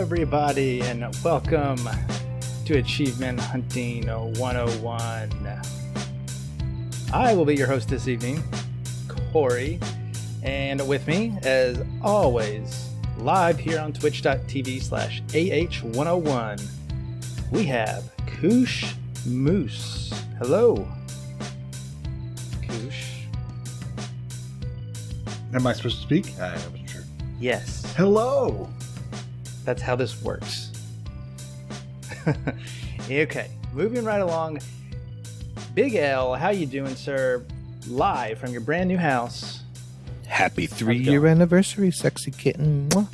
everybody, and welcome to Achievement Hunting 101. I will be your host this evening, Corey, and with me, as always, live here on twitch.tv/AH101, we have Koosh Moose. Hello, Koosh. Am I supposed to speak? I wasn't sure. Yes. Hello. That's how this works. Okay, moving right along. Big L, how you doing, sir? Live from your brand new house. Happy 3-year anniversary, sexy kitten. Mwah.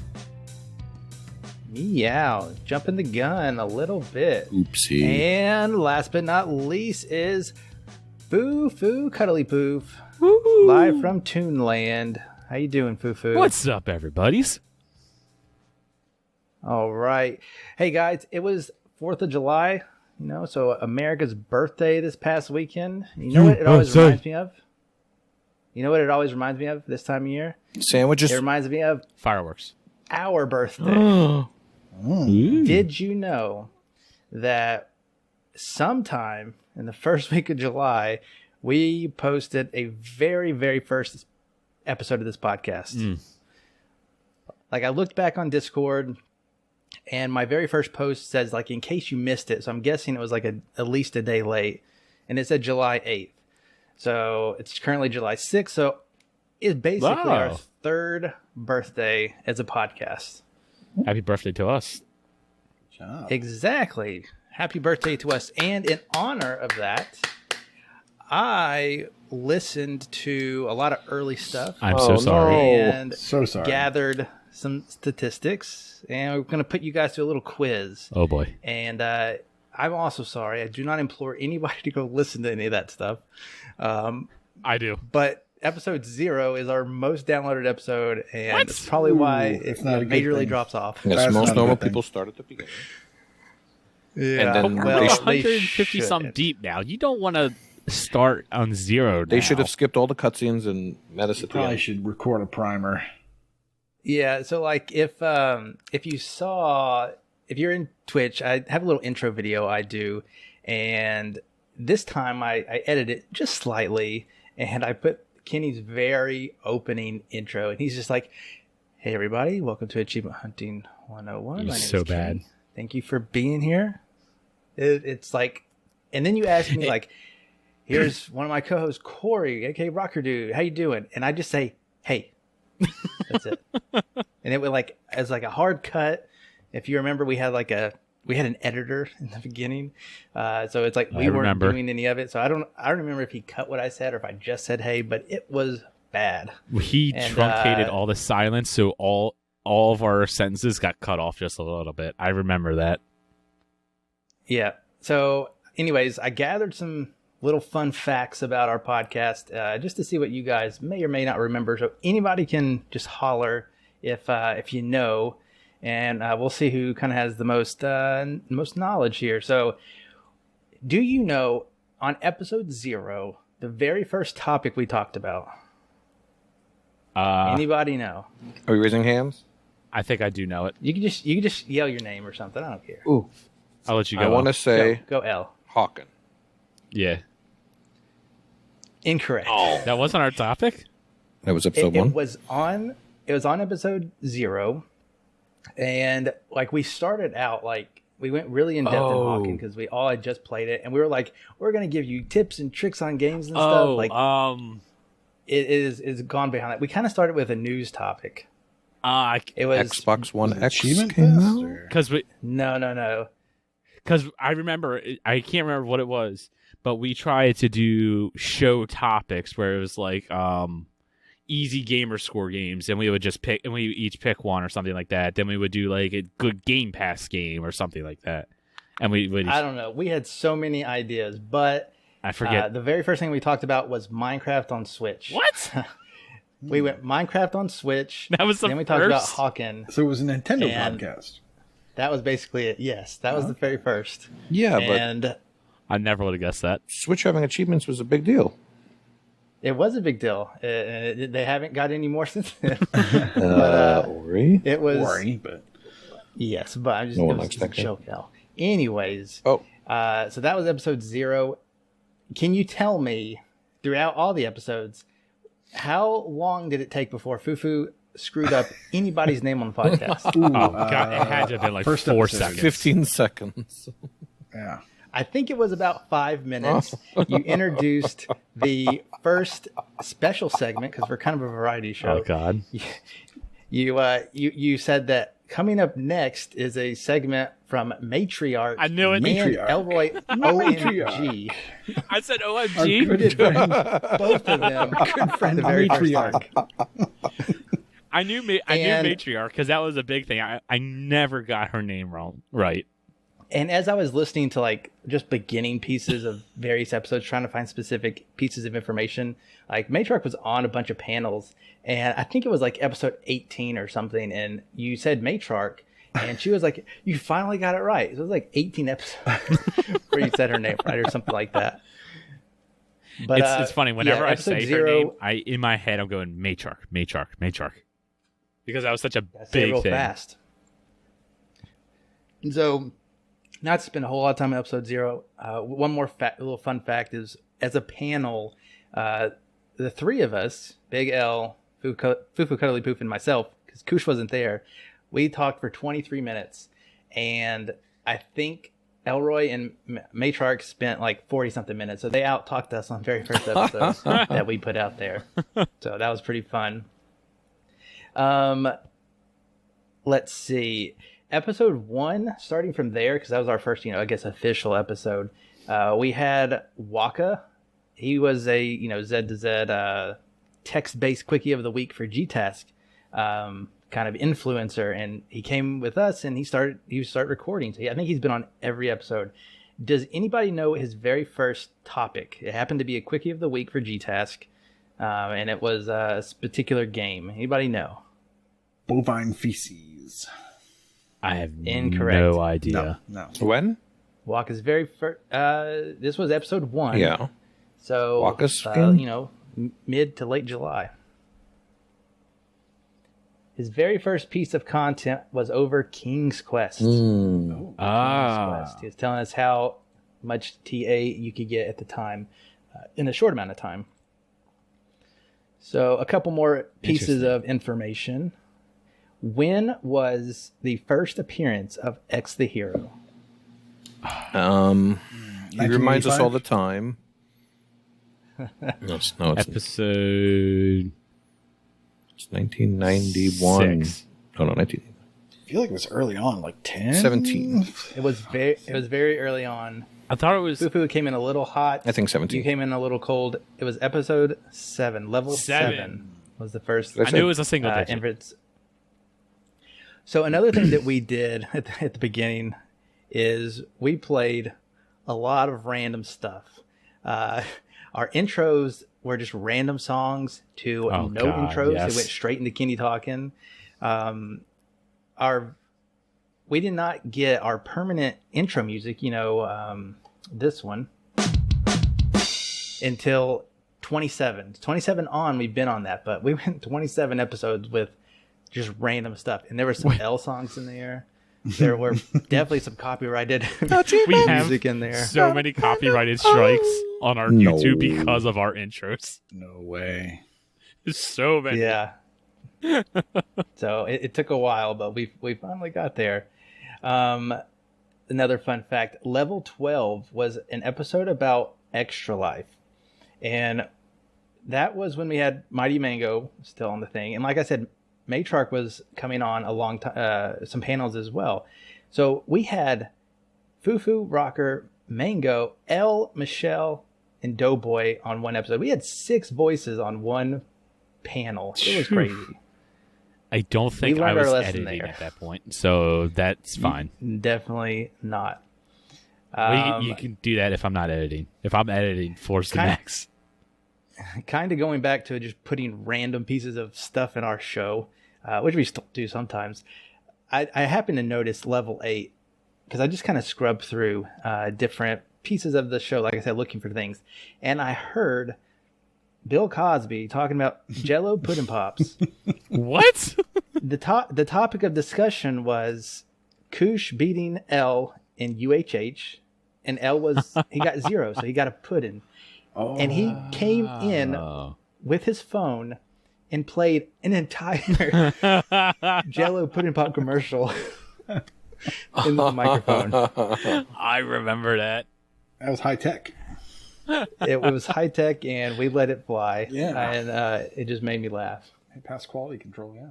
Meow, jumping the gun a little bit. Oopsie. And last but not least is Foo Foo Cuddly Poof. Woo-hoo. Live from Toonland. How you doing, Foo Foo? What's up, everybody's? All right. Hey, guys, it was 4th of July, so America's birthday this past weekend. You know what it always reminds me of? You know what it always reminds me of this time of year? Sandwiches. It reminds me of Fireworks. our birthday. Mm. Did you know that sometime in the first week of July, we posted a very, very first episode of this podcast? Like, I looked back on Discord, and my very first post says, like, in case you missed it. So I'm guessing it was like at least a day late. And it said July 8th. So it's currently July 6th. So it's basically our third birthday as a podcast. Happy birthday to us. Good job. Exactly. Happy birthday to us. And in honor of that, I listened to a lot of early stuff. I'm so sorry. And So sorry. gathered some statistics, and we're going to put you guys through a little quiz. Oh, boy. And I'm also sorry. I do not implore anybody to go listen to any of that stuff. I do. But episode 0 is our most downloaded episode, and What? it's probably why that's it not a good majorly thing. drops off. Yes, That's most not a normal good thing. people start at the beginning. Yeah, And then We're they 150 some shouldn't. deep now. You don't want to start on 0 They now. should have skipped all the cutscenes and met us at the Probably end. should record a primer. Yeah, so like if you're in Twitch, I have a little intro video I do, and this time I edit it just slightly, and I put Kenny's very opening intro, and he's just like, "Hey everybody, welcome to Achievement Hunting 101. You're My name so is Kenny. bad. Thank you for being here." It's like, and then you ask me like, "Here's one of my co-hosts, Corey, aka Rocker Dude. How you doing?" And I just say, "Hey." That's it. And it would like as like a hard cut. If you remember, we had an editor in the beginning, so it's like we weren't doing any of it. So I don't remember if he cut what I said or if I just said hey, but it was bad. He And, truncated all the silence, so all of our sentences got cut off just a little bit. I remember that. Yeah. So, anyways, I gathered some little fun facts about our podcast just to see what you guys may or may not remember. So anybody can just holler if you know, and we'll see who kind of has the most knowledge here. So, do you know on episode 0 the very first topic we talked about? Anybody know? Are we raising hands? I think I do know it. You can just yell your name or something. I don't care. Ooh. I'll let you go. I want to say Go L. Hawken. Yeah. Incorrect. That wasn't our topic? That was episode 1. It was on episode 0, and like we started out like we went really in depth in Hawken because we all had just played it, and we were like, we're gonna give you tips and tricks on games and stuff. Like it is gone behind that. We kind of started with a news topic. It was Xbox One X Achievement came Fest, out? or- because we no. Because I remember, I can't remember what it was, but we tried to do show topics where it was like easy gamer score games, and we would just pick, and we each pick one or something like that. Then we would do like a good Game Pass game or something like that, and we would. I don't know. We had so many ideas, but I forget. the very first thing we talked about was Minecraft on Switch. What? We went Minecraft on Switch. That was the Then we talked about first? Hawken. So it was a Nintendo And- podcast. That was basically it. Yes, that was the very first. Yeah, And I never would have guessed that. Switch having achievements was a big deal. it was a big deal. They haven't got any more since then. Ori? It was Boring, but Yes, but I'm just No one it was likes just a that game. joke now. Anyways, Oh, so that was episode 0. Can you tell me, throughout all the episodes, how long did it take before Fufu screwed up anybody's name on the podcast? Ooh, God, it had to have been like first 4 episode. seconds. 15 seconds. Yeah. I think it was about 5 minutes. You introduced the special segment, because we're kind of a variety show. Oh God. You said that coming up next is a segment from Matriarch. I knew it. And Matriarch. Elroy OMG. I said Our OMG. good Did friend, both of them. good friend The very first Matriarch. I knew And- Matriarch because that was a big thing. I never got her name wrong. Right. And as I was listening to like just beginning pieces of various episodes, trying to find specific pieces of information, like Matriarch was on a bunch of panels, and I think it was like episode 18 or something, and you said Matriarch, and she was like, "You finally got it right." So it was like 18 episodes where you said her name right or something like that. But It's funny. Whenever I episode say 0, her name, in my head I'm going Matriarch, because that was such a Say it big real thing. fast. So, not to spend a whole lot of time in episode 0. One more little fun fact is, as a panel, the three of us, Big L, Fufu Cuddly Poof, and myself, because Kush wasn't there, we talked for 23 minutes, and I think Elroy and Matriarch spent like 40-something minutes, so they out-talked us on the very first episode that we put out there. So that was pretty fun. Let's see. Episode 1, starting from there, because that was our first, I guess, official episode. We had Waka. He was a, Z to Z text-based quickie of the week for GTask, kind of influencer, and he came with us and he started recording. So I think he's been on every episode. Does anybody know his very first topic? It happened to be a quickie of the week for GTask, and it was a particular game. Anybody know? Bovine feces. I have Incorrect. no idea. No. When? Waka's very first. This was episode 1. Yeah. So Waka's game? Mid to late July. His very first piece of content was over King's Quest. King's Quest. He was telling us how much TA you could get at the time in a short amount of time. So a couple more pieces of information. When was the first appearance of Exe the Hero? He reminds us 1985? all the time. No, it's Episode 1991. 6. Oh, no, 19. I feel like it was early on, like 10? 17. It was very early on. I thought it was Fufu came in a little hot. I think 17. You came in a little cold. It was episode 7. Level 7 was the first. That's I knew it was a single digit. inverts. So another thing that we did at the beginning is we played a lot of random stuff. Our intros were just random songs to no intros. yes. They went straight into Kenny talking. We did not get our permanent intro music, this one, until 27. 27 on, we've been on that, but we went 27 episodes with just random stuff. And there were some L songs in there. There were definitely some copyrighted We have music in there. so many copyrighted strikes on our No. YouTube because of our intros. No way. So many. Yeah. So it took a while, but we finally got there. Another fun fact, level 12 was an episode about Extra Life. And that was when we had Mighty Mango still on the thing. And like I said, Matriarch was coming on a long time, some panels as well. So we had Fufu, Rocker, Mango, L, Michelle, and Doughboy on one episode. We had 6 voices on one panel. It was crazy. I don't think We I learned our was lesson editing there. at that point, so that's fine. Definitely not. Well, you can do that if I'm not editing. If I'm editing, force the Kinda- max. Kind of going back to just putting random pieces of stuff in our show, which we still do sometimes. I happened to notice level 8 because I just kind of scrubbed through different pieces of the show, like I said, looking for things. And I heard Bill Cosby talking about Jell-O Pudding Pops. What? The topic of discussion was Koosh beating L in UHH, and he got 0, so he got a pudding. Oh. And he came in with his phone and played an entire Jell-O pudding pop commercial in the microphone. I remember that. That was high tech. It was high tech, and we let it fly. Yeah. And it just made me laugh. Hey, past quality control, yeah.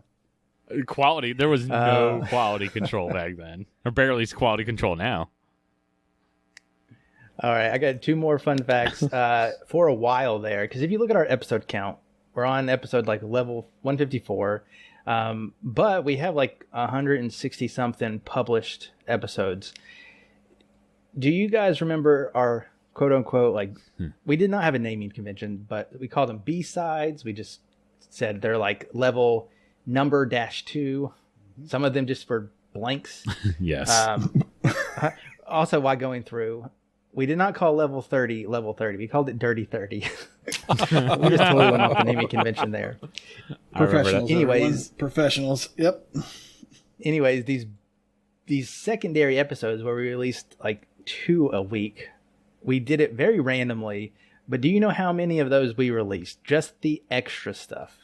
Quality. There was no quality control back then, or barely quality control now. All right, I got 2 more fun facts for a while there, because if you look at our episode count, we're on episode like level 154, but we have like 160 something published episodes. Do you guys remember our quote unquote, like, we did not have a naming convention, but we called them B-sides. We just said they're like level number -2. Some of them just for blanks. Yes. Also, while going through, we did not call level 30 level 30. We called it Dirty 30. We just totally went off the naming convention there. Professionals. Anyways, professionals. Yep. Anyways, these secondary episodes where we released like 2 a week, we did it very randomly. But do you know how many of those we released? Just the extra stuff.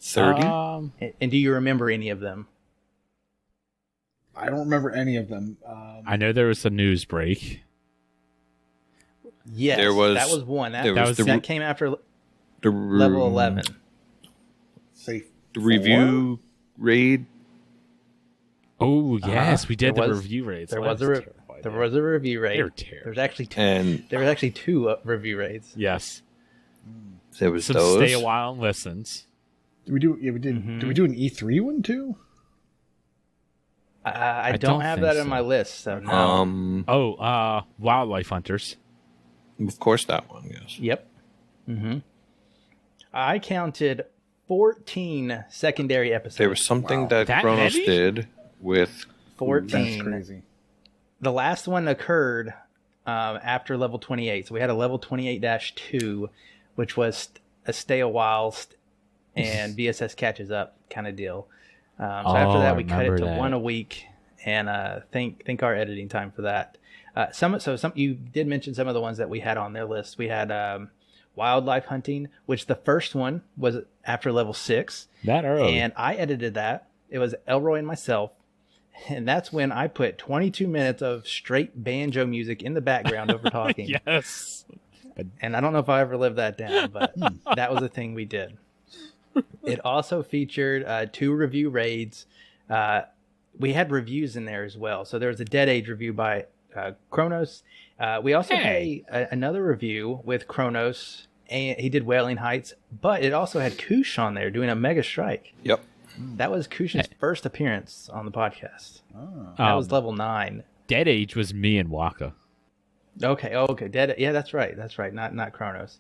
30? And do you remember any of them? I don't remember any of them. I know there was a news break. Yes, There was- that was one. That, there was that came after The level 11. Say The review raid. Oh yes, we did There the was- review rates. There That was a terrible there idea. was a review rate. They were terrible. There was actually 2. And There was actually 2 review rates. Yes. there was Some those. stay a while and listens. Did we do? Yeah, we did. Did we do an E3 one too? I don't don't have think that so. on my list. So no. Oh, Wildlife Hunters. Of course that one, yes. Yep. I counted 14 secondary episodes. There was something that That Kronos many? did with 14. That's crazy. The last one occurred after level 28. So we had a level 28-2, which was a stay a while and VSS catches up kind of deal. So after that, I we cut it remember to that. 1 a week, and thank our editing time for that. Some you did mention some of the ones that we had on their list. We had wildlife hunting, which the first one was after level 6, That early. and I edited that. It was Elroy and myself. And that's when I put 22 minutes of straight banjo music in the background over talking. Yes. And I don't know if I ever lived that down, but that was a thing we did. It also featured 2 review raids. We had reviews in there as well. So there was a Dead Age review by Kronos. We also had another review with Kronos, and he did Wailing Heights, but it also had Koosh on there doing a Mega Strike. Yep. That was Koosh's first appearance on the podcast. That was level 9. Dead Age was me and Waka. Okay. Yeah, that's right. Not Kronos.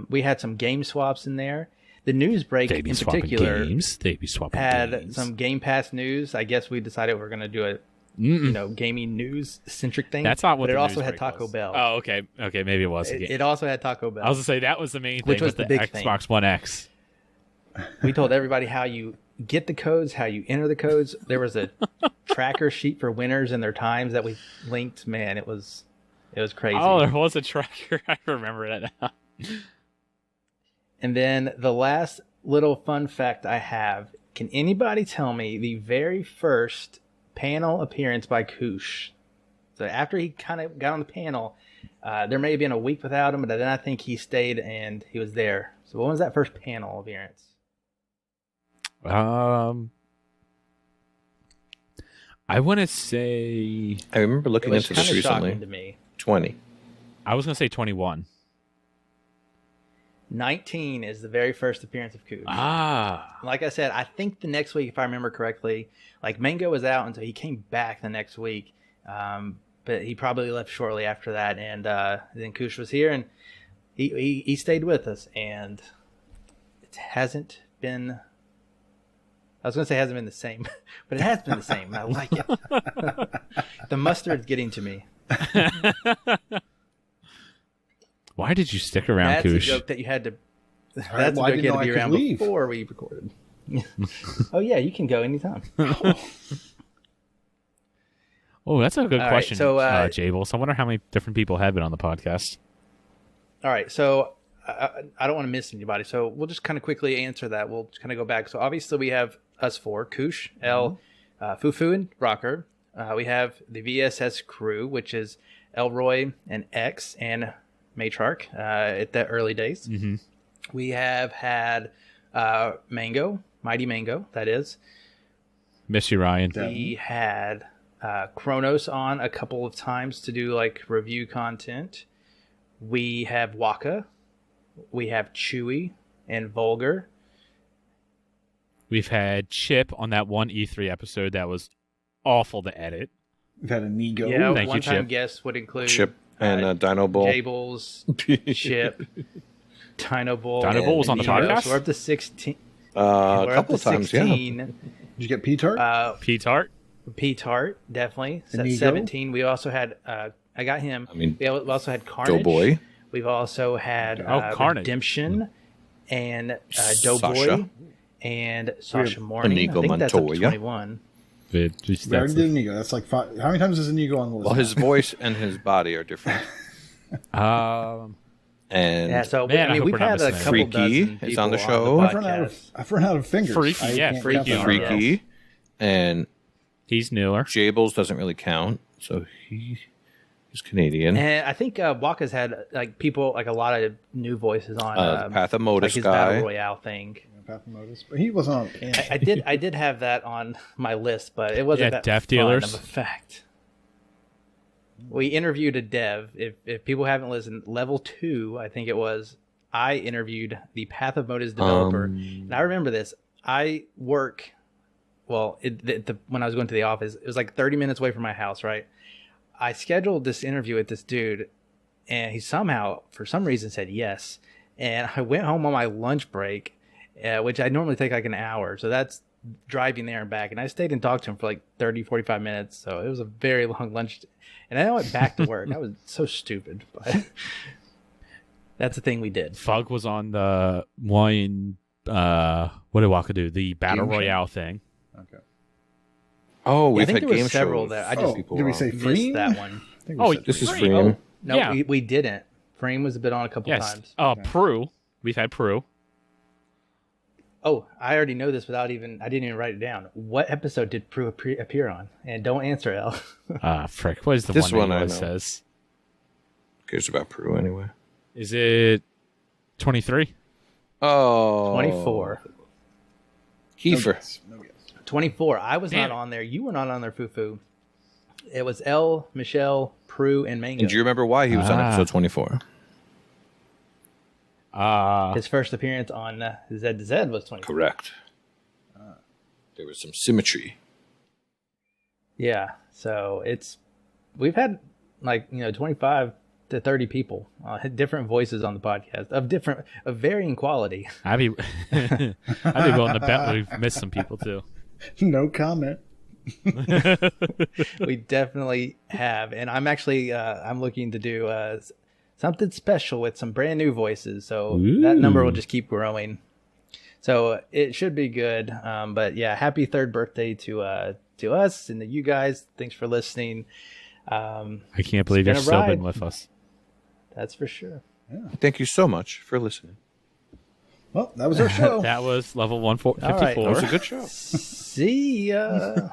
We had some game swaps in there. The news break They be in swapping particular games. They be swapping had games. some Game Pass news. I guess we decided we're going to do a gaming news centric thing. That's not what But it the also news had break Taco was. Bell. Oh, okay. Okay, maybe it was. It also had Taco Bell. I was going to say, that was the main Which thing was with the the big thing. Xbox One X. We told everybody how you get the codes, how you enter the codes. There was a tracker sheet for winners and their times that we linked. Man, it was crazy. Oh, there was a tracker. I remember that now. And then the last little fun fact I have, can anybody tell me the very first panel appearance by Koosh? So after he kind of got on the panel, there may have been a week without him, but then I think he stayed and he was there. So when was that first panel appearance? I want to say... I remember It looking was into kind this of shocking recently. to me. 20. I was going to say 21. 19 is the very first appearance of Koosh. Ah. Like I said, I think the next week, if I remember correctly, like Mango was out, and so he came back the next week. But he probably left shortly after that, and then Koosh was here, and he stayed with us, and it hasn't been. I was going to say it hasn't been the same, but it has been the same. I like it. The mustard's getting to me. Why did you stick around, That's Koosh? a joke that you had to. That's well, I a joke didn't you know had to I be could around leave. before we recorded. Oh yeah, you can go anytime. Oh, that's a good All question, right, so, Jables. I wonder how many different people have been on the podcast. All right, so I don't want to miss anybody, so we'll just kind of quickly answer that. We'll just kind of go back. So obviously we have us four: Koosh, L, Fufu, and Rocker. We have the VSS crew, which is Elroy and X and Matriarch at the early days. Mm-hmm. We have had Mango, Mighty Mango, that is. Miss you, Ryan. We had Kronos on a couple of times to do like review content. We have Waka. We have Chewy and Vulgar. We've had Chip on that one E3 episode that was awful to edit. We've had a Nego. Yeah, Thank you, one-time Chip. guest would include Chip and Dino Bull. Jables, Chip, Dino Bull. Dino Bull was on the podcast? So we're up to 16. A We're couple up to of times, yeah. 16. Did you get P-Tart? P-Tart. P-Tart, definitely. So Inigo? 17. We also had, I got him. I mean, We also had Carnage. Doughboy. We've also had Carnage. Redemption and Doughboy Sasha. and Sasha Morning. Inigo I think that's up to Montoya. 21. We already did Inigo. That's like 5. How many times is Inigo on the list? Well, his voice and his body are different. Um, And Yeah, so Man, I hope we've we're not had a missing couple Freaky dozen is on the people show. I've run out of fingers. Freaky, I yeah, can't Freaky count them. on Freaky. And he's newer. Jables doesn't really count, so he's Canadian. And I think Waka's had like people, like a lot of new voices on The Path of Modus like his guy. Battle Royale thing. Pathomodus, but he wasn't on a panel. I did have that on my list, but it wasn't Yeah, that Dev fun Dealers. of a fact. We interviewed a dev. If people haven't listened, level 2, I think it was. I interviewed the Path of Modus developer, and I remember this. I work. Well, when I was going to the office, it was like 30 minutes away from my house. Right. I scheduled this interview with this dude, and he somehow, for some reason, said yes. And I went home on my lunch break, which I normally take like an hour. So that's driving there and back. And I stayed and talked to him for like 30, 45 minutes. So it was a very long lunch. And then I went back to work. I was so stupid. But that's the thing we did. Fug was on the one, what did Waka do? The Battle Game show? Royale thing. Okay. Oh, I we've think had there game was several shows. that I just Did we say missed Freem? that one. I think we Oh, said This is Freem. Freem. No, Yeah. we didn't. Frame was a bit on a couple Yes. times. Prue. We've had Prue. Oh, I already know this I didn't even write it down. What episode did Prue appear on? And don't answer, El. Frick. What is the This one one I that know. says? Who cares about Peru anyway? Is it 23? Oh. 24. Kiefer. No guess. 24. I was Damn not it. on there. You were not on there, Fufu. It was Elle, Michelle, Prue, and Mango. And do you remember why he was on episode 24? His first appearance on ZZ was 24. Correct. There was some symmetry. Yeah. So we've had 25 to 30 people, different voices on the podcast of varying quality. I'd be willing to bet we've missed some people too. No comment. We definitely have, and I'm actually I'm looking to do something special with some brand new voices, so that number will just keep growing. So it should be good. But yeah, happy 3rd birthday to us and to you guys. Thanks for listening. I can't believe been you're a still ride. been with us. That's for sure. Thank you so much for listening. Well, that was our show. That was level 154. All right. That was a good show. See ya.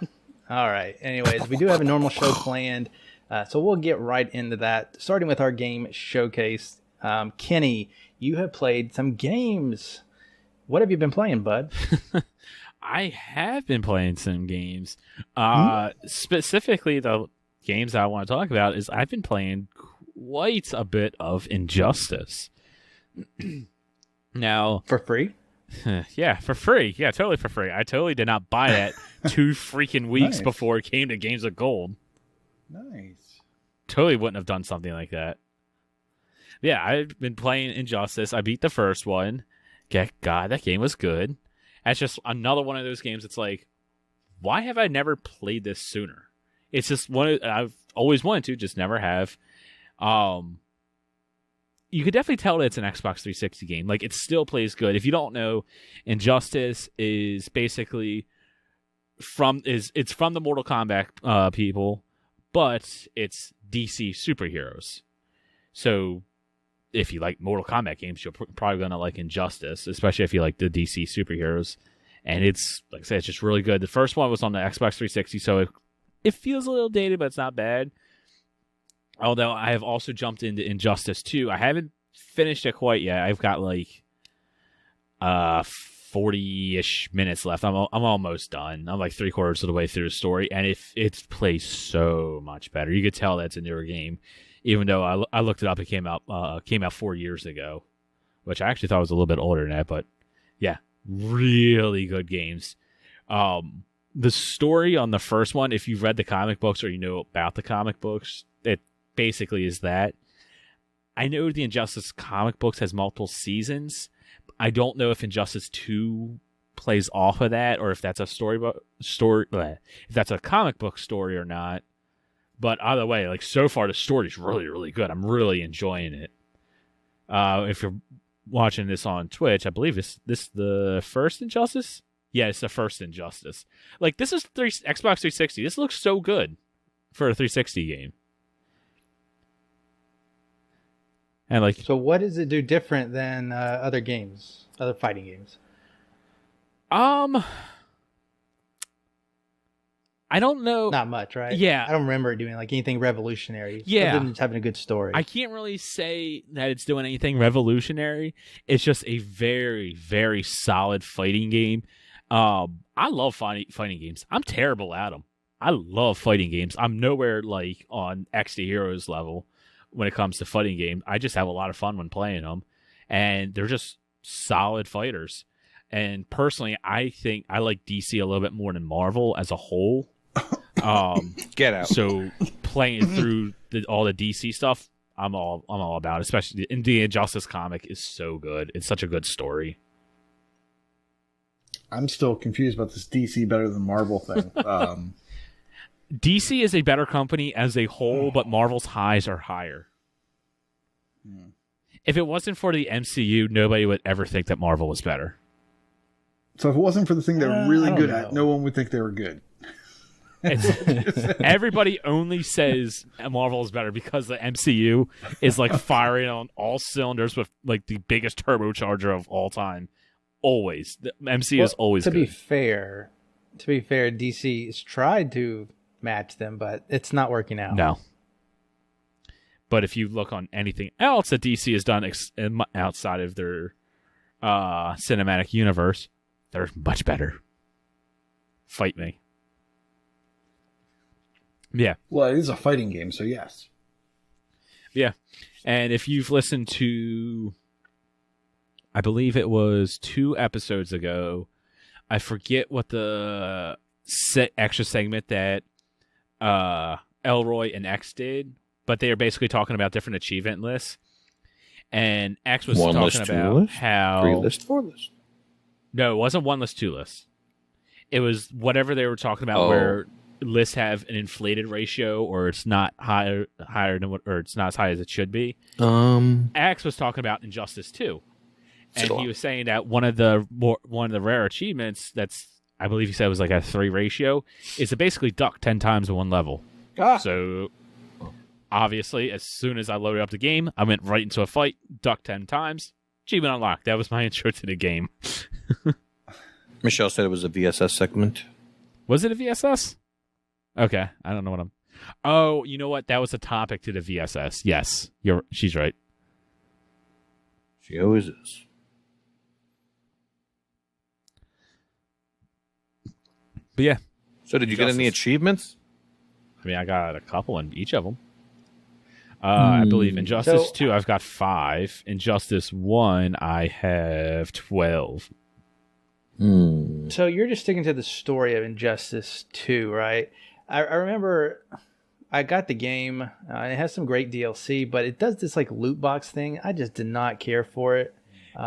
All right. Anyways, we do have a normal show planned, so we'll get right into that. Starting with our game showcase. Kenny, you have played some games. What have you been playing, bud? I have been playing some games. Specifically, the games I want to talk about is I've been playing quite a bit of Injustice. Now, For free? yeah, for free. Yeah, totally for free. I totally did not buy it 2 freaking weeks Nice. before it came to Games of Gold. Nice. Totally wouldn't have done something like that. Yeah, I've been playing Injustice. I beat the first one. God, that game was good. That's just another one of those games that's like, why have I never played this sooner? It's just one I've always wanted to, just never have. You could definitely tell that it's an Xbox 360 game. Like, it still plays good. If you don't know, Injustice is basically from the Mortal Kombat people, but it's DC superheroes. So if you like Mortal Kombat games, you're probably going to like Injustice, especially if you like the DC superheroes. And it's, like I said, it's just really good. The first one was on the Xbox 360, so it feels a little dated, but it's not bad. Although I have also jumped into Injustice 2. I haven't finished it quite yet. I've got like 40-ish minutes left. I'm almost done. I'm like 3/4 of the way through the story, and it plays so much better. You could tell that's a newer game, even though I looked it up. It came out 4 years ago, which I actually thought was a little bit older than that. But yeah, really good games. The story on the first one, if you've read the comic books or you know about the comic books, it basically is that. I know the Injustice comic books has multiple seasons. I don't know if Injustice 2 plays off of that, or if that's a if that's a comic book story or not. But either way, like so far the story's really, really good. I'm really enjoying it. If you're watching this on Twitch, I believe this the first Injustice? Yeah, it's the first Injustice. Like, this is Xbox 360. This looks so good for a 360 game. And like, so what does it do different than other games, other fighting games? I don't know. Not much, right? Yeah. I don't remember it doing like anything revolutionary. Yeah. Other than just having a good story. I can't really say that it's doing anything revolutionary. It's just a very, very solid fighting game. I love fighting games. I'm terrible at them. I love fighting games. I'm nowhere like on Exe the Hero's level when it comes to fighting games. I just have a lot of fun when playing them. And they're just solid fighters. And personally, I think I like DC a little bit more than Marvel as a whole. Get out. So playing through all the DC stuff, I'm all about it. Especially in the Injustice comic is so good. It's such a good story. I'm still confused about this DC better than Marvel thing. DC is a better company as a whole, but Marvel's highs are higher. If it wasn't for the MCU, nobody would ever think that Marvel was better. So if it wasn't for the thing they're really good know. at, no one would think they were good. Everybody only says Marvel is better because the MCU is like firing on all cylinders with like the biggest turbocharger of all time. Always. The MCU is always to good. be fair, DC has tried to match them, but it's not working out. No. But if you look on anything else that DC has done outside of their cinematic universe, they're much better. Fight me. Yeah. Well, it is a fighting game, so yes. Yeah. And if you've listened to, I believe it was 2 episodes ago, I forget what the extra segment that Elroy and X did, but they are basically talking about different achievement lists. And X was One talking list, two about list, how 3 list, 4 list. No, it wasn't 1 list, 2 list. It was whatever they were talking about where lists have an inflated ratio or it's not higher than what, or it's not as high as it should be. X was talking about Injustice 2. And he was saying that one of the rare achievements that's, I believe he said was like a 3 ratio, is to basically duck 10 times in one level. So obviously, as soon as I loaded up the game, I went right into a fight, ducked 10 times, achievement unlocked. That was my intro to the game. Michelle said it was a VSS segment. Was it a VSS? Okay, I don't know what I'm... Oh, you know what? That was a topic to the VSS. Yes, she's right. She always is. But yeah. So did you get any achievements? I mean, I got a couple in each of them. I believe Injustice 2, I've got 5. Injustice 1, I have 12. So you're just sticking to the story of Injustice 2, right? I remember I got the game. It has some great DLC, but it does this like loot box thing. I just did not care for it.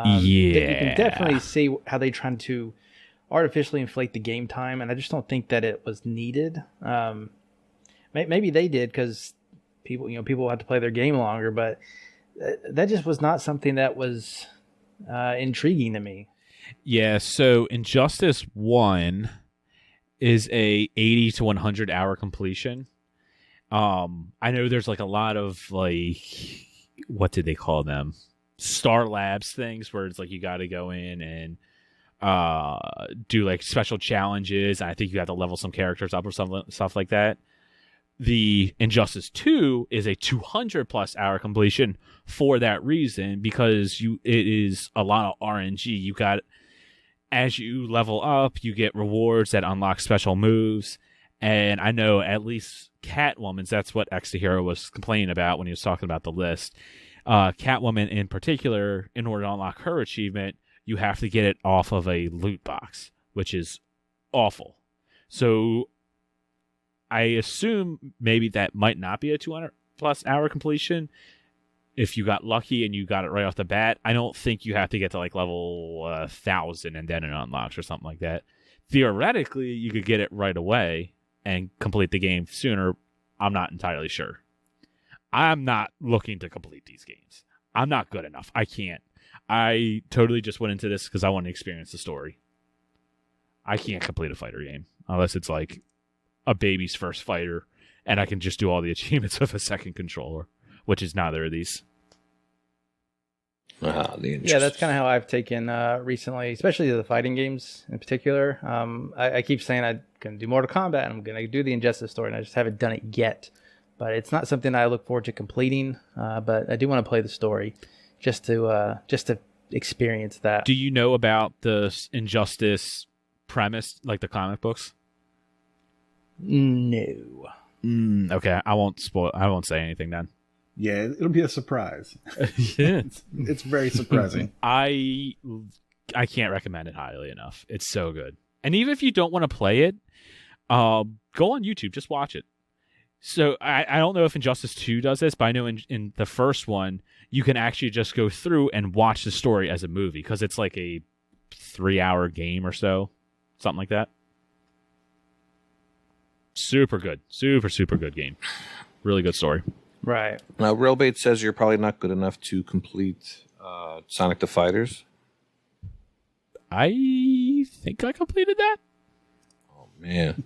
You can definitely see how they trying to artificially inflate the game time, and I just don't think that it was needed. Maybe they did because people have to play their game longer, but that just was not something that was intriguing to me. Yeah, so Injustice 1 is a 80 to 100 hour completion. I know there's like a lot of like, what did they call them? Star Labs things where it's like you got to go in and do like special challenges. I think you have to level some characters up or some stuff like that. The Injustice 2 is a 200+ hour completion for that reason, because it is a lot of RNG. You got, as you level up, you get rewards that unlock special moves. And I know at least Catwoman's, that's what Exe the Hero was complaining about when he was talking about the list. Catwoman in particular, in order to unlock her achievement, you have to get it off of a loot box, which is awful. So I assume maybe that might not be a 200+ hour completion. If you got lucky and you got it right off the bat, I don't think you have to get to like level 1,000 and then it unlocks or something like that. Theoretically, you could get it right away and complete the game sooner. I'm not entirely sure. I'm not looking to complete these games. I'm not good enough. I can't. I totally just went into this because I want to experience the story. I can't complete a fighter game unless it's like a baby's first fighter and I can just do all the achievements with a second controller, which is neither of these. Yeah, that's kind of how I've taken recently, especially the fighting games in particular. I keep saying I'm going to do Mortal Kombat and I'm going to do the Injustice story, and I just haven't done it yet. But it's not something I look forward to completing. But I do want to play the story just to experience that. Do you know about the Injustice premise, like the comic books? No. Okay, I won't spoil. I won't say anything then. Yeah, it'll be a surprise. Yeah. It's very surprising. I can't recommend it highly enough. It's so good. And even if you don't want to play it, go on YouTube, just watch it. So I don't know if Injustice 2 does this, but I know in the first one, you can actually just go through and watch the story as a movie, because it's like a 3-hour game or so, something like that. Super good. Super good game. Really good story. Right. Now, Railbait says you're probably not good enough to complete Sonic the Fighters. I think I completed that. Oh, man.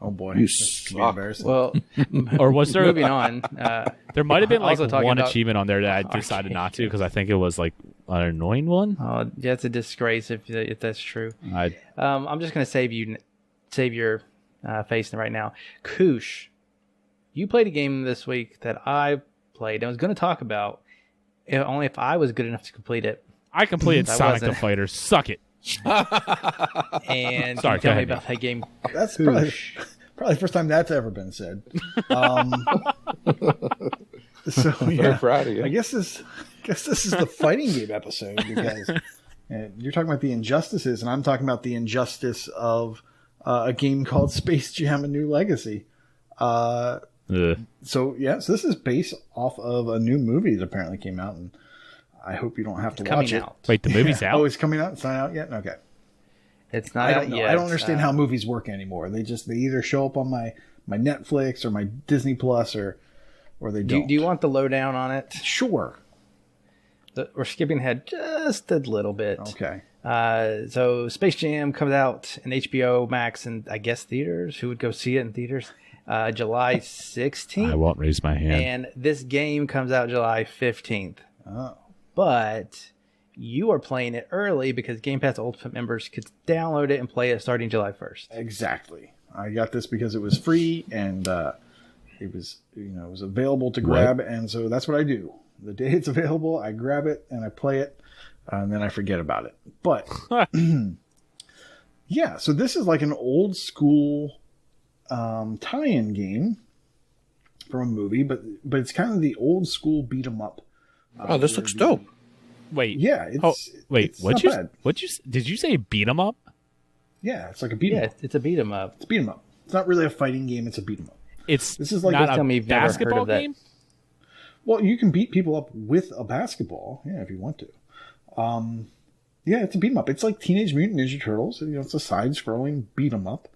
Oh, boy. You This could be suck. embarrassing. Well, or was there? Moving on. There might have been like Also talking one about achievement on there that I decided not to, because I think it was like an annoying one. Oh, yeah, it's a disgrace if that's true. I I'm just going to save your face right now. Koosh, you played a game this week that I played and was going to talk about, only if I was good enough to complete it. completed I Sonic the wasn't. Fighter. Suck it. And Sorry, can you tell go me ahead, about that game. That's Koosh. probably the first time that's ever been said. So Very yeah, proud of you. I guess this is the fighting game episode, because you're talking about the injustices, and I'm talking about the injustice of a game called Space Jam: A New Legacy. So this is based off of a new movie that apparently came out, and I hope you don't have to watch it. Out. Wait, the movie's out? Oh, it's coming out. It's not out yet. Okay. It's not I don't out know. yet. I don't understand how movies work anymore. They either show up on my Netflix or my Disney Plus, or they don't. Do you want the lowdown on it? Sure. We're skipping ahead just a little bit. Okay. So Space Jam comes out in HBO Max and I guess theaters. Who would go see it in theaters? July 16th. I won't raise my hand. And this game comes out July 15th. Oh. But you are playing it early because Game Pass Ultimate members could download it and play it starting July 1st. Exactly. I got this because it was free and it was available to grab, and so that's what I do. The day it's available, I grab it and I play it, and then I forget about it. But yeah, so this is like an old school tie-in game from a movie, but it's kind of the old school beat 'em up. Oh, this looks dope. Wait. Yeah. Did you say beat 'em up? Yeah, it's like a beat 'em Yeah, up. it's a beat 'em up. It's beat 'em up. It's not really a fighting game. It's a beat 'em up. This is like not tell me a you've never heard basketball of that. game? Well, you can beat people up with a basketball, if you want to. Yeah, it's a beat 'em up. It's like Teenage Mutant Ninja Turtles. It's a side-scrolling beat 'em up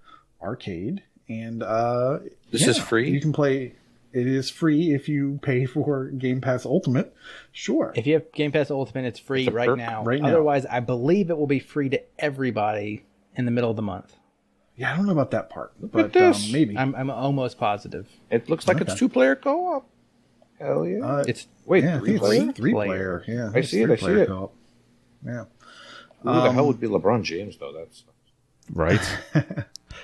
arcade, and This is free? You can play. It is free if you pay for Game Pass Ultimate. Sure. If you have Game Pass Ultimate, it's free That's a perk now. right now. Otherwise, I believe it will be free to everybody in the middle of the month. Yeah, I don't know about that part, at but this. maybe. I'm almost positive. It looks like it's Okay. 2-player co-op. Hell yeah. It's Wait, yeah, I think 3-player? it's 3-player. Yeah, I see it, I see it. Co-op. Yeah. Who the hell would be LeBron James, though? That's Right.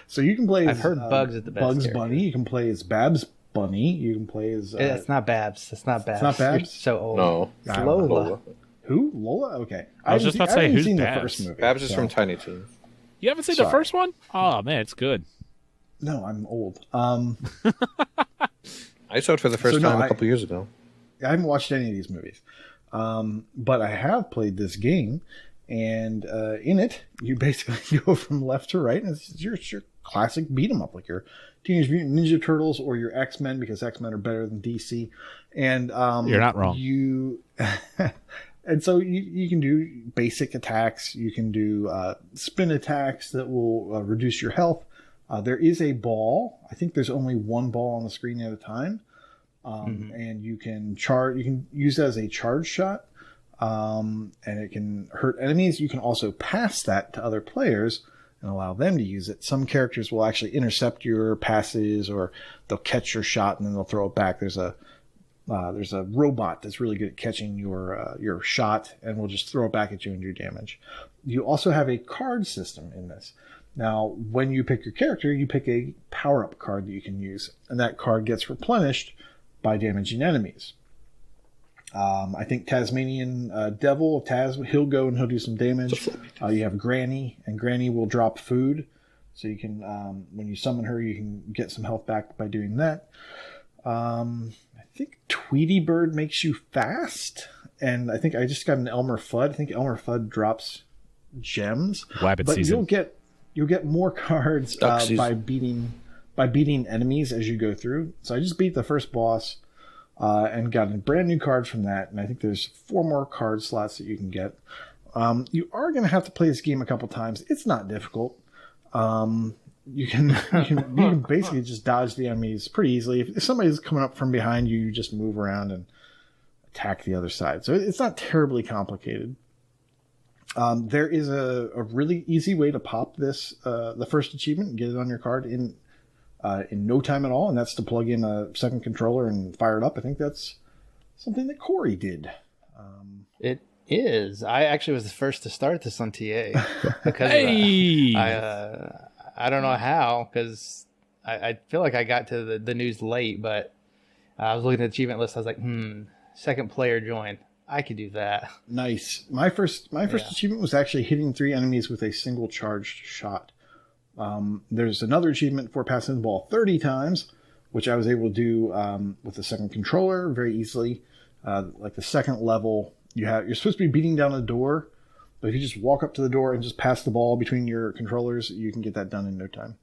So you can play as I've heard Bugs is the best Bugs character. Bunny. You can play as Babs Bunny. You can play as... It's not Babs. It's not Babs. not Babs? You're so old. no. It's I don't know. Lola. Who? Lola? Okay. I was just about to say, haven't who's seen Babs? the first movie. Babs is so- from Tiny Toons. You haven't seen Sorry. the first one? Oh man, it's good. No, I'm old. I saw it for the first So, no, time a I- couple years ago. I haven't watched any of these movies, but I have played this game, and in it, you basically go from left to right, and it's your classic beat 'em up, like your Teenage Mutant Ninja Turtles or your X-Men, because X-Men are better than DC. And You're not wrong. And so you can do basic attacks. You can do spin attacks that will reduce your health. There is a ball. I think there's only one ball on the screen at a time. And you can use that as a charge shot. And it can hurt enemies. You can also pass that to other players and allow them to use it. Some characters will actually intercept your passes, or they'll catch your shot and then they'll throw it back. There's a robot that's really good at catching your shot and will just throw it back at you and do damage. You also have a card system in this. Now, when you pick your character, you pick a power-up card that you can use, and that card gets replenished by damaging enemies. I think Tasmanian Devil, Taz, he'll go and he'll do some damage. You have Granny, and Granny will drop food. So you can, when you summon her, you can get some health back by doing that. I think Tweety Bird makes you fast. And I think I just got an Elmer Fudd. I think Elmer Fudd drops gems. Wabbit but season. You'll get more cards by beating enemies as you go through. So I just beat the first boss. And got a brand new card from that, and I think there's 4 more card slots that you can get. You are going to have to play this game a couple times. It's not difficult. You can basically just dodge the enemies pretty easily. If somebody's coming up from behind you, you just move around and attack the other side. So it's not terribly complicated. There is a really easy way to pop this, the first achievement, and get it on your card in no time at all, and that's to plug in a second controller and fire it up. I think that's something that Corey did. It is. I actually was the first to start this on TA because Hey! of that. I don't know how, because I feel like I got to the news late, but I was looking at the achievement list. I was like, second player join. I could do that. Nice. My first achievement was actually hitting 3 enemies with a single charged shot. There's another achievement for passing the ball 30 times, which I was able to do with the second controller very easily. Like the second level, you're supposed to be beating down a door, but if you just walk up to the door and just pass the ball between your controllers, you can get that done in no time.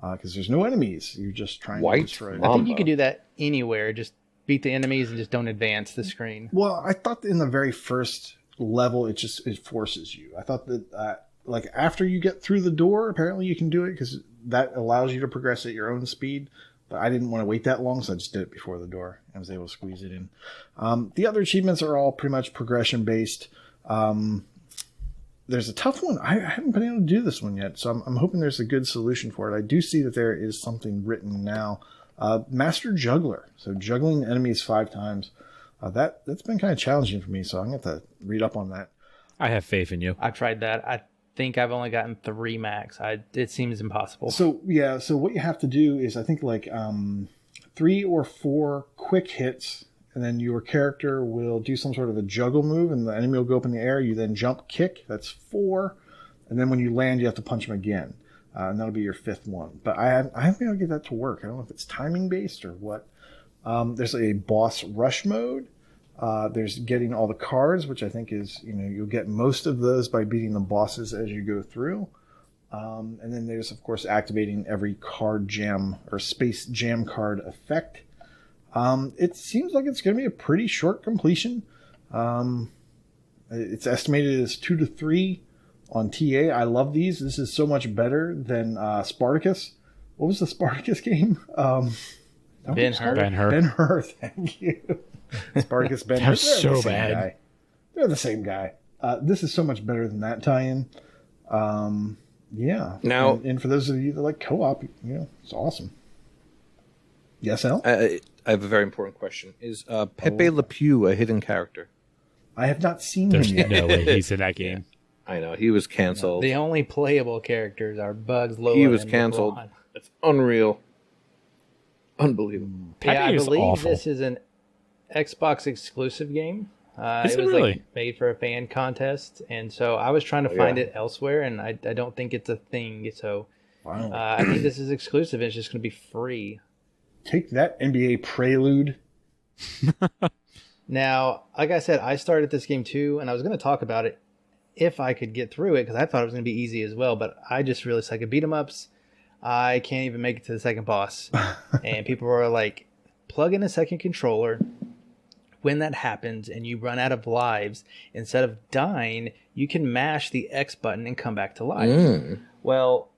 Because there's no enemies. You're just trying to destroy it. I think you could do that anywhere. Just beat the enemies and just don't advance the screen. Well, I thought that in the very first level, it forces you. I thought that like after you get through the door, apparently you can do it because that allows you to progress at your own speed. But I didn't want to wait that long, so I just did it before the door. I was able to squeeze it in. The other achievements are all pretty much progression based. There's a tough one. I haven't been able to do this one yet, so I'm hoping there's a good solution for it. I do see that there is something written now. Master Juggler. So juggling enemies 5 times. That's been kind of challenging for me, so I'm going to have to read up on that. I have faith in you. I tried that. I think I've only gotten 3 max. It seems impossible. So what you have to do is I think like 3 or 4 quick hits, and then your character will do some sort of a juggle move, and the enemy will go up in the air. You then jump kick. That's 4. And then when you land, you have to punch him again. And that'll be your 5th one. But I haven't been able to get that to work. I don't know if it's timing based or what. There's a boss rush mode. There's getting all the cards, which I think is, you'll get most of those by beating the bosses as you go through. And then there's, of course, activating every card jam or space jam card effect. It seems like it's going to be a pretty short completion. It's estimated as 2 to 3 on TA. I love these. This is so much better than Spartacus. What was the Spartacus game? Ben-Hur. Ben-Hur, thank you. Spartacus, Ben-Hur. That was so bad. They're the same guy. This is so much better than that tie-in. Yeah. Now- and for those of you that like co-op, it's awesome. Yes, Al? I have a very important question. Is Pepe Le Pew a hidden character? I have not seen There's him yet. no way he's in that game. I know. He was canceled. The only playable characters are Bugs, Lola, He was and canceled. LeBron. That's unreal. Unbelievable. Pepe I is believe awful. this is an Xbox exclusive game. Is it it was really? like made for a fan contest, and so I was trying to find it elsewhere, and I don't think it's a thing. So Wow. I think this is exclusive. And it's just going to be free. Take that, NBA Prelude. Now, like I said, I started this game too, and I was going to talk about it if I could get through it because I thought it was going to be easy as well. But I just really suck at beat 'em ups. I can't even make it to the second boss, and people were like, "Plug in a second controller." When that happens and you run out of lives, instead of dying, you can mash the X button and come back to life. Well,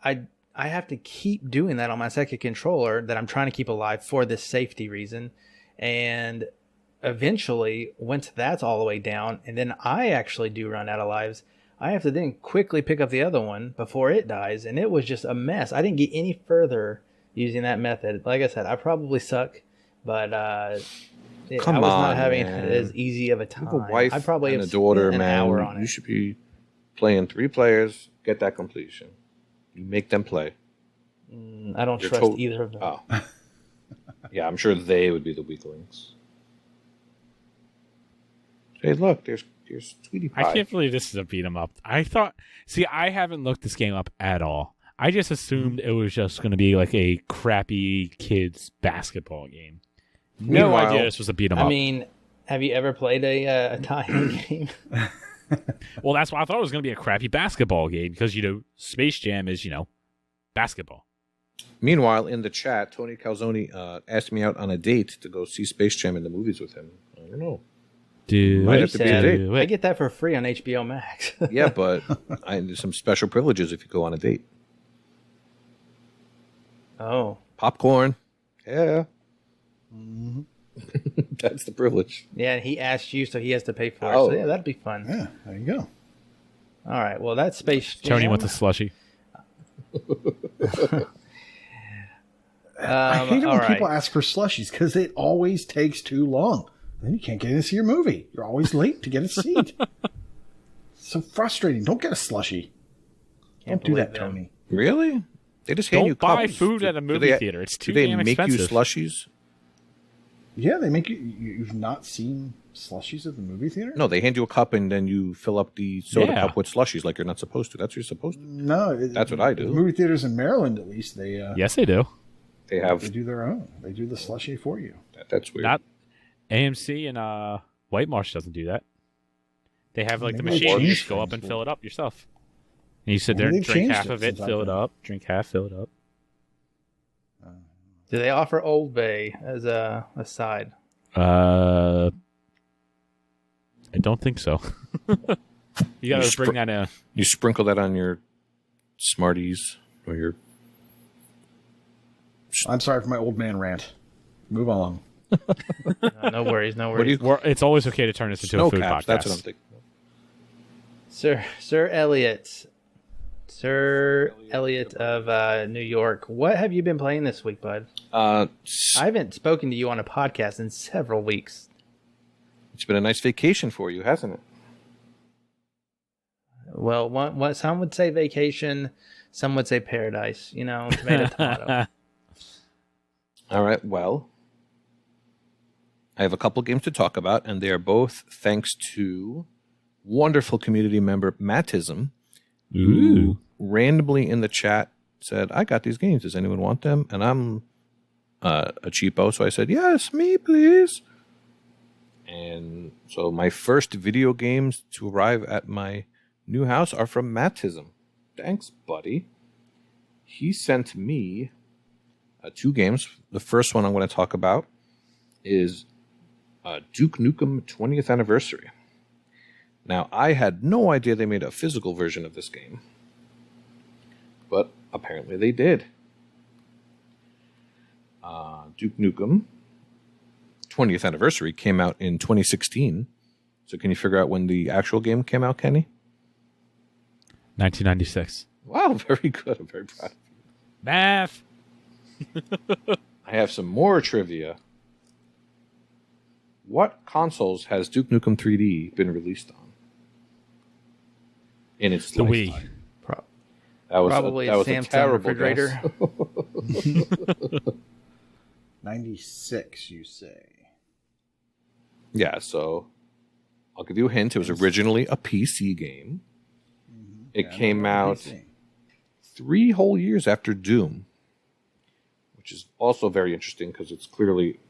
I have to keep doing that on my second controller that I'm trying to keep alive for this safety reason. And eventually, once that's all the way down, and then I actually do run out of lives, I have to then quickly pick up the other one before it dies. And it was just a mess. I didn't get any further using that method. Like I said, I probably suck, but I was not having as easy of a time. You have a wife I probably and have a daughter, spent an man. hour on You it. should be playing 3 players, get that completion. You make them play. I don't You're trust either of them. Oh. Yeah, I'm sure they would be the weak links. Hey, look, there's Sweetie Pie. I can't believe this is a beat 'em up. I haven't looked this game up at all. I just assumed it was just going to be like a crappy kids basketball game. No Meanwhile- idea this was a beat 'em up. I mean, have you ever played a tie-in game? Well, that's why I thought it was going to be a crappy basketball game because, Space Jam is, basketball. Meanwhile, in the chat, Tony Calzoni asked me out on a date to go see Space Jam in the movies with him. I don't know. Might have to be a date. I get that for free on HBO Max. Yeah, but there's some special privileges if you go on a date. Oh. Popcorn. Yeah. That's the privilege. Yeah, and he asked you, so he has to pay for it. Oh. So, yeah, that'd be fun. Yeah, there you go. All right, well, that's Space Jam. Tony wants a slushie. I hate it all when right. people ask for slushies because it always takes too long. Then you can't get in to see your movie. You're always late to get a seat. So frustrating. Don't get a slushie. Don't do that, believe them. Tony. Really? They just hand Don't you buy cups. food at a Do movie they- theater. It's too Do they damn make expensive. you slushies? Yeah, they make you. You've not seen slushies at the movie theater? No, they hand you a cup and then you fill up the soda Yeah. cup with slushies like you're not supposed to. That's what you're supposed to. No, That's what I do. The movie theaters in Maryland, at least, they Yes, they do. They have they do their own. They do the slushie for you. that's weird. Not AMC and White Marsh doesn't do that. They have like the Maybe they machine. You changed just go up things, and fill it up yourself. And you sit Maybe there, they've drink changed half it of it, since fill I've it been- up, drink half, fill it up. Do they offer Old Bay as a side? I don't think so. You gotta You bring that in. You sprinkle that on your Smarties or your. I'm sorry for my old man rant. Move along. No worries, no What do worries. you? It's always okay to turn this into Snow a food caps. podcast. That's what I'm thinking. Sir Elliot of New York. What have you been playing this week, bud? I haven't spoken to you on a podcast in several weeks. It's been a nice vacation for you, hasn't it? Well, some would say vacation, some would say paradise. Tomato, tomato. All right. Well, I have a couple games to talk about, and they are both thanks to wonderful community member Mattism, who randomly in the chat said, "I got these games. Does anyone want them?" And I'm a cheapo, so I said, "Yes, me, please." And so my first video games to arrive at my new house are from Mattism. Thanks, buddy. He sent me 2 games. The first one I'm going to talk about is Duke Nukem 20th Anniversary. Now, I had no idea they made a physical version of this game, but apparently they did. Duke Nukem 20th Anniversary came out in 2016. So can you figure out when the actual game came out, Kenny? 1996. Wow, very good. I'm very proud of you. Math. I have some more trivia. What consoles has Duke Nukem 3D been released on? In its The lifetime? Wii. That was Probably that a was a Samsung terrible refrigerator. guess. 96, you say? Yeah, so I'll give you a hint. It was originally a PC game. It came out 3 whole years after Doom, which is also very interesting because it's clearly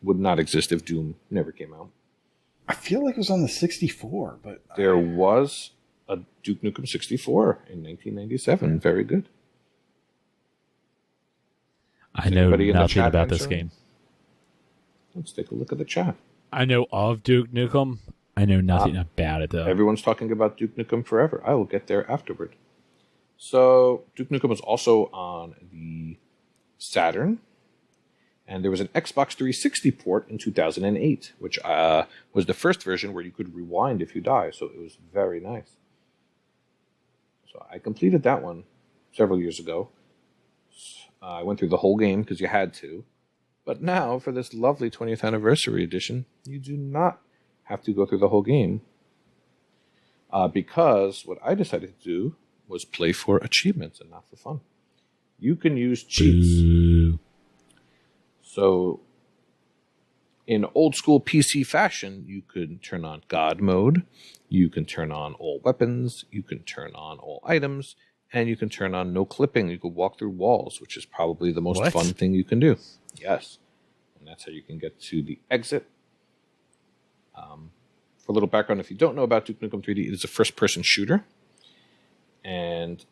would not exist if Doom never came out. I feel like it was on the 64, but There was a Duke Nukem 64 in 1997. Very good. I know anybody in the nothing chat about this answer? game. Let's take a look at the chat. I know of Duke Nukem. I know nothing about it, though. Everyone's talking about Duke Nukem Forever. I will get there afterward. So, Duke Nukem was also on the Saturn, and there was an Xbox 360 port in 2008, which was the first version where you could rewind if you die, so it was very nice. So, I completed that one several years ago. I went through the whole game because you had to. But now, for this lovely 20th anniversary edition, you do not have to go through the whole game. Because what I decided to do was play for achievements and not for fun. You can use cheats. Boo. So, in old school PC fashion, you could turn on God mode, you can turn on all weapons, you can turn on all items, and you can turn on no clipping. You can walk through walls, which is probably the most fun thing you can do. Yes. And that's how you can get to the exit. For a little background, if you don't know about Duke Nukem 3D, it is a first-person shooter. And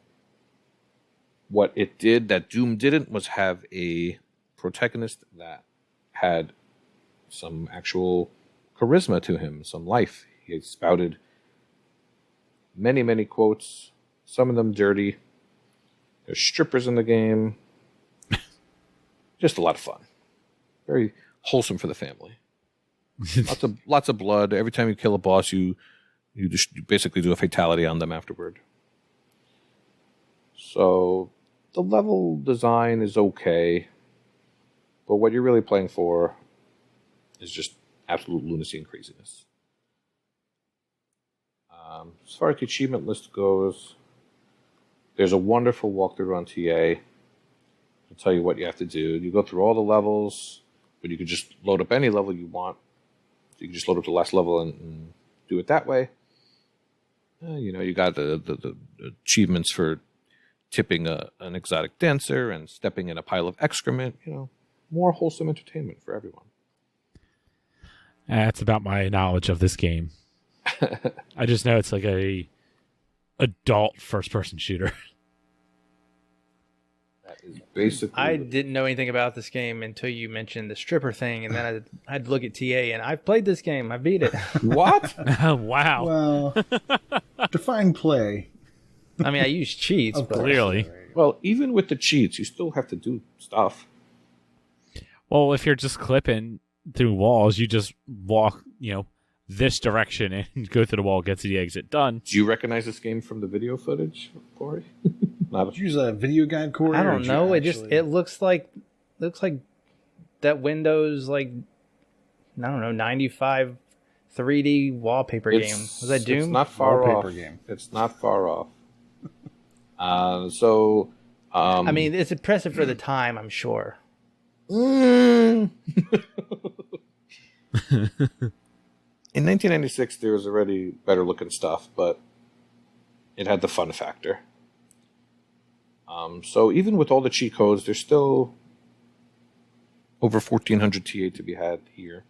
what it did that Doom didn't was have a protagonist that had some actual charisma to him, some life. He spouted many, many quotes, some of them dirty. There's strippers in the game. Just a lot of fun. Very wholesome for the family. lots of blood. Every time you kill a boss, you basically do a fatality on them afterward. So the level design is okay, but what you're really playing for is just absolute lunacy and craziness. As far as the achievement list goes, there's a wonderful walkthrough on TA. I'll tell you what you have to do. You go through all the levels, but you can just load up any level you want. So you can just load up the last level and do it that way. You got the achievements for tipping an exotic dancer and stepping in a pile of excrement. More wholesome entertainment for everyone. That's about my knowledge of this game. I just know it's like a adult first-person shooter. That is basically. I didn't know anything about this game until you mentioned the stripper thing, and then I had to look at TA, and I've played this game. I beat it. What? Wow. Well, define play. I mean, I used cheats, Of but course. Clearly. Well, even with the cheats, you still have to do stuff. Well, if you're just clipping through walls, you just walk, this direction and go through the wall, get to the exit, done. Do you recognize this game from the video footage, Corey? Did you use a video guide, Corey? I or don't did you know. actually- It looks like that Windows, I don't know, 95 3D wallpaper game. Was that Doom? It's not far Wallpaper off. game. It's not far off. I mean, it's impressive for the time, I'm sure. In 1996, there was already better looking stuff, but it had the fun factor. So even with all the cheat codes, there's still over 1,400 TA to be had here.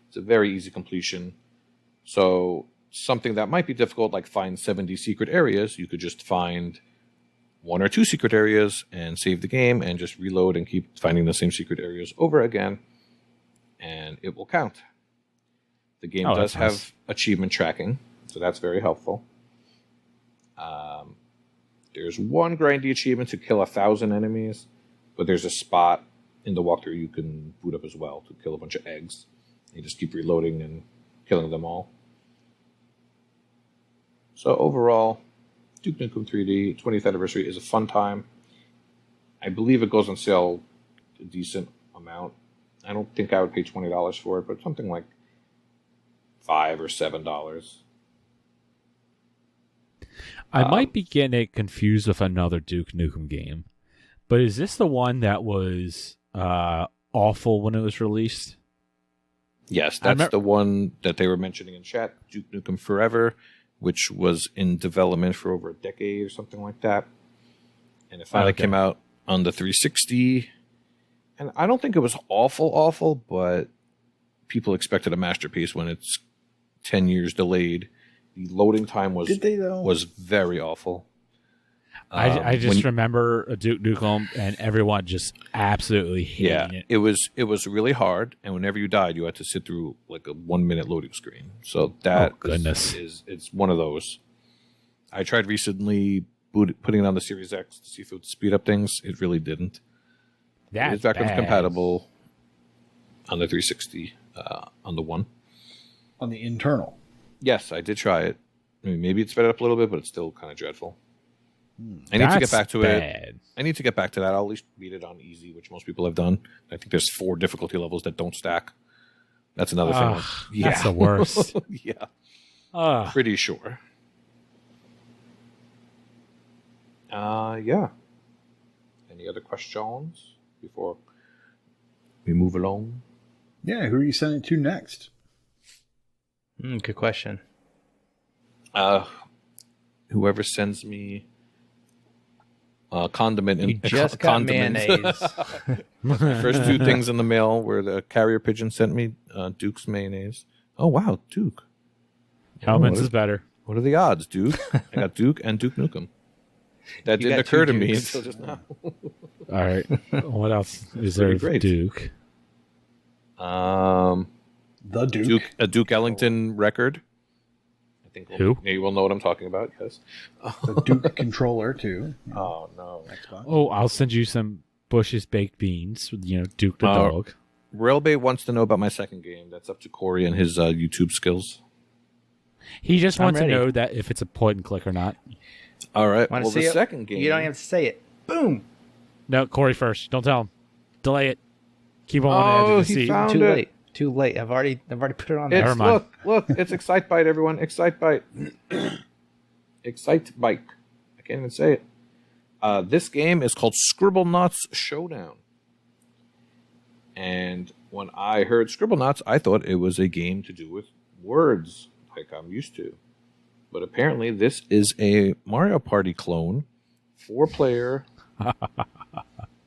It's a very easy completion. So something that might be difficult, like find 70 secret areas, you could just find 1 or 2 secret areas and save the game and just reload and keep finding the same secret areas over again, and it will count. The game does have nice. achievement tracking, so that's very helpful. There's one grindy achievement to kill 1,000 enemies, but there's a spot in the walkthrough you can boot up as well to kill a bunch of eggs. You just keep reloading and killing them all. So overall, Duke Nukem 3D 20th anniversary is a fun time. I believe it goes on sale a decent amount. I don't think I would pay $20 for it, but something like $5 or $7. I might be getting it confused with another Duke Nukem game, but is this the one that was awful when it was released? Yes, that's the one that they were mentioning in chat, Duke Nukem Forever, which was in development for over a decade or something like that. And it finally came out on the 360. And I don't think it was awful, but people expected a masterpiece when it's 10 years delayed. The loading time was very awful. I just remember a Duke Nukem and everyone just absolutely hating it. It was really hard, and whenever you died, you had to sit through like a 1-minute loading screen. So that it's one of those. I tried recently putting it on the Series X to see if it would speed up things. It really didn't. It is backwards compatible on the 360 on the one. On the internal. Yes, I did try it. I mean, maybe it's sped up a little bit, but it's still kind of dreadful. I need to get back to it. I need to get back to that. I'll at least beat it on easy, which most people have done. I think there's 4 difficulty levels that don't stack. That's another thing. That's the worst. Yeah. Pretty sure. Yeah. Any other questions before we move along? Yeah, who are you sending to next? Good question. Whoever sends me condiment you just got mayonnaise. First 2 things in the mail were the carrier pigeon sent me Duke's mayonnaise. Oh wow, Duke. Hellman's is better. What are the odds, Duke? I got Duke and Duke Nukem. That didn't occur to me until just now. All right. What else is there of Duke? The Duke. A Duke Ellington record. I think Who? You will know what I'm talking about, yes. The Duke controller, too. Oh, no. Xbox. Oh, I'll send you some Bush's baked beans with, Duke the dog. Railbay wants to know about my second game. That's up to Corey and his YouTube skills. He just wants to know that if it's a point and click or not. All right. Well, the second game. You don't have to say it. Boom. No, Corey first. Don't tell him. Delay it. Keep on the edge of the seat. Found Too it. late. Too late. I've already put it on there. Never mind. Look, it's Excitebike, everyone. Excitebike. Excitebike. I can't even say it. This game is called Scribblenauts Showdown. And when I heard Scribblenauts, I thought it was a game to do with words, like I'm used to. But apparently this is a Mario Party clone, 4-player.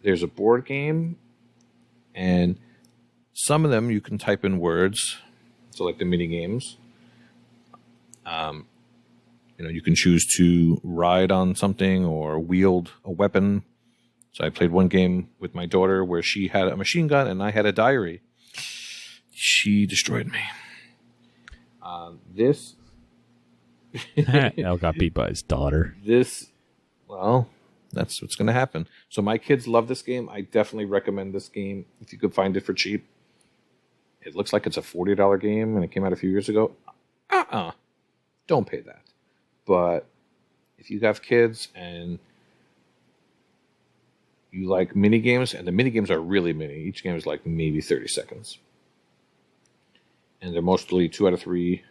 There's a board game, and some of them you can type in words, so like the mini games. You can choose to ride on something or wield a weapon. So I played one game with my daughter where she had a machine gun and I had a diary. She destroyed me. This El got beat by his daughter. that's what's going to happen. So my kids love this game. I definitely recommend this game if you could find it for cheap. It looks like it's a $40 game, and it came out a few years ago. Don't pay that. But if you have kids and you like mini games, and the mini games are really mini. Each game is like maybe 30 seconds. And they're mostly 2 out of 3.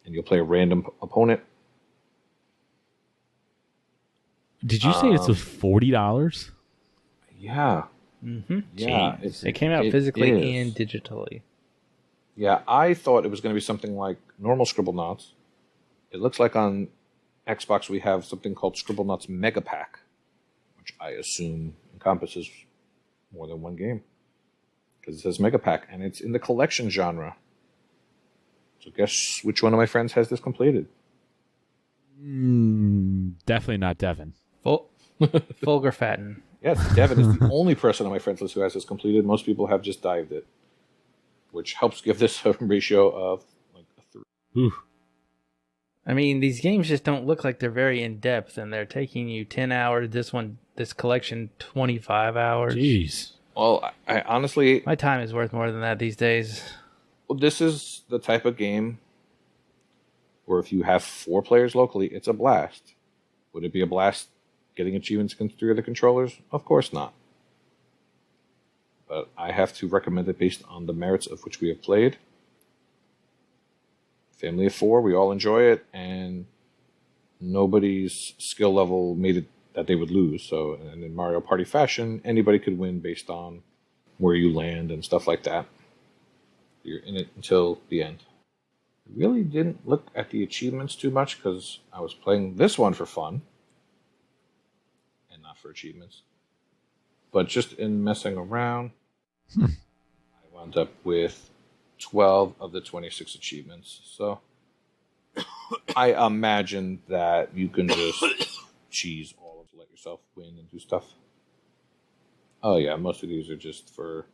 And you'll play a random opponent. Did you say it's $40? Yeah. Mm-hmm. Yeah. It came out physically and digitally. Yeah, I thought it was going to be something like normal Scribblenauts. It looks like on Xbox we have something called Scribblenauts Mega Pack, which I assume encompasses more than one game. Because it says Mega Pack, and it's in the collection genre. So guess which one of my friends has this completed? Definitely not Devin. Vulgar Fatten. Yes, Devin is the only person on my friends list who has this completed. Most people have just dived it, which helps give this a ratio of like a 3. Ooh. I mean, these games just don't look like they're very in-depth, and they're taking you 10 hours. This collection, 25 hours. Jeez. Well, I honestly... My time is worth more than that these days. Well, this is the type of game or if you have 4 players locally, it's a blast. Would it be a blast getting achievements against 3 other controllers? Of course not. But I have to recommend it based on the merits of which we have played. Family of 4, we all enjoy it, and nobody's skill level made it that they would lose. So, and in Mario Party fashion, anybody could win based on where you land and stuff like that. You're in it until the end. I really didn't look at the achievements too much because I was playing this one for fun and not for achievements. But just in messing around, I wound up with 12 of the 26 achievements. So I imagine that you can just cheese all of it, let yourself win and do stuff. Oh yeah, most of these are just for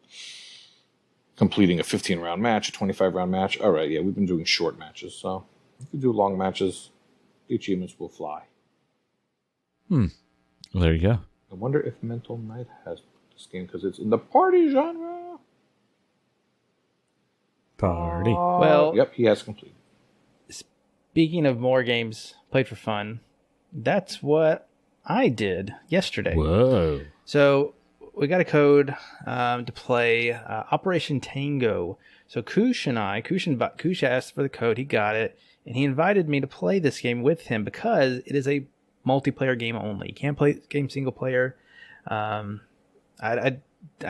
completing a 15-round match, a 25-round match. All right, yeah, we've been doing short matches, so if you do long matches, the achievements will fly. Well, there you go. I wonder if Mental Knight has this game because it's in the party genre. Party. Well, Yep, he has completed. speaking of more games played for fun, that's what I did yesterday. Whoa. So we got a code to play Operation Tango. So Kush asked for the code. He got it, and he invited me to play this game with him because it is a multiplayer game only. You can't play this game single player. I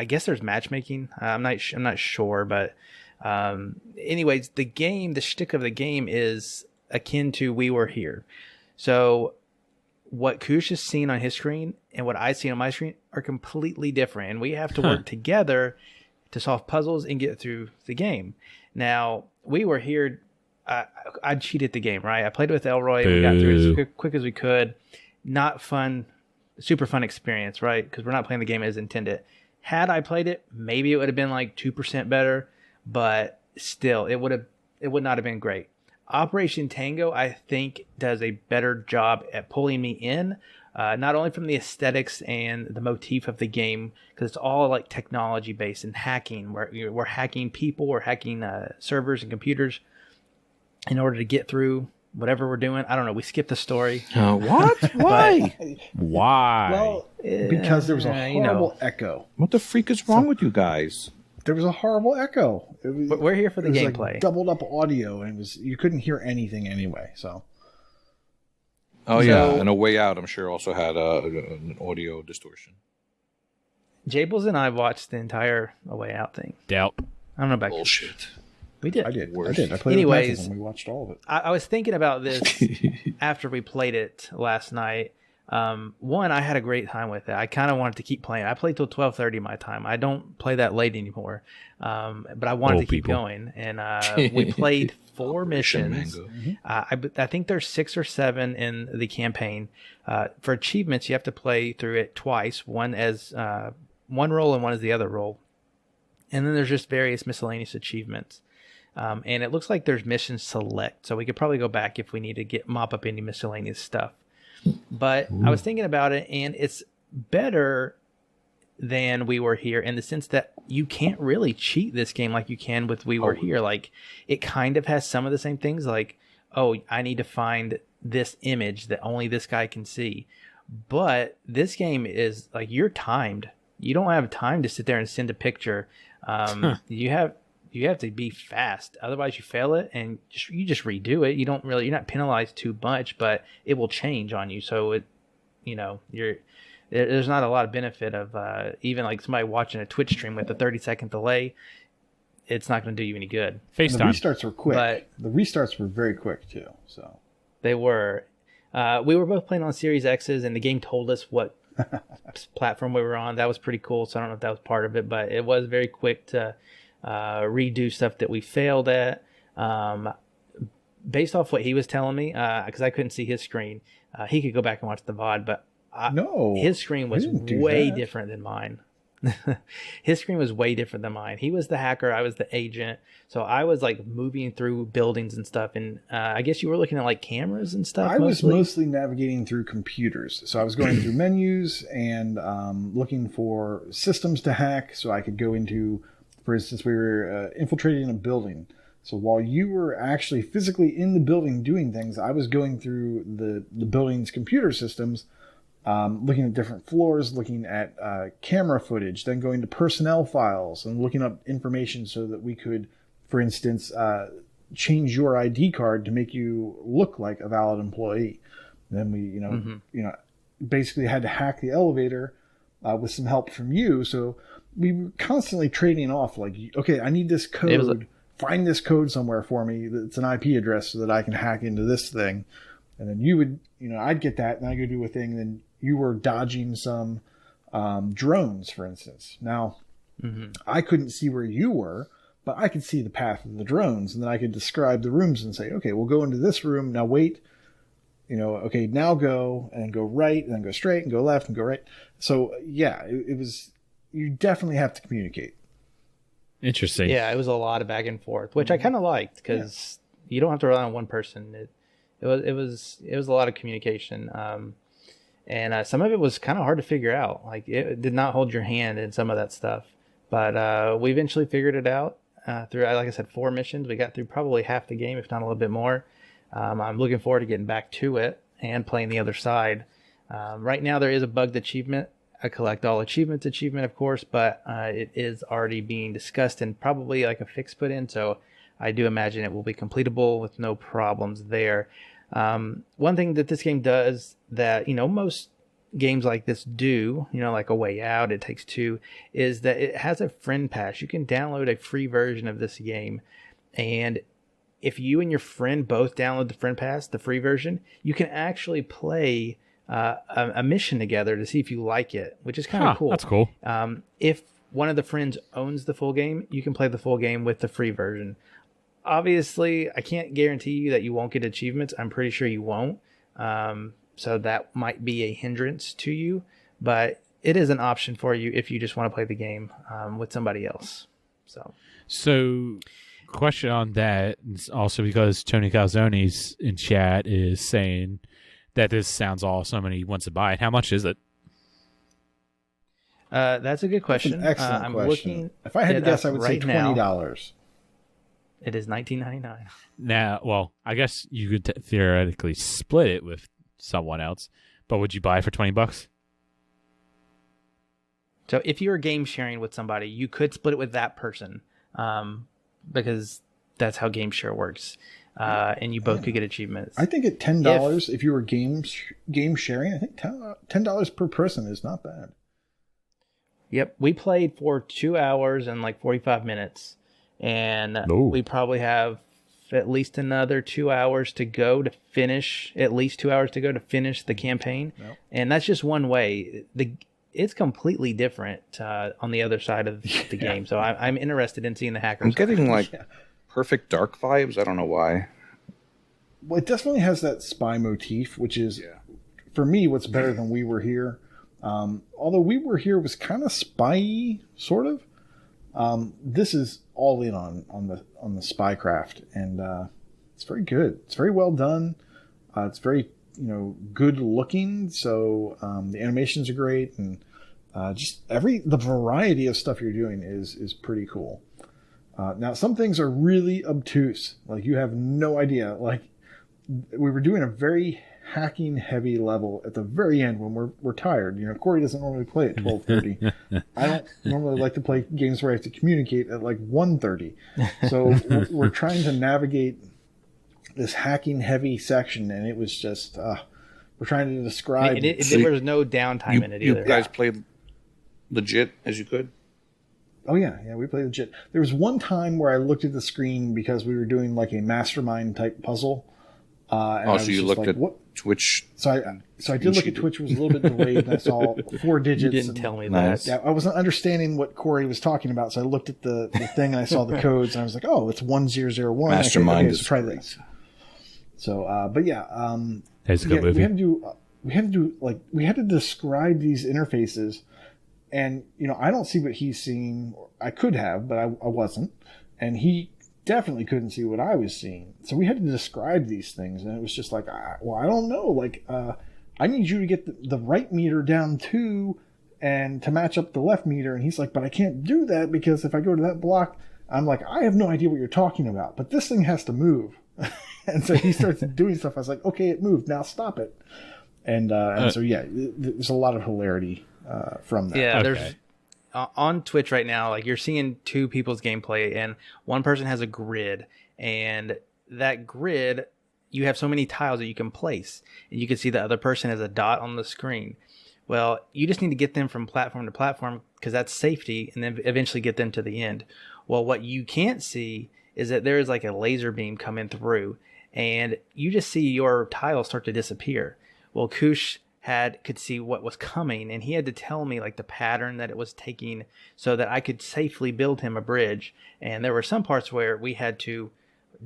guess there's matchmaking. I'm not sure, but anyways, the shtick of the game is akin to We Were Here. So what Kush has seen on his screen and what I see on my screen are completely different, and we have to work together to solve puzzles and get through the game. Now, We Were Here, I cheated the game, right? I played with Elroy. We got through it as quick as we could. Not fun, super fun experience, right? Because we're not playing the game as intended. Had I played it, maybe it would have been like 2% better, but still, it would not have been great. Operation Tango, I think, does a better job at pulling me in, not only from the aesthetics and the motif of the game, because it's all like technology based and hacking. We're hacking people, we're hacking servers and computers in order to get through whatever we're doing. I don't know. We skipped the story. What? Why? Why? Well, because there was a horrible echo. What the freak is wrong with you guys? There was a horrible echo. But we're here for the gameplay. Like doubled up audio, and you couldn't hear anything anyway. So. Oh yeah, and A Way Out, I'm sure, also had an audio distortion. Jables and I watched the entire A Way Out thing. Doubt. I don't know about Bullshit. We did. I did. Worst. I played Anyways, it with Matthew, and we watched all of it. I was thinking about this after we played it last night. One, I had a great time with it. I kind of wanted to keep playing. I played till 12:30 my time. I don't play that late anymore, but I wanted to keep going. And we played 4 missions. I think there's 6 or 7 in the campaign. For achievements, you have to play through it twice. One as one role and one as the other role. And then there's just various miscellaneous achievements. And it looks like there's mission select, so we could probably go back if we need to mop up any miscellaneous stuff. But I was thinking about it, and it's better than We Were Here in the sense that you can't really cheat this game like you can with We Were Here. Like, it kind of has some of the same things, like, oh, I need to find this image that only this guy can see. But this game is like, you're timed. You don't have time to sit there and send a picture. You have to be fast, otherwise you fail it and you just redo it. You're not penalized too much, but it will change on you. So there's not a lot of benefit of even like somebody watching a Twitch stream with a 30-second delay. It's not going to do you any good. FaceTime. The restarts were quick. But the restarts were very quick too. So they were. We were both playing on Series X's, and the game told us what platform we were on. That was pretty cool. So I don't know if that was part of it, but it was very quick to redo stuff that we failed at. Based off what he was telling me, because I couldn't see his screen, he could go back and watch the VOD, but his screen was way different than mine. His screen was way different than mine. He was the hacker, I was the agent, so I was like moving through buildings and stuff, and I guess you were looking at like cameras and stuff. I was mostly navigating through computers, so I was going through menus and looking for systems to hack so I could go into. For instance, we were infiltrating a building, So while you were actually physically in the building doing things, I was going through the building's computer systems, looking at different floors, looking at camera footage, then going to personnel files and looking up information so that we could, for instance, change your ID card to make you look like a valid employee. And then we, basically had to hack the elevator with some help from you. So we were constantly trading off, like, okay, I need this code. Find this code somewhere for me. It's an IP address so that I can hack into this thing. And then you would, I'd get that and I go do a thing. And then you were dodging some drones, for instance. Now, I couldn't see where you were, but I could see the path of the drones. And then I could describe the rooms and say, okay, we'll go into this room. Now wait, okay, now go and go right and then go straight and go left and go right. So yeah, it was, you definitely have to communicate. Interesting. Yeah, it was a lot of back and forth, which I kind of liked because you don't have to rely on one person. It was a lot of communication, and some of it was kind of hard to figure out. Like it did not hold your hand in some of that stuff, but we eventually figured it out through, like I said, 4 missions. We got through probably half the game, if not a little bit more. I'm looking forward to getting back to it and playing the other side. Right now, there is a bugged achievement. A collect all achievements achievement, of course, but it is already being discussed and probably like a fix put in. So I do imagine it will be completable with no problems there. One thing that this game does that, most games like this do, like A Way Out, It Takes Two, is that it has a friend pass. You can download a free version of this game. And if you and your friend both download the friend pass, the free version, you can actually play a mission together to see if you like it, which is kind of cool. That's cool. If one of the friends owns the full game, you can play the full game with the free version. Obviously, I can't guarantee you that you won't get achievements. I'm pretty sure you won't. So that might be a hindrance to you, but it is an option for you if you just want to play the game with somebody else. So, question on that, also because Tony Calzone's in chat is saying that this sounds awesome and he wants to buy it. How much is it? That's a good question. That's an excellent question. If I had to guess, I would say $20. It is $19.99. Now, well, I guess you could theoretically split it with someone else, but would you buy it for $20? So if you were game sharing with somebody, you could split it with that person, because that's how game share works. And you both could get achievements. I think at $10, if you were game sharing, I think $10 per person is not bad. Yep, we played for 2 hours and like 45 minutes, and we probably have at least another 2 hours to go to finish. At least 2 hours to go to finish the campaign, and that's just one way. It's completely different on the other side of the game. So I'm interested in seeing the hackers. I'm getting Perfect Dark vibes. I don't know why. Well, it definitely has that spy motif, which is, for me, what's better than We Were Here. Although We Were Here was kind of spy-y, sort of. This is all in on the spycraft, and it's very good. It's very well done. It's very good looking. So the animations are great, and just the variety of stuff you're doing is pretty cool. Now, some things are really obtuse. Like, you have no idea. Like, we were doing a very hacking heavy level at the very end when we're tired. Corey doesn't normally play at 12:30. I don't normally like to play games where I have to communicate at like 1:30. So we're trying to navigate this hacking heavy section, and it was just we're trying to describe. There was no downtime in it either. You guys played legit as you could? Oh, yeah, we played legit. There was one time where I looked at the screen because we were doing like a mastermind type puzzle. And so you looked at Twitch. So I did look at Twitch. It was a little bit delayed, and I saw 4 digits. You didn't tell me that. Yeah, I wasn't understanding what Corey was talking about, so I looked at the thing and I saw the codes, and I was like, "Oh, it's 1001." Mastermind is try this. So, but yeah, it's a good movie. We had to describe these interfaces, and I don't see what he's seeing. I could have, but I wasn't, and he definitely couldn't see what I was seeing. So we had to describe these things, and it was just like, I don't know. Like, I need you to get the right meter down too, and to match up the left meter. And he's like, but I can't do that because if I go to that block, I'm like, I have no idea what you're talking about, but this thing has to move. And so he starts doing stuff. I was like, okay, it moved. Now stop it. And so, yeah, there's a lot of hilarity from that. Yeah, Okay. there's on Twitch right now, like you're seeing two people's gameplay, and one person has a grid, and that grid, you have so many tiles that you can place, and you can see the other person as a dot on the screen. Well, you just need to get them from platform to platform because that's safety, and then eventually get them to the end. Well, what you can't see is that there is like a laser beam coming through, and you just see your tiles start to disappear. Well, Kush could see what was coming, and he had to tell me like the pattern that it was taking so that I could safely build him a bridge. And there were some parts where we had to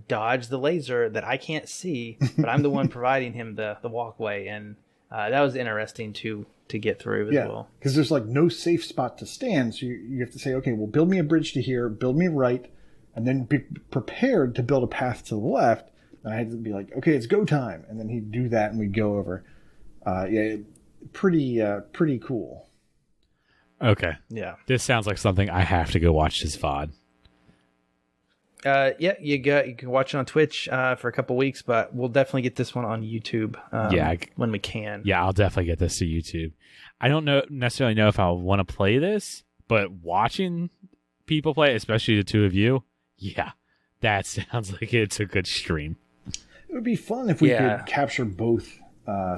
dodge the laser that I can't see, but I'm the one providing him the walkway, and that was interesting to get through as well. Because there's like no safe spot to stand, so you have to say, okay, well, build me a bridge to here, build me right, and then be prepared to build a path to the left. And I had to be like, okay, it's go time, and then he'd do that, and we'd go over. Pretty cool. Okay. Yeah. This sounds like something I have to go watch this VOD. Yeah, you can watch it on Twitch for a couple weeks, but we'll definitely get this one on YouTube when we can. Yeah, I'll definitely get this to YouTube. I don't necessarily know if I'll want to play this, but watching people play, especially the two of you, yeah, that sounds like it's a good stream. It would be fun if we could capture both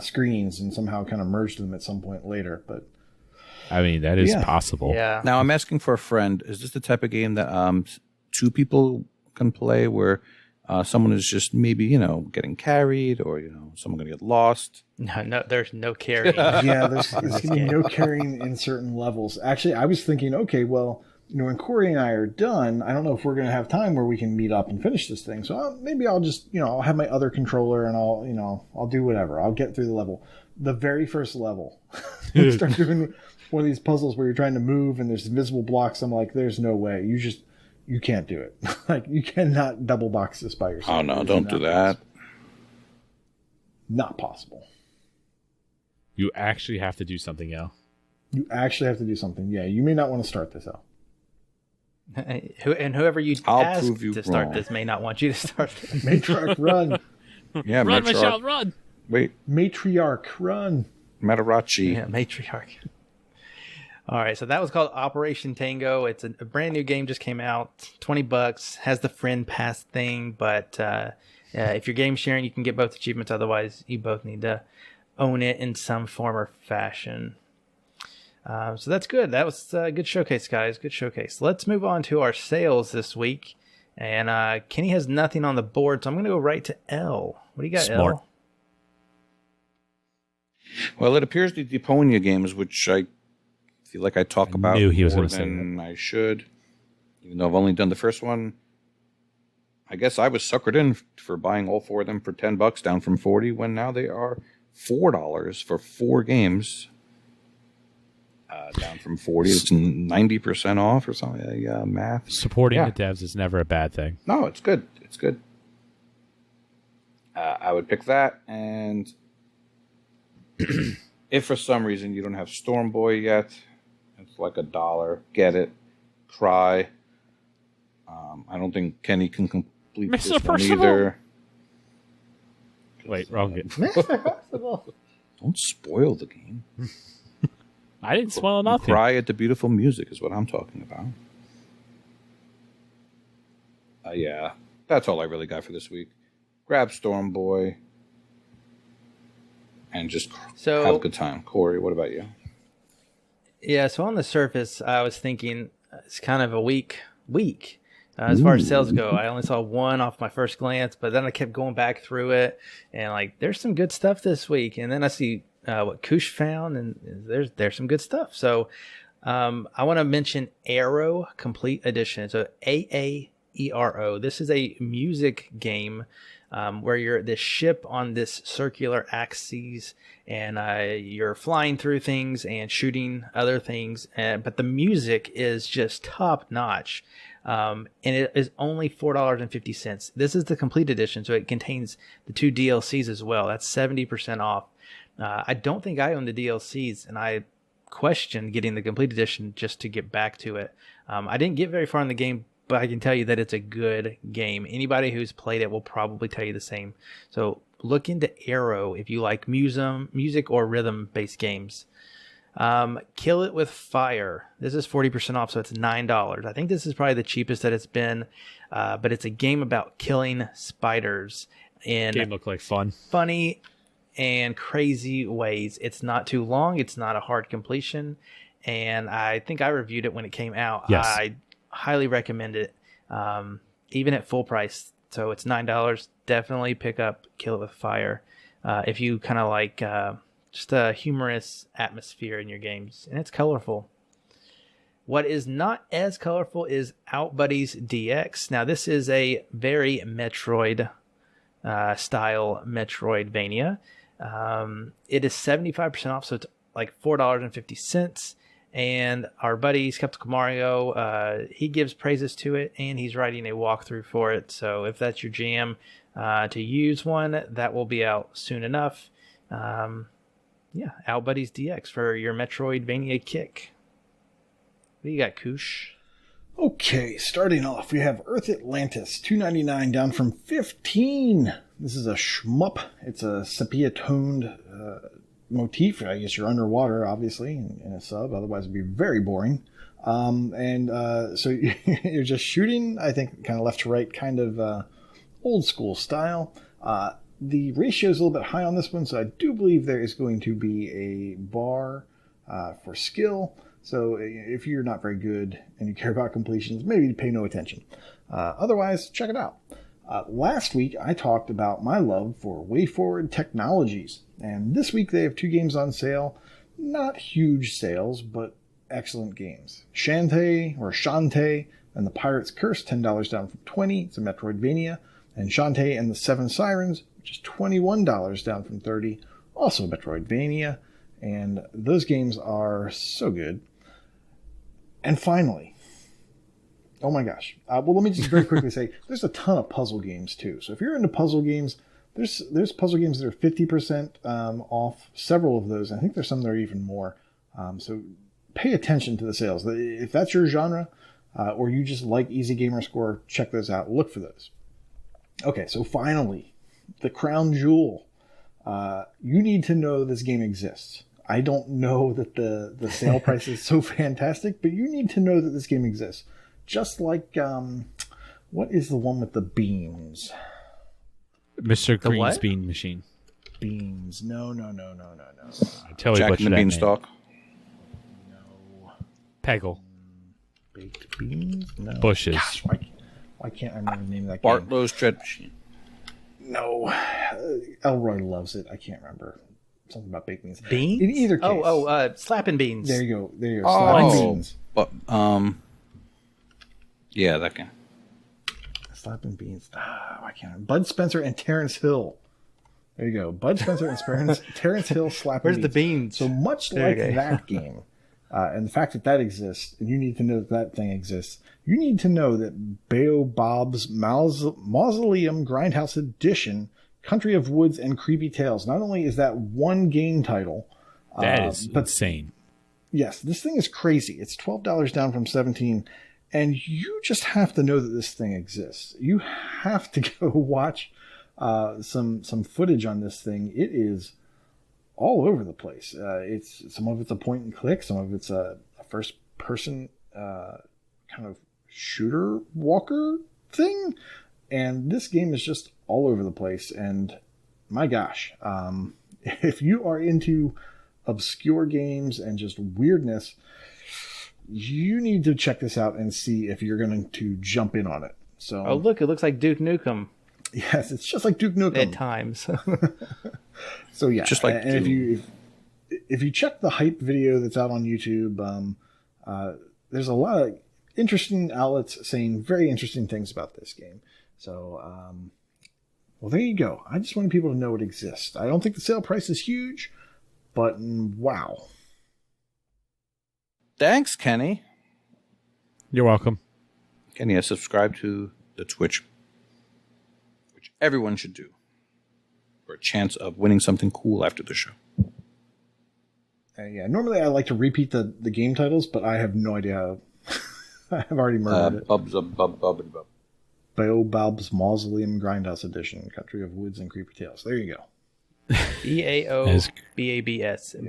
screens and somehow kind of merge them at some point later, but I mean, that is possible. Yeah. Now, I'm asking for a friend. Is this the type of game that two people can play where someone is just maybe, getting carried or, someone going to get lost? No, there's no carrying. Yeah, there's going to be no carrying in certain levels. Actually, I was thinking, okay, well, when Corey and I are done, I don't know if we're going to have time where we can meet up and finish this thing. So maybe I'll just, I'll have my other controller and I'll do whatever. I'll get through the level. The very first level, we start doing one of these puzzles where you're trying to move and there's invisible blocks. I'm like, there's no way. You can't do it. Like, you cannot double box this by yourself. Oh, no, don't do that. Not possible. You actually have to do something, Al. You actually have to do something. Yeah, you may not want to start this out. And whoever you ask to start this may not want you to start this. Matriarch, run. Yeah, run, Michelle, run. Wait. Matriarch, run. Matarachi. Yeah, Matriarch. All right, so that was called Operation Tango. It's a brand new game, just came out, $20, has the friend pass thing, but if you're game sharing, you can get both achievements. Otherwise, you both need to own it in some form or fashion. So that's good. That was a good showcase, guys. Good showcase. Let's move on to our sales this week. And Kenny has nothing on the board, so I'm going to go right to L. What do you got, Smart. L? Well, it appears the Deponia games, which I feel like I talk about knew he was more gonna say than I should, even though I've only done the first one. I guess I was suckered in for buying all four of them for $10, down from $40, when now they are $4 for 4 games. Down from 40, it's 90% off or something. Yeah, math. Supporting the devs is never a bad thing. No, it's good. It's good. I would pick that, and if for some reason you don't have Storm Boy yet, it's like $1. Get it. Try. I don't think Kenny can complete Mr. this one Percival. either. Wait, wrong game. Don't spoil the game. I didn't spoil nothing. Cry at the beautiful music is what I'm talking about. Yeah, that's all I really got for this week. Grab Storm Boy and just have a good time. Corey, what about you? Yeah, so on the surface, I was thinking it's kind of a weak week. As far as sales go, I only saw one off my first glance, but then I kept going back through it, and like, there's some good stuff this week. And then I see what Kush found, and there's some good stuff. So I want to mention Aero Complete Edition. So AAERO. This is a music game where you're this ship on this circular axis, and you're flying through things and shooting other things. But the music is just top notch. And it is only $4.50. This is the complete edition, so it contains the 2 DLCs as well. That's 70% off. I don't think I own the DLCs, and I questioned getting the complete edition just to get back to it. I didn't get very far in the game but I can tell you that it's a good game. Anybody who's played it will probably tell you the same. So look into Arrow if you like music or rhythm-based games. Kill It With Fire. This is 40% off, so it's $9. I think this is probably the cheapest that it's been, but it's a game about killing spiders in Game looked like fun. funny and crazy ways. It's not too long. It's not a hard completion, and I think I reviewed it when it came out. Yes. I highly recommend it, even at full price. So it's $9. Definitely pick up Kill It With Fire if you kind of like just a humorous atmosphere in your games, and it's colorful. What is not as colorful is Outbuddies DX. Now, this is a very Metroid style Metroidvania. It is 75% off, so it's like $4.50. And our buddy Skeptical Mario, he gives praises to it, and he's writing a walkthrough for it. So if that's your jam to use one, that will be out soon enough. Outbuddies DX for your Metroidvania kick. What do you got, Koosh? Okay, starting off, we have Earth Atlantis, $2.99 down from $15. This is a shmup. It's a sepia-toned motif. I guess you're underwater, obviously, in a sub. Otherwise, it'd be very boring. So you're just shooting, I think, kind of left to right, kind of old school style. The ratio is a little bit high on this one, so I do believe there is going to be a bar for skill. So if you're not very good and you care about completions, maybe pay no attention. Otherwise, check it out. Last week, I talked about my love for WayForward Technologies. And this week, they have 2 games on sale. Not huge sales, but excellent games. Shantae and the Pirate's Curse, $10 down from $20. It's a Metroidvania. And Shantae and the Seven Sirens, which is $21 down from $30. Also Metroidvania. And those games are so good. And finally, oh my gosh. Well, let me just very quickly say, there's a ton of puzzle games too. So if you're into puzzle games, there's puzzle games that are 50% off. Several of those. I think there's some that are even more. So pay attention to the sales. If that's your genre, or you just like Easy Gamer Score, check those out. Look for those. Okay, so finally, the crown jewel. You need to know this game exists. I don't know that the sale price is so fantastic, but you need to know that this game exists. Just like, what is the one with the beans? Mr. Green's what? Bean Machine. Beans. No. I totally Jack butchered and the that name. Beanstalk. No. Peggle. Baked beans? No. Bushes. Gosh, why can't I remember the name of that game? Bartlow's Dread Machine. No. Elroy loves it. I can't remember. Something about baked beans. Beans? In either case. Slapping Beans. There you go. Oh. Slapping beans. But, yeah, that game. Slapping beans. I can't. Bud Spencer and Terrence Hill. There you go. Bud Spencer and Terrence Hill slapping Where's the beans? So much There like you go. that game, and the fact that exists, and you need to know that thing exists, you need to know that Baobab's Mausoleum Grindhouse Edition, Country of Woods and Creepy Tales. Not only is that one game title, That is but insane. yes, this thing is crazy. It's $12 down from $17, and you just have to know that this thing exists. You have to go watch some footage on this thing. It is all over the place. It's some of it's a point and click, some of it's a first person kind of shooter walker thing, and this game is just all over the place. And my gosh, if you are into obscure games and just weirdness, you need to check this out and see if you're going to jump in on it. So, Oh, look, it looks like Duke Nukem yes, it's just like Duke Nukem at times. So yeah, Just like and if you check the hype video that's out on YouTube, there's a lot of interesting outlets saying very interesting things about this game. So, well, there you go. I just wanted people to know it exists. I don't think the sale price is huge, but wow. Thanks, Kenny. You're welcome. Kenny has subscribed to the Twitch, which everyone should do for a chance of winning something cool after the show. Yeah, normally I like to repeat the game titles, but I have no idea I've already murdered it. Bub. Baobab's Mausoleum Grindhouse Edition, Country of Woods and Creepy Tales. There you go. Baobabs. Yeah.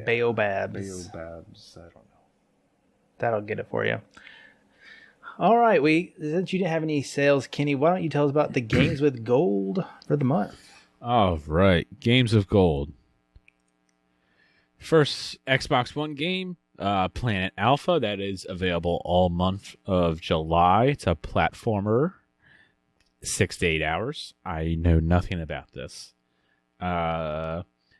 Baobabs. Baobabs. I don't know. That'll get it for you. All right, since you didn't have any sales, Kenny, why don't you tell us about the games with gold for the month? All right, games of gold. First Xbox One game, Planet Alpha, that is available all month of July. It's a platformer, 6 to 8 hours. I know nothing about this.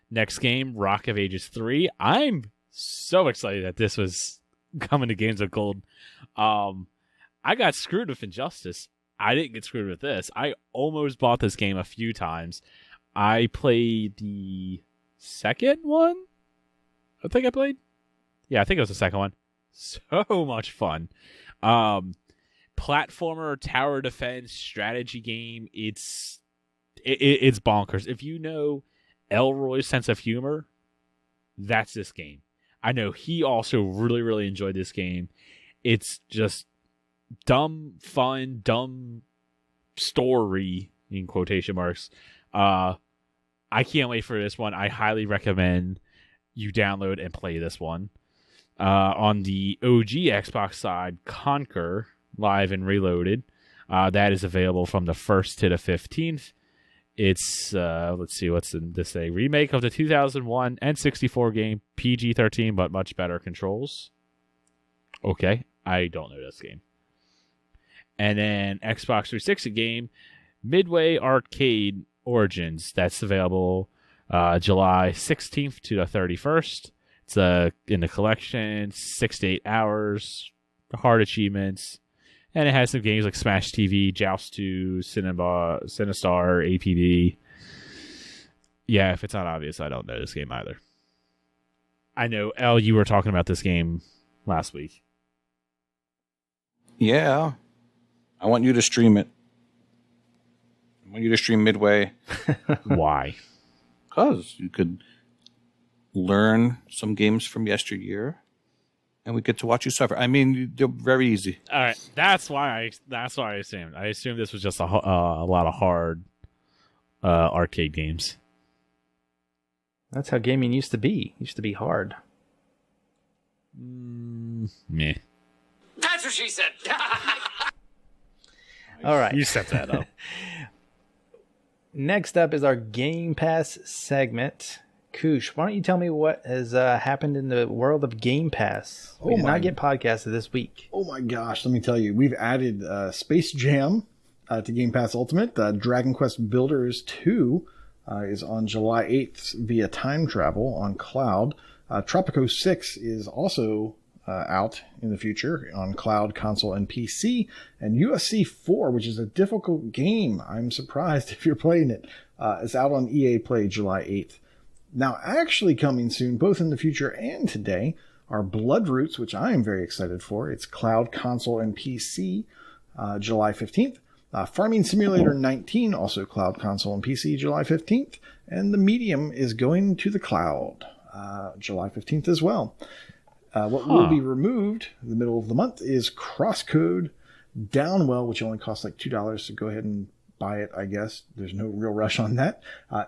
Next game, Rock of Ages 3. I'm so excited that this was coming to games of gold. I got screwed with Injustice. I didn't get screwed with this. I almost bought this game a few times. I played the second one. I think I played. Yeah, I think it was the second one. So much fun. Platformer, tower defense, strategy game. It's bonkers. If you know Elroy's sense of humor, that's this game. I know he also really, really enjoyed this game. It's just dumb, fun, dumb story, in quotation marks. I can't wait for this one. I highly recommend you download and play this one. On the OG Xbox side, Conquer, Live and Reloaded. That is available from the 1st to the 15th. It's, let's see, what's this say? Remake of the 2001 N64 game, PG-13, but much better controls. Okay, I don't know this game. And then Xbox 360 game, Midway Arcade Origins. That's available July 16th to the 31st. It's in the collection, 6 to 8 hours, hard achievements. And it has some games like Smash TV, Joust 2, Sinistar, APB. Yeah, if it's not obvious, I don't know this game either. I know, Elle, you were talking about this game last week. Yeah. I want you to stream it. I want you to stream Midway. Why? Because you could learn some games from yesteryear, and we get to watch you suffer. I mean, they're very easy. All right, that's why I assumed. I assumed this was just a lot of hard arcade games. That's how gaming used to be. It used to be hard. Meh. That's what she said. All right. You set that up. Next up is our Game Pass segment. Koosh, why don't you tell me what has happened in the world of Game Pass? We did not get podcasted this week. Oh my gosh, let me tell you. We've added Space Jam to Game Pass Ultimate. Dragon Quest Builders 2 is on July 8th via time travel on cloud. Tropico 6 is also out in the future on cloud, console, and PC. And USC 4, which is a difficult game, I'm surprised if you're playing it, is out on EA Play July 8th. Now, actually coming soon, both in the future and today, are Blood Roots, which I am very excited for. It's cloud, console, and PC July 15th. Farming Simulator 19, also cloud, console, and PC July 15th. And The Medium is going to the cloud July 15th as well. What will be removed in the middle of the month is Crosscode Downwell, which only costs like $2, so go ahead and buy it, I guess. There's no real rush on that.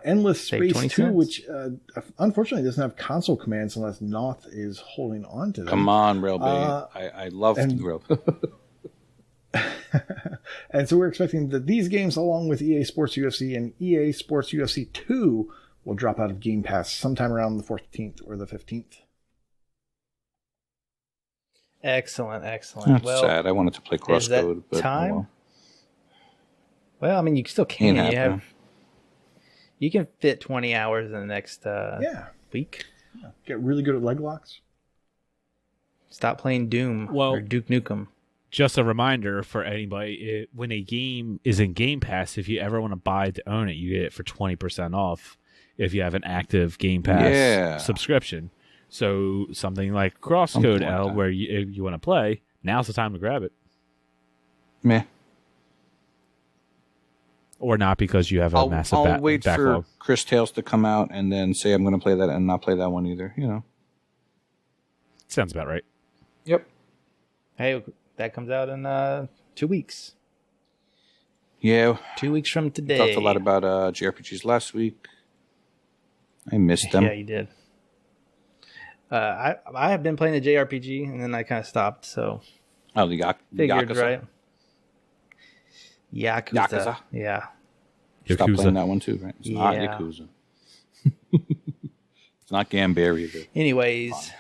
Endless Space 2, which unfortunately doesn't have console commands unless Noth is holding on to them. Come on, Railbait. I love Rail. And so we're expecting that these games, along with EA Sports UFC and EA Sports UFC 2, will drop out of Game Pass sometime around the 14th or the 15th. Excellent. That's sad. I wanted to play Crosscode. But time? Well, I mean, you still can. You can fit 20 hours in the next week. Yeah. Get really good at leg locks. Stop playing Doom or Duke Nukem. Just a reminder for anybody, when a game is in Game Pass, if you ever want to buy to own it, you get it for 20% off if you have an active Game Pass subscription. So something like Crosscode L, where if you want to play, now's the time to grab it. Meh. Or not, because you have a massive backlog. I'll wait for Chris Tales to come out and then say I'm going to play that and not play that one either. You know. Sounds about right. Yep. Hey, That comes out in 2 weeks. Yeah. 2 weeks from today. We talked a lot about JRPGs last week. I missed them. Yeah, you did. I have been playing the JRPG, and then I kind of stopped, so... Oh, the Figured, Yakuza? right? Yakuza? Yeah. Stop Yakuza. playing that one too, right? It's not Yeah. Yakuza. It's not Gambari either. Anyways,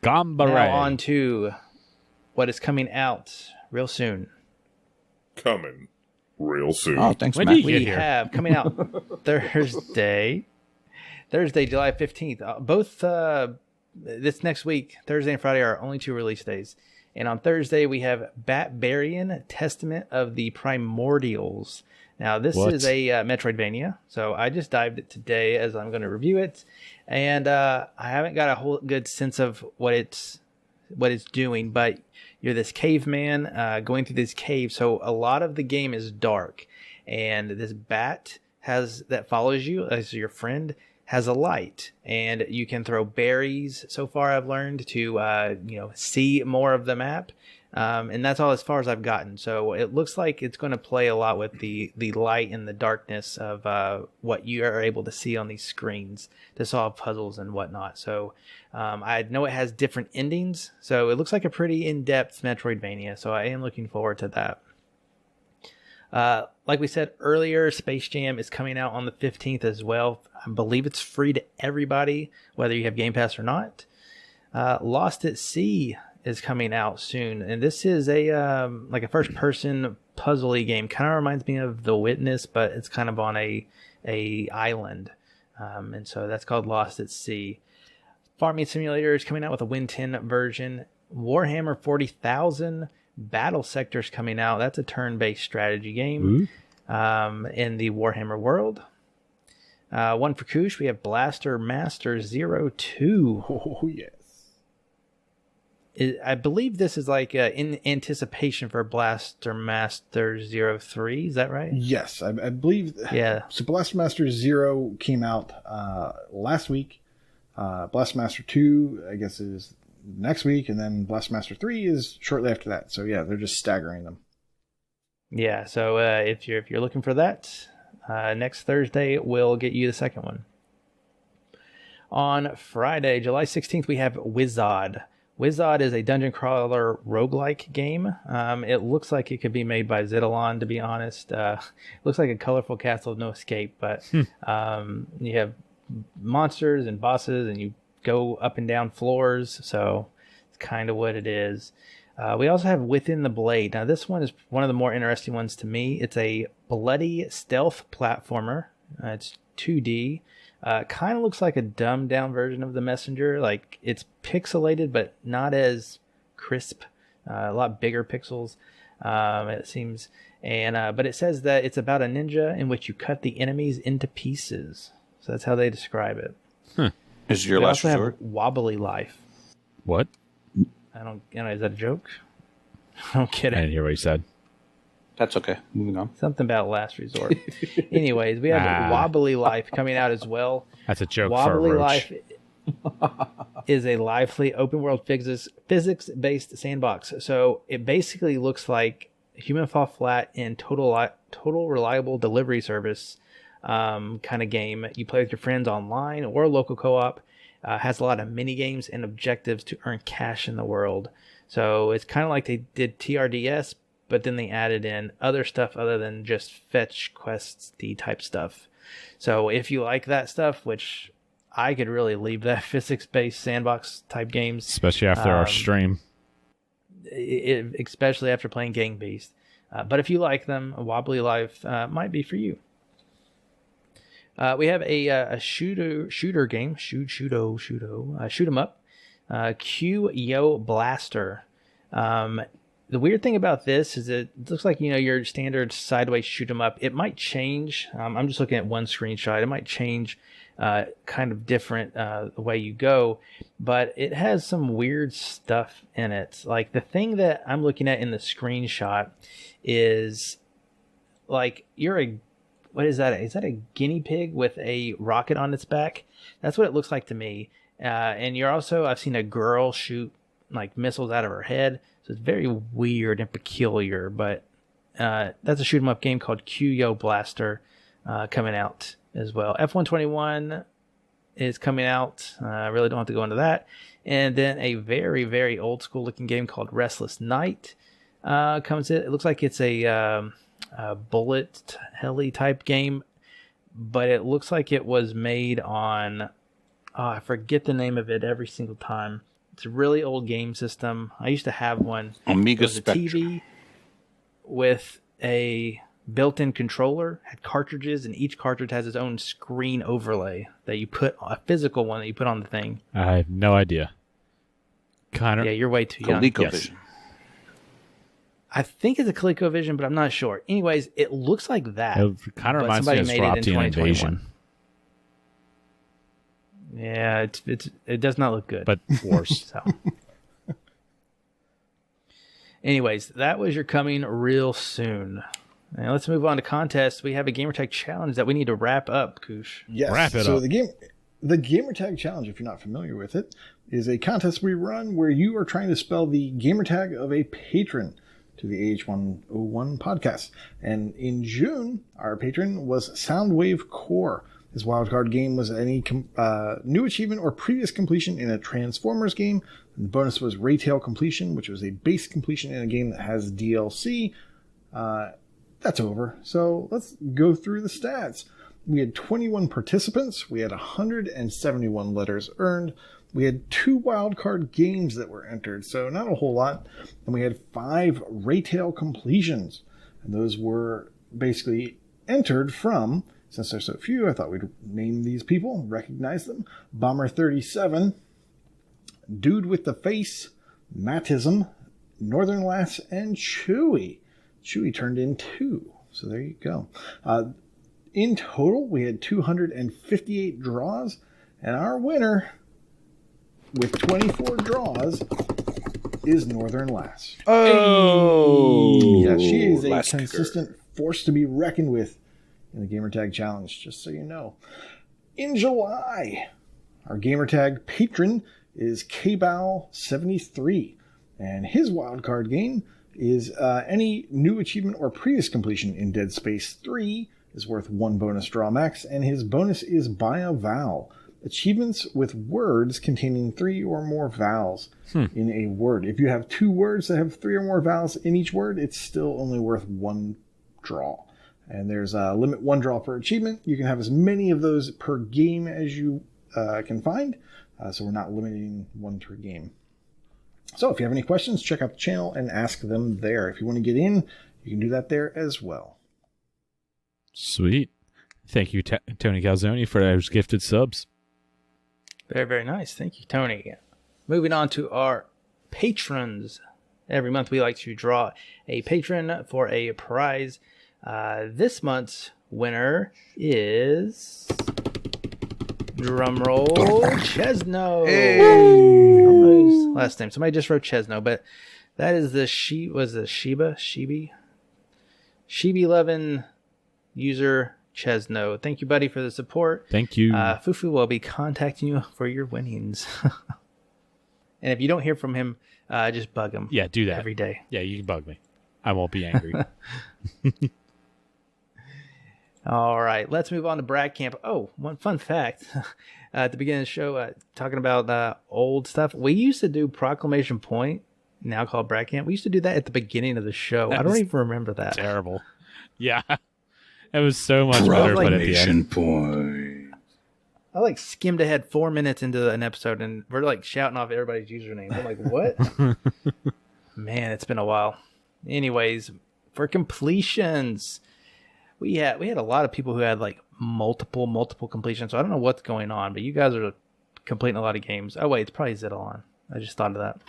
Gambare. now on to what is coming out real soon. Coming real soon. Oh, thanks, When Matt. do you We get here? have coming out Thursday, July 15th. Both this next week, Thursday and Friday, are our only 2 release days. And on Thursday, we have Batbarian Testament of the Primordials. Now, this What? is a Metroidvania, so I just dived it today as I'm going to review it. And I haven't got a whole good sense of what it's doing, but you're this caveman going through this cave, so a lot of the game is dark. And this bat that follows you as your friend has a light, and you can throw berries. So far, I've learned to see more of the map, and that's all as far as I've gotten. So it looks like it's going to play a lot with the light and the darkness of what you are able to see on these screens to solve puzzles and whatnot. So I know it has different endings, so it looks like a pretty in-depth Metroidvania. So I am looking forward to that. Like we said earlier, Space Jam is coming out on the 15th as well. I believe it's free to everybody, whether you have Game Pass or not. Lost at Sea is coming out soon, and this is a first-person puzzle-y game. Kind of reminds me of The Witness, but it's kind of on a island, and so that's called Lost at Sea. Farming Simulator is coming out with a Win 10 version. Warhammer 40,000 Battle Sector's coming out. That's a turn-based strategy game in the Warhammer world. One for Koosh, we have Blaster Master 02. Oh, yes. I believe this is like in anticipation for Blaster Master 03. Is that right? Yes, I believe. Yeah. So Blaster Master 0 came out last week. Blaster Master 2, I guess, is next week, and then Blaster Master 3 is shortly after that. So yeah, they're just staggering them. Yeah. So if you're looking for that, next Thursday we'll get you the second one. On Friday, July 16th, we have Wizard. Wizard is a dungeon crawler roguelike game. It looks like it could be made by Zidalon, to be honest. It looks like a colorful castle of no escape, but you have monsters and bosses, and you go up and down floors, so it's kind of what it is. We also have Within the Blade. Now, this one is one of the more interesting ones to me. It's a bloody stealth platformer. It's 2D. Kind of looks like a dumbed down version of The Messenger. Like, it's pixelated, but not as crisp. A lot bigger pixels, it seems. And but it says that it's about a ninja in which you cut the enemies into pieces. So that's how they describe it. Is it your We last also resort? have Wobbly Life. What? I don't. Is that a joke? I don't get I it. didn't hear what he said. That's okay. Moving on. Something about last resort. Anyways, we have Wobbly Life coming out as well. That's a joke Wobbly for a roach. Life is a lively open world physics-based sandbox. So it basically looks like Human Fall Flat and Total Reliable Delivery Service kind of game. You play with your friends online or local co-op. Has a lot of mini games and objectives to earn cash in the world. So it's kind of like they did TRDS, but then they added in other stuff other than just fetch quests type stuff. So if you like that stuff, which I could really leave that physics-based sandbox type games, Especially after our stream. especially after playing Gang Beast. But if you like them, a Wobbly Life might be for you. We have a shooter game, shoot 'em up, Q-Yo Blaster. The weird thing about this is it looks like, your standard sideways shoot 'em up. It might change. I'm just looking at one screenshot. It might change kind of different the way you go, but it has some weird stuff in it. Like the thing that I'm looking at in the screenshot is like what is that? Is that a guinea pig with a rocket on its back? That's what it looks like to me. And you're also, I've seen a girl shoot like missiles out of her head. So it's very weird and peculiar. But that's a shoot 'em up game called Q-Yo Blaster coming out as well. F121 is coming out. I really don't have to go into that. And then a very, very old school looking game called Restless Night comes in. It looks like it's a bullet heli type game, but it looks like it was made on, I forget the name of it every single time. It's a really old game system. I used to have one. Amiga It was a Spectrum. TV with a built-in controller, had cartridges, and each cartridge has its own screen overlay that you put, a physical one that you put on the thing. I have no idea. Connor? Yeah, you're way too young. ColecoVision. I think it's a ColecoVision, but I'm not sure. Anyways, it looks like that. It kind of but reminds me somebody of made it in Swamptian 2021. Invasion, Yeah, it does not look good. but worse. So, anyways, that was your coming real soon. Now let's move on to contests. We have a gamertag challenge that we need to wrap up, Koosh. Yes. Wrap it so up. The Gamertag Challenge, if you're not familiar with it, is a contest we run where you are trying to spell the gamertag of a patron to the AH101 podcast. And in June, our patron was Soundwave Core. His wildcard game was any new achievement or previous completion in a Transformers game. And the bonus was Raytail completion, which was a base completion in a game that has DLC. That's over. So let's go through the stats. We had 21 participants. We had 171 letters earned. We had 2 wildcard games that were entered, so not a whole lot. And we had 5 Raytail completions. And those were basically entered from, since there's so few, I thought we'd name these people, recognize them. Bomber 37, Dude with the Face, Mattism, Northern Lass, and Chewy. Chewy turned in 2, so there you go. In total, we had 258 draws, and our winner, with 24 draws, is Northern Lass. Oh! Yeah, she is a Last consistent force to be reckoned with in the Gamertag Challenge, just so you know. In July, our Gamertag patron is KBow73, and his wildcard game is any new achievement or previous completion in Dead Space 3 is worth 1 bonus draw max, and his bonus is By a Vowel. Achievements with words containing 3 or more vowels in a word. If you have 2 words that have 3 or more vowels in each word, it's still only worth 1 draw. And there's a limit 1 draw per achievement. You can have as many of those per game as you can find, so we're not limiting 1 per game. So if you have any questions, check out the channel and ask them there. If you want to get in, you can do that there as well. Sweet. Thank you, Tony Calzoni, for those gifted subs. Very, very nice. Thank you, Tony. Moving on to our patrons. Every month we like to draw a patron for a prize. This month's winner is, drumroll, Chesno. Hey. I don't know his last name. Somebody just wrote Chesno, but that is the Sheeby11 user Chesno. Thank you, buddy, for the support. Thank you. Fufu will be contacting you for your winnings. And if you don't hear from him, just bug him. Yeah, do that every day. Yeah, you can bug me. I won't be angry. All right, let's move on to Brag Camp. Oh, one fun fact. At the beginning of the show, talking about old stuff, we used to do Proclamation Point, now called Brag Camp. We used to do that at the beginning of the show. I don't even remember that. Terrible. Yeah. It was so much better, but at the end. Point. I skimmed ahead 4 minutes into an episode, and we're shouting off everybody's usernames. I'm like, what? Man, it's been a while. Anyways, for completions, we had a lot of people who had multiple completions. So I don't know what's going on, but you guys are completing a lot of games. Oh wait, it's probably Zidalon. I just thought of that.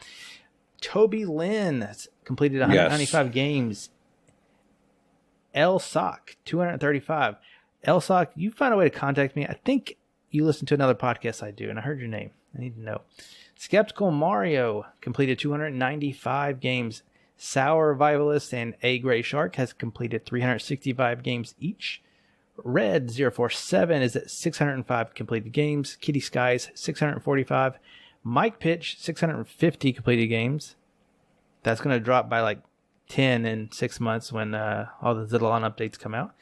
Toby Lynn has completed 195 games. Sock 235. Sock, you find a way to contact me. I think you listen to another podcast I do, and I heard your name. I need to know. Skeptical Mario completed 295 games. Sour Revivalist and A Gray Shark has completed 365 games each. Red 047 is at 605 completed games. Kitty Skies 645. Mike Pitch, 650 completed games. That's going to drop by like 10 in 6 months when all the Zidalon updates come out.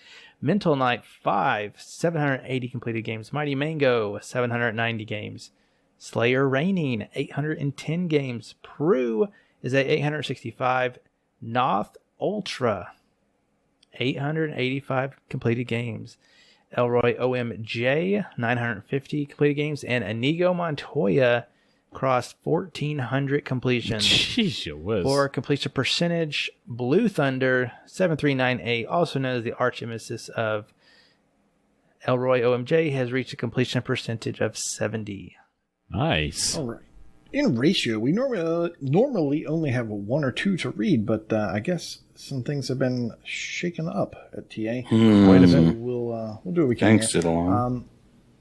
Mental Knight 5, 780 completed games. Mighty Mango, 790 games. Slayer Reigning, 810 games. Prue is at 865. Noth Ultra, 885 completed games. Elroy OMJ, 950 completed games. And Inigo Montoya crossed 1,400 completions. Jeez, you whiz. For completion percentage, Blue Thunder 739A, also known as the arch nemesis of Elroy OMJ, has reached a completion percentage of 70. Nice. All right. In ratio, we normally only have one or two to read, but I guess some things have been shaken up at TA. Quite a bit. We'll do what we can. Thanks, Zidalon.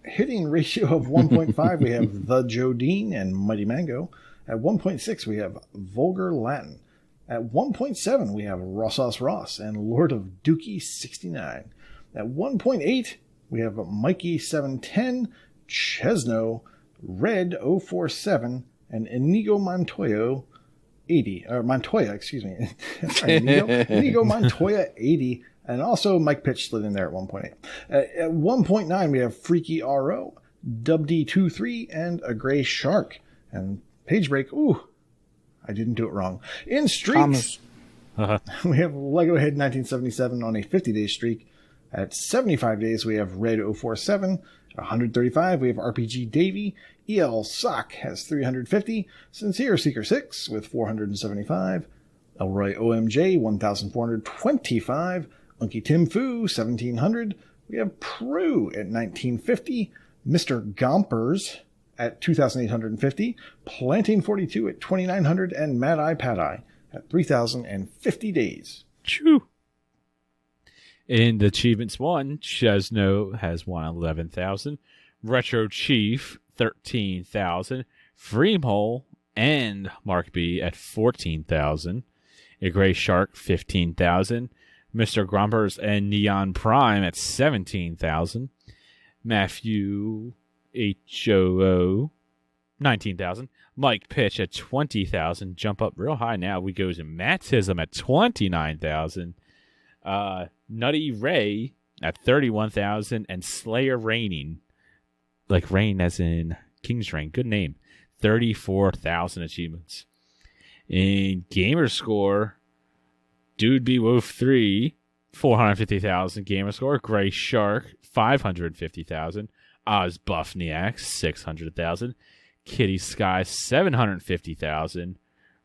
Hitting ratio of 1.5, we have The Jodine and Mighty Mango. At 1.6, we have Vulgar Latin. At 1.7, we have Rossos Ross and Lord of Dookie 69. At 1.8, we have Mikey 710, Chesno, Red 047, and Inigo Montoya 80. Or Montoya, excuse me. Sorry, Inigo Montoya 80. And also Mike Pitch slid in there at 1.8. At 1.9, we have Freaky RO, WD23, and a Gray Shark. And Page Break, ooh, I didn't do it wrong. In streaks, we have Lego Head 1977 on a 50-day streak. At 75 days, we have Red 047. At 135, we have RPG Davy. EL Sock has 350. Sincere Seeker 6 with 475. Elroy OMJ 1,425. Unky Tim Fu 1,700. We have Prue at 1950. Mr. Gompers at 2,850. Planting 42 at 2,900. And Mad Eye Pad Eye at 3,050 days. Choo. In the achievements one, Chesno has won 11,000. Retro Chief 13,000. Freemhole and Mark B at 14,000. A Gray Shark 15,000. Mr. Grumpers and Neon Prime at 17,000. Matthew HOO 19,000. Mike Pitch at 20,000. Jump up real high now. We go to Mattism at 29,000. Nutty Ray at 31,000. And Slayer Reigning, like rain as in King's Reign, good name, 34,000 achievements. In gamer score, Dude Be Wolf 3, 450,000 gamer score. Gray Shark, 550,000. Oz Buffniak, 600,000. Kitty Sky, 750,000.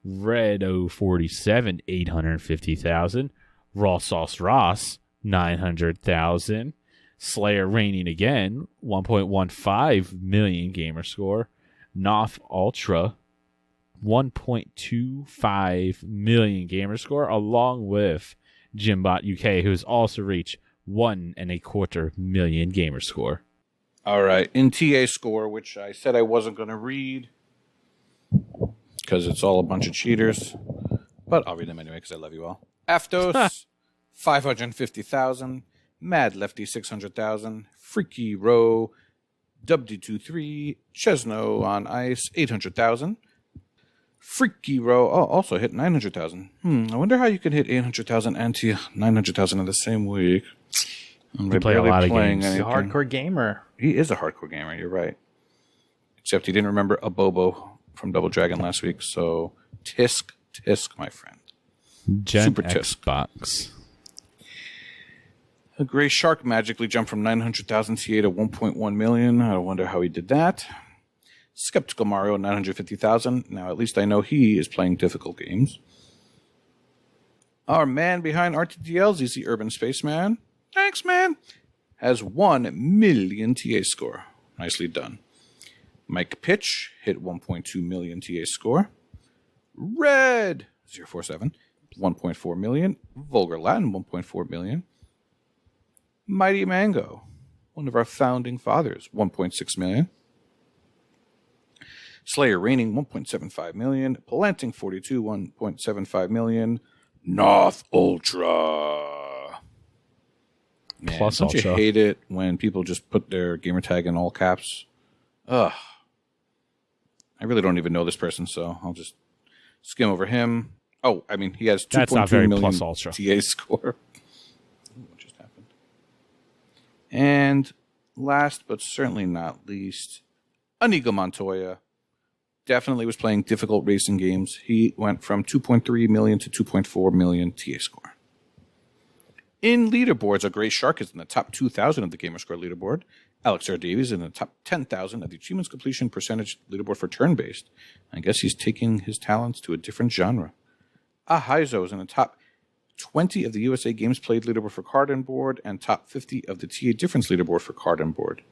Red 047, 850,000. Raw Sauce Ross, 900,000. Slayer Reigning again, 1.15 million gamer score. Noth Ultra, 1.25 million gamer score, along with Jimbot UK, who's also reached 1.25 million gamer score. All right. In TA score, which I said I wasn't going to read because it's all a bunch of cheaters, but I'll read them anyway because I love you all. Aftos, 550,000. Mad Lefty, 600,000. Freaky Row, WD23. Chesno on Ice, 800,000. Freaky Row also hit 900,000. I wonder how you can hit 800,000 and 900,000 in the same week. You play a lot of games. He's a hardcore gamer. He is a hardcore gamer, you're right. Except he didn't remember a Bobo from Double Dragon last week, so tisk, my friend. Super Xbox. A Gray Shark magically jumped from 900,000 TA to 1.1 million. I wonder how he did that. Skeptical Mario, 950,000. Now, at least I know he is playing difficult games. Our man behind RTDLs, he's the Urban Spaceman. Thanks, man. Has 1 million TA score. Nicely done. Mike Pitch hit 1.2 million TA score. Red 047, 1.4 million. Vulgar Latin, 1.4 million. Mighty Mango, one of our founding fathers, 1.6 million. Slayer Reigning, 1.75 million. Planting 42, 1.75 million. Noth Ultra. Man, Plus don't Ultra. you hate it when people just put their gamertag in all caps? Ugh. I really don't even know this person, so I'll just skim over him. Oh, I mean, he has That's not 2.2 very million plus ultra. TA score. What just happened? And last but certainly not least, Inigo Montoya. Definitely was playing difficult racing games. He went from 2.3 million to 2.4 million TA score. In leaderboards, a Gray Shark is in the top 2,000 of the Gamerscore leaderboard. Alex R. Davies is in the top 10,000 of the Achievements Completion Percentage leaderboard for turn-based. I guess he's taking his talents to a different genre. Ahaizo is in the top 20 of the USA Games Played leaderboard for card and board and top 50 of the TA Difference leaderboard for card and board.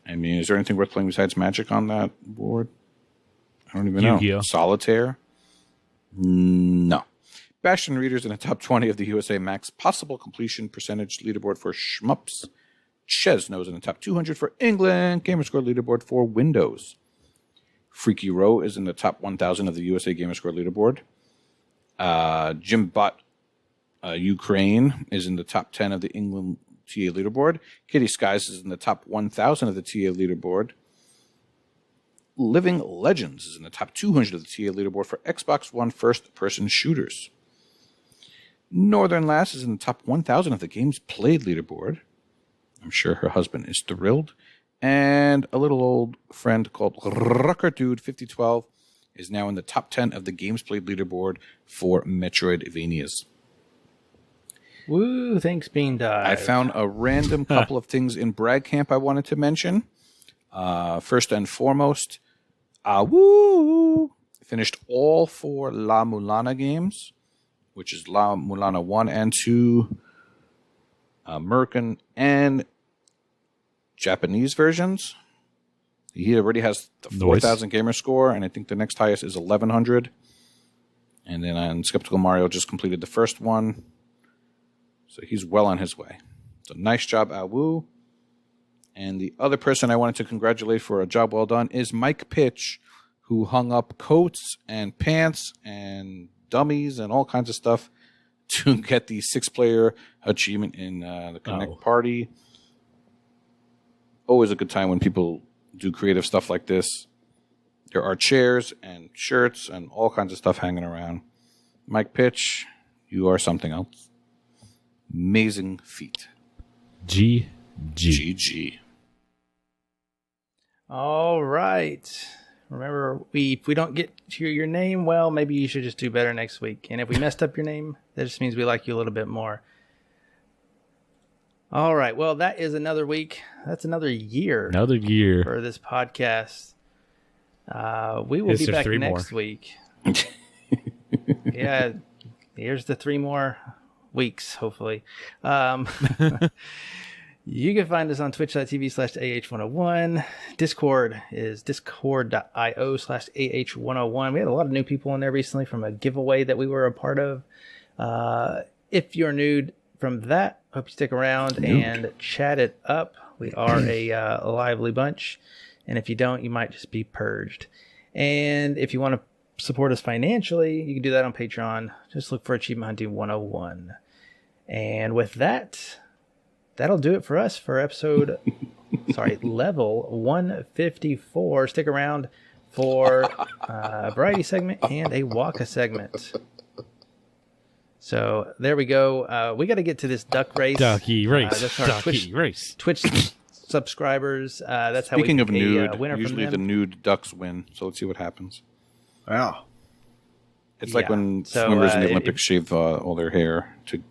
I mean, is there anything worth playing besides Magic on that board? I don't even Yu-Gi-Oh. know. Solitaire? No. Bastion Reader's in the top 20 of the USA Max Possible Completion Percentage leaderboard for shmups. Chesno's in the top 200 for England Gamerscore leaderboard for Windows. Freaky Row is in the top 1,000 of the USA Gamerscore leaderboard. Jimbot Ukraine is in the top 10 of the England TA leaderboard. Kitty Skies is in the top 1,000 of the TA leaderboard. Living Legends is in the top 200 of the TA leaderboard for Xbox One first-person shooters. Northern Lass is in the top 1,000 of the Games Played leaderboard. I'm sure her husband is thrilled. And a little old friend called Rucker Dude 5012 is now in the top 10 of the Games Played leaderboard for Metroidvanias. Woo, thanks, Bean Dive. I found a random couple of things in Brag Camp I wanted to mention. First and foremost, finished all 4 La Mulana games, which is La Mulana 1 and 2, American and Japanese versions. He already has the 4,000 gamer score, and I think the next highest is 1,100. And then on Skeptical Mario just completed the first one. So he's well on his way. So nice job, Awu. And the other person I wanted to congratulate for a job well done is Mike Pitch, who hung up coats and pants and dummies and all kinds of stuff to get the 6-player achievement in the Connect Party. Always a good time when people do creative stuff like this. There are chairs and shirts and all kinds of stuff hanging around. Mike Pitch, you are something else. Amazing feat. GG. All right. Remember, if we don't get to your name, well, maybe you should just do better next week. And if we messed up your name, that just means we like you a little bit more. All right. Well, that is another week. That's another year. Another year for this podcast. We will be back next week. Yeah. Here's the 3 more weeks, hopefully. You can find us on twitch.tv/AH101. Discord is discord.io/AH101. We had a lot of new people in there recently from a giveaway that we were a part of. If you're new from that, hope you stick around and chat it up. We are a lively bunch. And if you don't, you might just be purged. And if you want to support us financially, you can do that on Patreon. Just look for Achievement Hunting 101. And with that, that'll do it for us for episode, level 154. Stick around for a variety segment and a Waka segment. So there we go. We got to get to this duck race. Ducky race. That's our Twitch subscribers. That's how Speaking we of nude, winner usually from the them. nude ducks win. So let's see what happens. Wow. It's like when swimmers in the Olympics shave all their hair to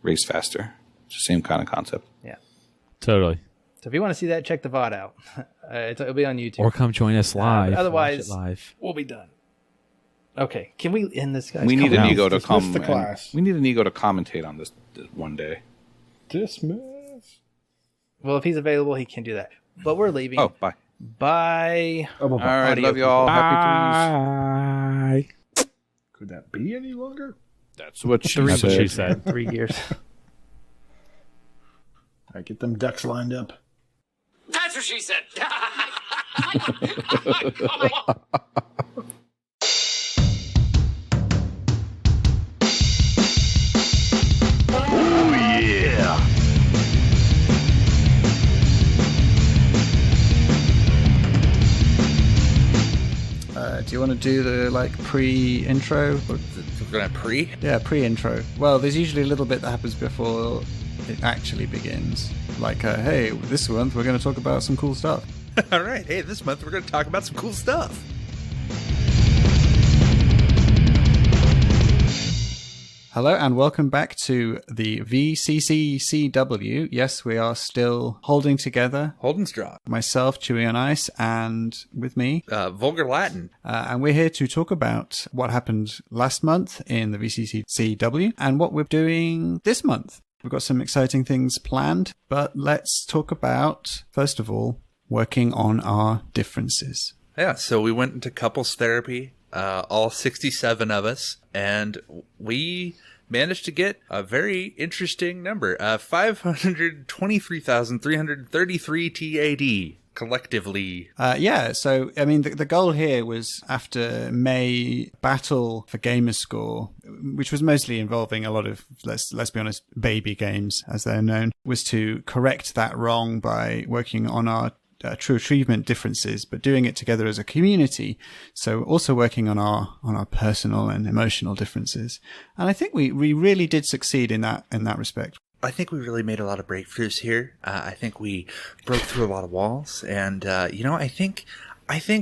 race faster. It's the same kind of concept. Yeah. Totally. So if you want to see that, check the VOD out. It'll be on YouTube. Or come join us live. Otherwise, live. we'll be done. Okay. Can we end this, guys? We need an ego to Dismiss the class. We need an ego to commentate on this one day. Dismiss. Well, if he's available, he can do that. But we're leaving. Oh, bye. Bye. Oh, All right, love you all. Happy threes. Bye. Could that be any longer? That's what she That's what she said. said. 3 years. I get them ducks lined up. That's what she said. Do you want to do the pre-intro? We're gonna pre? Yeah, pre-intro. Well, there's usually a little bit that happens before it actually begins. Like, hey, this month we're going to talk about some cool stuff. All right. Hey, this month we're going to talk about some cool stuff. Hello and welcome back to the VCCCW. Yes, we are still holding together. Holding strong. Myself, Chewy on Ice, and with me, Vulgar Latin. And we're here to talk about what happened last month in the VCCCW and what we're doing this month. We've got some exciting things planned, but let's talk about, first of all, working on our differences. Yeah, so we went into couples therapy, all 67 of us, and we managed to get a very interesting number, 523,333 TAD collectively. So, I mean, the goal here was after May Battle for Gamer Score, which was mostly involving a lot of, let's be honest, baby games, as they're known, was to correct that wrong by working on our true achievement differences, but doing it together as a community. So also working on our personal and emotional differences. And I think we really did succeed in that respect. I think we really made a lot of breakthroughs here. I think we broke through a lot of walls, and I think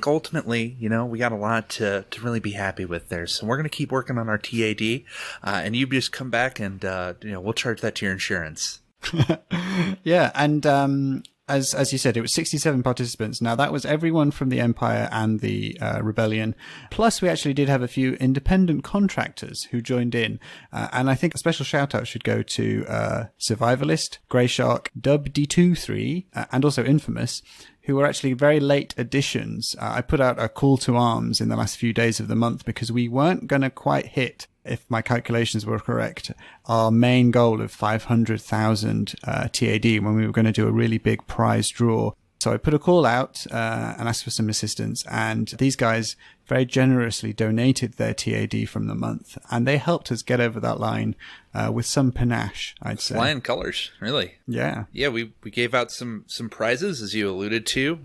ultimately, we got a lot to really be happy with there. So we're going to keep working on our TAD, and you just come back and we'll charge that to your insurance. Yeah, and as you said, it was 67 participants. Now, that was everyone from the Empire and the Rebellion. Plus, we actually did have a few independent contractors who joined in. And I think a special shout-out should go to Survivalist, Grey Shark, Dub-D23, and also Infamous, who were actually very late additions. I put out a call to arms in the last few days of the month because we weren't going to quite hit, if my calculations were correct, our main goal of 500,000 TAD when we were going to do a really big prize draw. So I put a call out and asked for some assistance, and these guys very generously donated their TAD from the month, and they helped us get over that line with some panache, I'd say. Flying colors, really. Yeah. Yeah, we gave out some prizes, as you alluded to.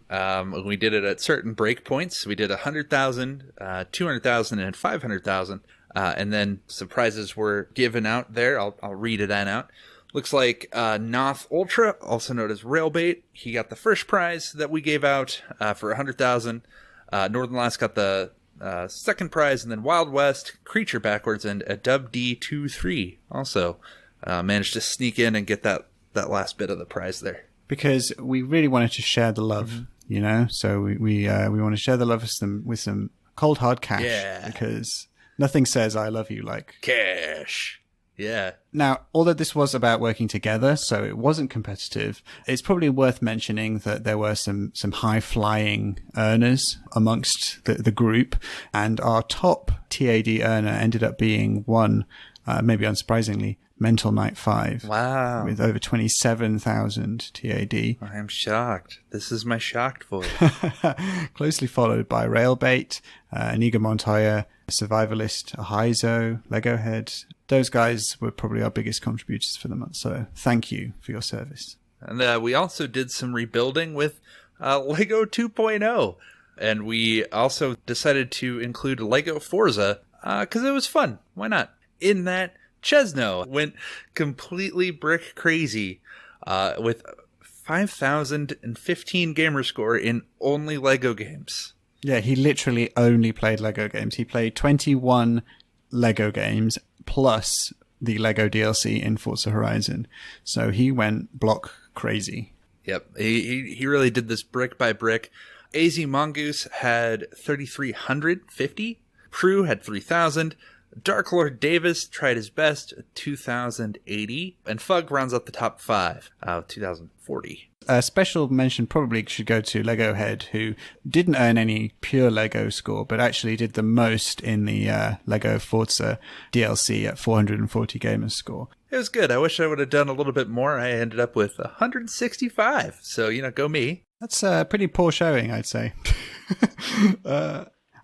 We did it at certain breakpoints. We did 100,000, 200,000, and 500,000. And then some prizes were given out there. I'll read it out. Looks like Noth Ultra, also known as Railbait, he got the first prize that we gave out for 100,000. Northern Last got the second prize, and then Wild West, Creature Backwards, and a Dub D23 also managed to sneak in and get that last bit of the prize there. Because we really wanted to share the love, So we want to share the love with some cold hard cash. Yeah. Because nothing says I love you like cash. Yeah. Now, although this was about working together, so it wasn't competitive, it's probably worth mentioning that there were some high-flying earners amongst the group, and our top TAD earner ended up being one, maybe unsurprisingly, Mental Knight 5. Wow. With over 27,000 TAD. I am shocked. This is my shocked voice. Closely followed by Railbait, Inigo Montoya, Survivalist, Ahizo, Lego Head. Those guys were probably our biggest contributors for the month, so thank you for your service. And we also did some rebuilding with Lego 2.0, and we also decided to include Lego Forza because it was fun. Why not? In that, Chesno went completely brick crazy with 5,015 gamer score in only Lego games. Yeah, he literally only played Lego games. He played 21 Lego games plus the Lego DLC in Forza Horizon. So he went block crazy. Yep, he really did this brick by brick. AZ Mongoose had 3,350. Prue had 3,000. Dark Lord Davis tried his best, 2,080. And Fug rounds up the top 5, 2,040. A special mention probably should go to Lego Head, who didn't earn any pure Lego score, but actually did the most in the Lego Forza DLC at 440 gamer score. It was good. I wish I would have done a little bit more. I ended up with 165. So, go me. That's a pretty poor showing, I'd say.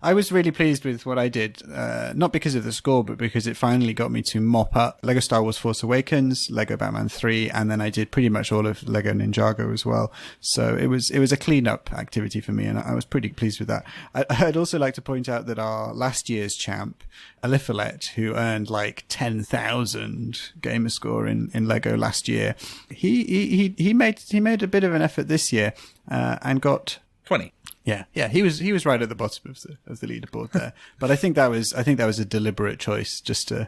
I was really pleased with what I did, not because of the score, but because it finally got me to mop up Lego Star Wars Force Awakens, Lego Batman 3, and then I did pretty much all of Lego Ninjago as well. So it was a clean-up activity for me, and I was pretty pleased with that. I'd also like to point out that our last year's champ, Alifilet, who earned like 10,000 gamer score in Lego last year, he made a bit of an effort this year and got 20. Yeah, he was right at the bottom of the leaderboard there. But I think that was a deliberate choice just to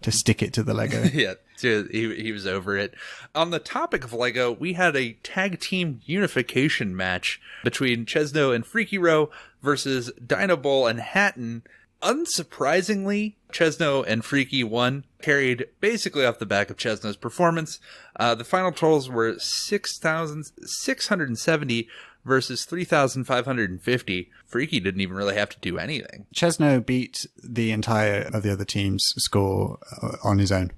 stick it to the Lego. Yeah, he was over it. On the topic of Lego, we had a tag team unification match between Chesno and Freaky Row versus Dinoball and Hatton. Unsurprisingly, Chesno and Freaky won, carried basically off the back of Chesno's performance. The final totals were 6,670 versus 3,550. Freaky didn't even really have to do anything. Chesno beat the entire of the other team's score on his own,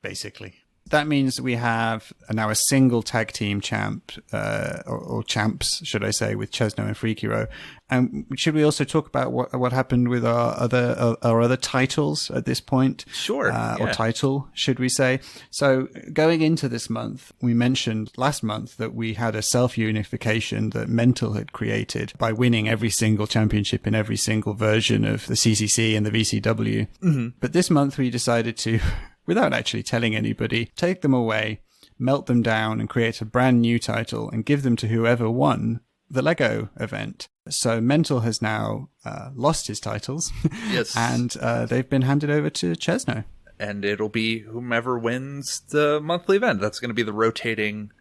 basically. That means we have now a single tag team champ, or champs, should I say, with Chesno and Freaky Row. And should we also talk about what happened with our other titles at this point? Sure. Or title, should we say? So going into this month, we mentioned last month that we had a self-unification that Mental had created by winning every single championship in every single version of the CCC and the VCW. Mm-hmm. But this month we decided to, without actually telling anybody, take them away, melt them down, and create a brand new title and give them to whoever won the Lego event. So Mental has now lost his titles. Yes. And they've been handed over to Chesno. And it'll be whomever wins the monthly event. That's going to be the rotating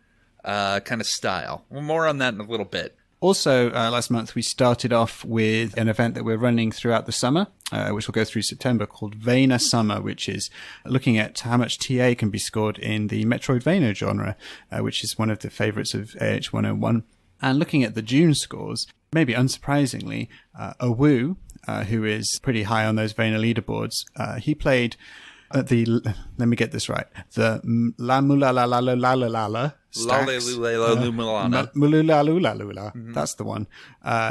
kind of style. Well, more on that in a little bit. Also, last month, we started off with an event that we're running throughout the summer, which will go through September, called Vayner Summer, which is looking at how much TA can be scored in the Metroidvania genre, which is one of the favorites of AH101. And looking at the June scores, maybe unsurprisingly, Awu, who is pretty high on those Vayner leaderboards, he played let me get this right, the La Mula La La La La La La La stacks. That's the one.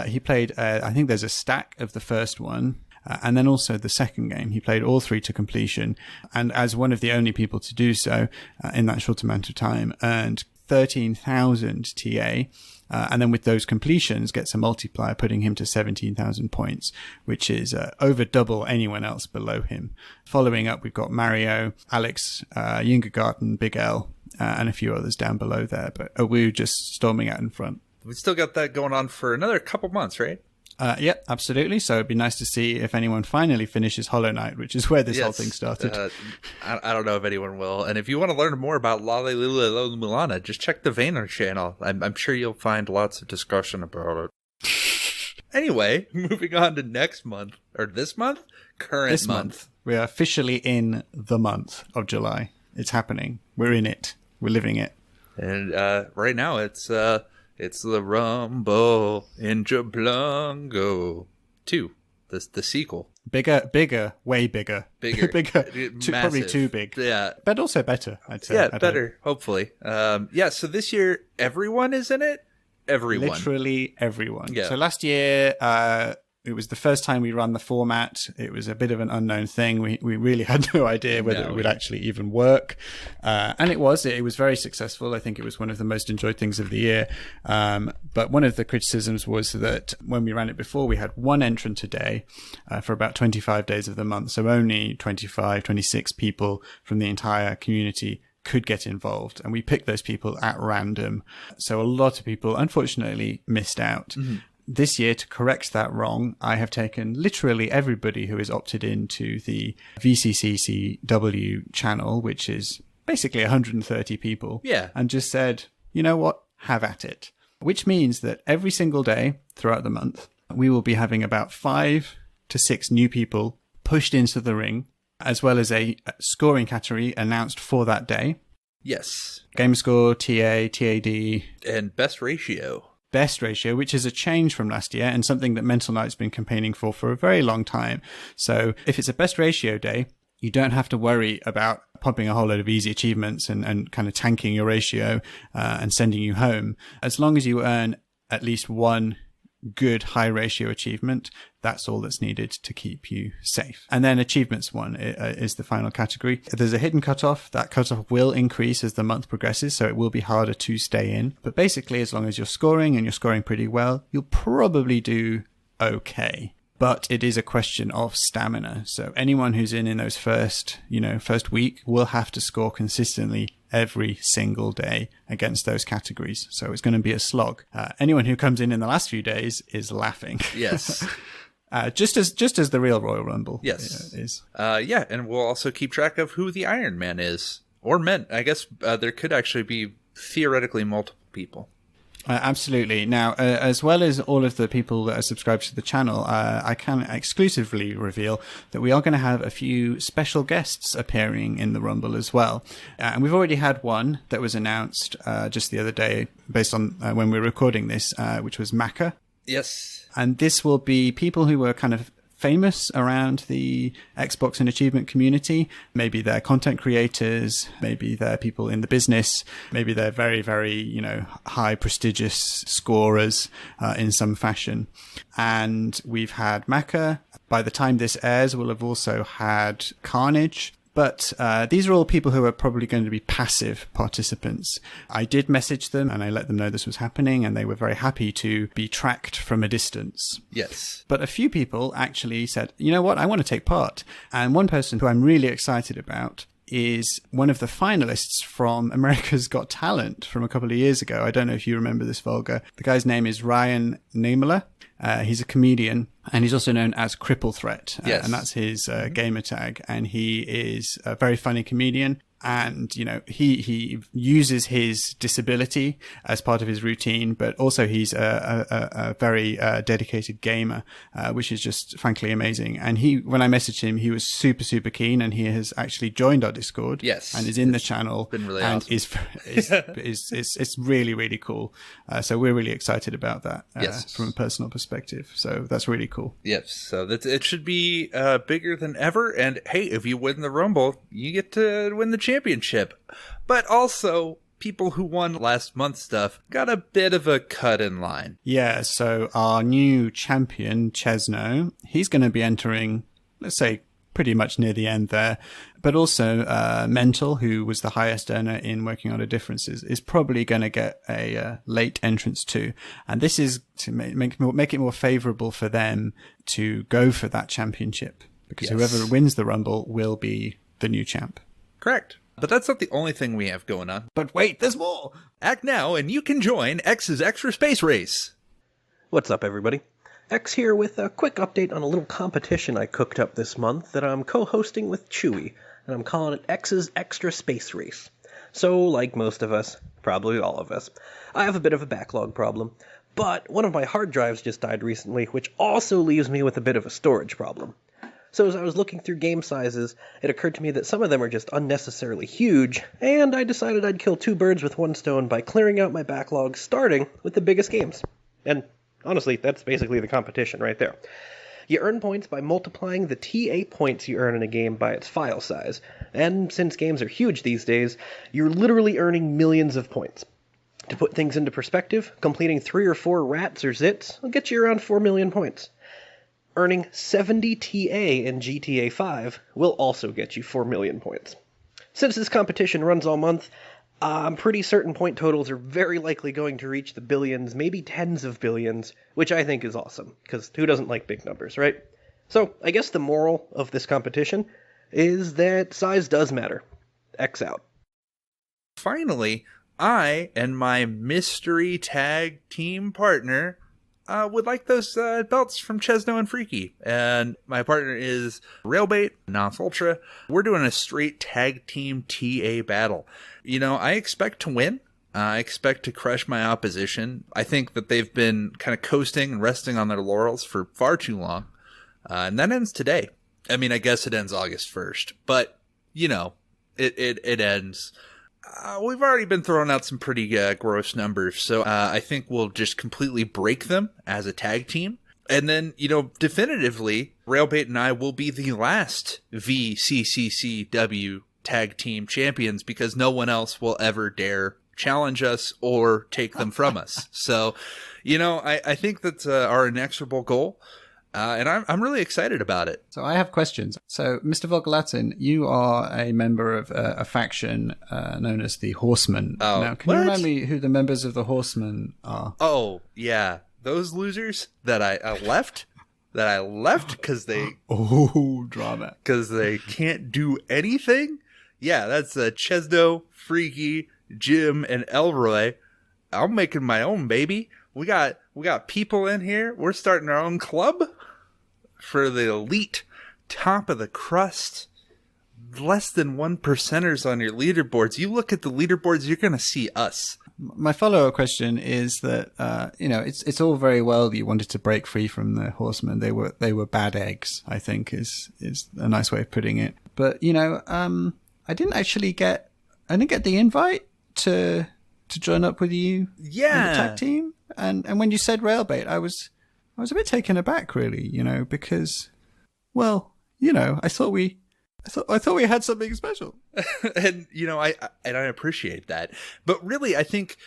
He played, I think there's a stack of the first one, and then also the second game. He played all three to completion, and as one of the only people to do so in that short amount of time, earned 13,000 TA. And then with those completions, gets a multiplier, putting him to 17,000 points, which is over double anyone else below him. Following up, we've got Mario, Alex, Jingergarten, Big L, and a few others down below there. But Awu just storming out in front. We still got that going on for another couple months, right? Yep, absolutely. So it'd be nice to see if anyone finally finishes Hollow Knight, which is where this whole thing started. I don't know if anyone will. And if you want to learn more about Lale Lula Mulana, just check the Vayner channel. I'm sure you'll find lots of discussion about it. Anyway, moving on to next month, or this month? This month. We are officially in the month of July. It's happening. We're in it. We're living it. And right now it's the Rumble in Jablongo 2, the sequel. Bigger, way bigger. Bigger. Probably too big. Yeah. But also better, I'd say. Yeah, better, hopefully. So this year, everyone is in it? Everyone. Literally everyone. Yeah. So last year, it was the first time we ran the format. It was a bit of an unknown thing. We really had no idea whether it would actually even work. And it was very successful. I think it was one of the most enjoyed things of the year. But one of the criticisms was that when we ran it before, we had one entrant a day for about 25 days of the month. So only 25, 26 people from the entire community could get involved, and we picked those people at random. So a lot of people, unfortunately, missed out. Mm-hmm. This year, to correct that wrong, I have taken literally everybody who is opted into the VCCCW channel, which is basically 130 people, and just said, you know what, have at it. Which means that every single day throughout the month, we will be having about 5 to 6 new people pushed into the ring, as well as a scoring category announced for that day. Yes. Game score, TA, TAD. And best ratio. Best ratio, which is a change from last year and something that Mental Knight's been campaigning for a very long time. So if it's a best ratio day, you don't have to worry about popping a whole load of easy achievements and kind of tanking your ratio and sending you home. As long as you earn at least one good high ratio achievement, that's all that's needed to keep you safe. And then achievements 1 is the final category. There's a hidden cutoff. That cutoff will increase as the month progresses, so it will be harder to stay in. But basically, as long as you're scoring and you're scoring pretty well, you'll probably do okay. But it is a question of stamina. So anyone who's in those first week will have to score consistently every single day against those categories. So it's going to be a slog. Anyone who comes in the last few days is laughing. Yes. Just as the real Royal Rumble is. Yeah, and we'll also keep track of who the Iron Man is. Or men. I guess there could actually be theoretically multiple people. Absolutely. Now, as well as all of the people that are subscribed to the channel, I can exclusively reveal that we are going to have a few special guests appearing in the Rumble as well. And we've already had one that was announced just the other day based on when we were recording this, which was Maka. Yes. And this will be people who were kind of famous around the Xbox and achievement community. Maybe they're content creators, maybe they're people in the business, maybe they're very, very, high prestigious scorers in some fashion. And we've had Maka. By the time this airs, we'll have also had Carnage. But these are all people who are probably going to be passive participants. I did message them and I let them know this was happening, and they were very happy to be tracked from a distance. Yes. But a few people actually said, you know what, I want to take part. And one person who I'm really excited about is one of the finalists from America's Got Talent from a couple of years ago. I don't know if you remember this, Vulgar. The guy's name is Ryan Naimler. He's a comedian, and he's also known as Cripple Threat. Yes. And that's his gamer tag. And he is a very funny comedian. And, he uses his disability as part of his routine, but also he's a very dedicated gamer, which is just frankly amazing. And when I messaged him, he was super, super keen, and he has actually joined our Discord. Yes. And is in the channel. Been really and awesome. it's really, really cool. So we're really excited about that from a personal perspective. So that's really cool. Yes. So it should be bigger than ever. And hey, if you win the Rumble, you get to win the championship. But also, people who won last month's stuff got a bit of a cut in line. Yeah, so our new champion, Chesno, he's going to be entering, let's say, pretty much near the end there. But also, Mental, who was the highest earner in Working Order Differences, is probably going to get a late entrance too. And this is to make it more favorable for them to go for that championship. Because whoever wins the Rumble will be the new champ. Correct. But that's not the only thing we have going on. But wait, there's more! Act now and you can join X's Extra Space Race. What's up, everybody? X here with a quick update on a little competition I cooked up this month that I'm co-hosting with Chewy, and I'm calling it X's Extra Space Race. So, like most of us, probably all of us, I have a bit of a backlog problem, but one of my hard drives just died recently, which also leaves me with a bit of a storage problem. So as I was looking through game sizes, it occurred to me that some of them are just unnecessarily huge, and I decided I'd kill two birds with one stone by clearing out my backlog, starting with the biggest games. And honestly, that's basically the competition right there. You earn points by multiplying the TA points you earn in a game by its file size, and since games are huge these days, you're literally earning millions of points. To put things into perspective, completing 3 or 4 rats or zits will get you around 4 million points. Earning 70 TA in GTA 5 will also get you 4 million points. Since this competition runs all month, I'm pretty certain point totals are very likely going to reach the billions, maybe tens of billions, which I think is awesome, because who doesn't like big numbers, right? So, I guess the moral of this competition is that size does matter. X out. Finally, I and my mystery tag team partner would like those belts from Chesno and Freaky. And my partner is Railbait, Nos Ultra. We're doing a straight tag team TA battle. You know, I expect to win. I expect to crush my opposition. I think that they've been kind of coasting and resting on their laurels for far too long. And that ends today. I mean, I guess it ends August 1st. But, you know, it ends. We've already been throwing out some pretty gross numbers, so I think we'll just completely break them as a tag team. And then, you know, definitively, Railbait and I will be the last VCCCW tag team champions because no one else will ever dare challenge us or take them from us. So, I think that's our inexorable goal. And I'm really excited about it. So I have questions. So, Mr. Vulgar, you are a member of a faction known as the Horsemen. Oh, now, can you remind me who the members of the Horsemen are? Oh, yeah. Those losers that I left because they... Oh, drama. Because they can't do anything? Yeah, that's Chesno, Freaky, Jim, and Elroy. I'm making my own, baby. We got people in here. We're starting our own club for the elite, top of the crust, less than 1%ers on your leaderboards. You look at the leaderboards, you're going to see us. My follow-up question is that it's all very well that you wanted to break free from the Horsemen. They were bad eggs, I think is a nice way of putting it. But I didn't get the invite to join up with you in the tag team. And when you said Railbait, I was a bit taken aback, really, because, I thought we had something special. And I appreciate that. But really, I think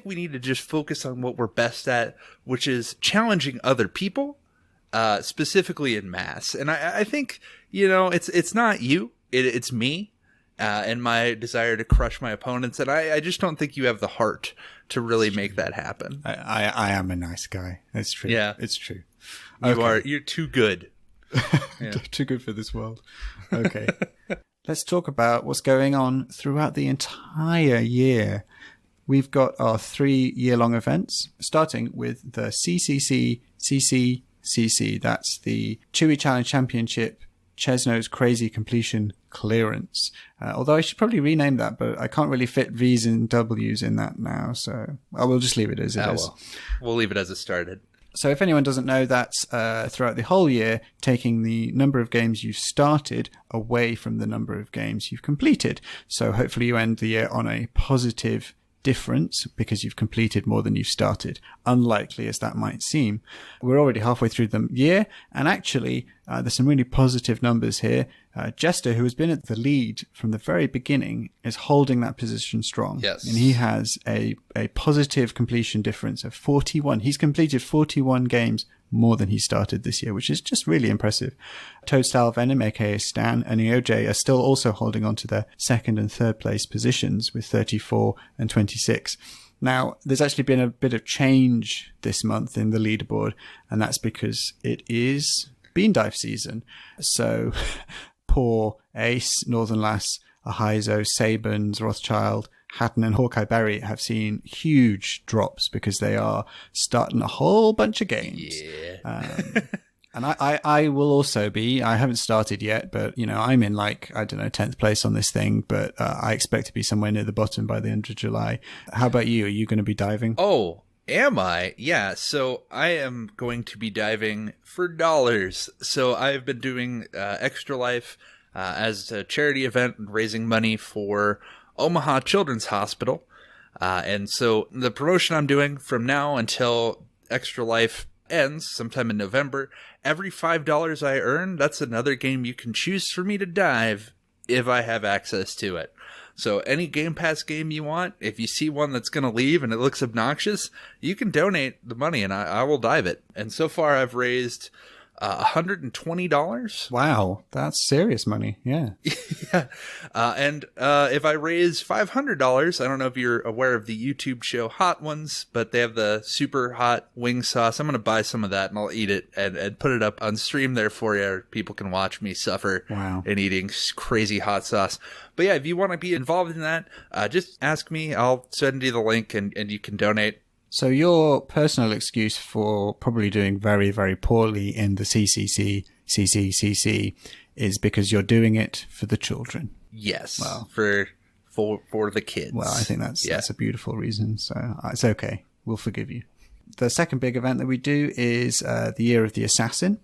we need to just focus on what we're best at, which is challenging other people, specifically in mass. And I think, it's not you, it's me. And my desire to crush my opponents. And I just don't think you have the heart to really make that happen. I am a nice guy. It's true. Yeah. It's true. You're too good. Yeah. Too good for this world. Okay. Let's talk about what's going on throughout the entire year. We've got our 3-year-long events, starting with the CCCCC. That's the Chewy Challenge Championship Chesno's Crazy Completion Clearance. Although I should probably rename that, but I can't really fit V's and W's in that now, so I will just leave it as it is. Well, we'll leave it as it started. So if anyone doesn't know, that's throughout the whole year, taking the number of games you've started away from the number of games you've completed. So hopefully you end the year on a positive difference because you've completed more than you've started, unlikely as that might seem. We're already halfway through the year, and actually there's some really positive numbers here. Jester, who has been at the lead from the very beginning, is holding that position strong. Yes. And he has a positive completion difference of 41. He's completed 41 games more than he started this year, which is just really impressive. Toadstyle Venom, aka Stan, and EOJ are still also holding on to their second and third place positions with 34 and 26. Now, there's actually been a bit of change this month in the leaderboard, and that's because it is Bean Dive season. So, Poor, Ace, Northern Lass, Ahizo, Sabins, Rothschild, Hatton and Hawkeye Berry have seen huge drops because they are starting a whole bunch of games. Yeah. And I will also be, I haven't started yet, but, I'm in 10th place on this thing, but I expect to be somewhere near the bottom by the end of July. How about you? Are you going to be diving? Oh, am I? Yeah, so I am going to be diving for dollars. So I've been doing Extra Life as a charity event, raising money for Omaha Children's Hospital. And so the promotion I'm doing from now until Extra Life ends sometime in November, every $5 I earn, that's another game you can choose for me to dive if I have access to it. So any Game Pass game you want, if you see one that's going to leave and it looks obnoxious, you can donate the money and I will dive it. And so far I've raised $120. Wow, that's serious money. Yeah. Yeah. And if I raise $500, I don't know if you're aware of the YouTube show Hot Ones, but they have the super hot wing sauce. I'm going to buy some of that and I'll eat it and put it up on stream there for you. People can watch me suffer in eating crazy hot sauce. But yeah, if you want to be involved in that, just ask me. I'll send you the link and you can donate. So your personal excuse for probably doing very, very poorly in the CCC is because you're doing it for the children. Yes, well, for the kids. Well, I think that's a beautiful reason. So it's okay. We'll forgive you. The second big event that we do is the Year of the Assassin,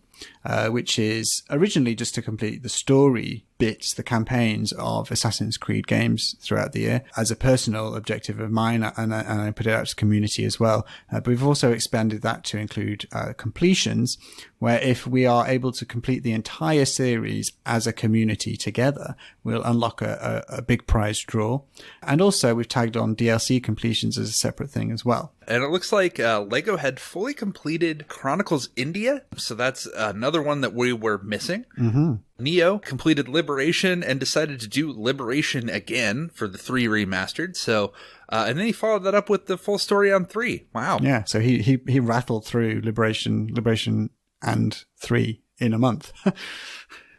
which is originally just to complete the story bits, the campaigns of Assassin's Creed games throughout the year as a personal objective of mine, and I put it out to the community as well. But we've also expanded that to include completions, where if we are able to complete the entire series as a community together, we'll unlock a big prize draw. And also we've tagged on DLC completions as a separate thing as well. And it looks like LEGO had fully completed Chronicles India, so that's another one that we were missing. Mm-hmm. Neo completed Liberation and decided to do Liberation again for the 3 remastered. So, and then he followed that up with the full story on 3. Wow. Yeah, so he rattled through Liberation and 3 in a month.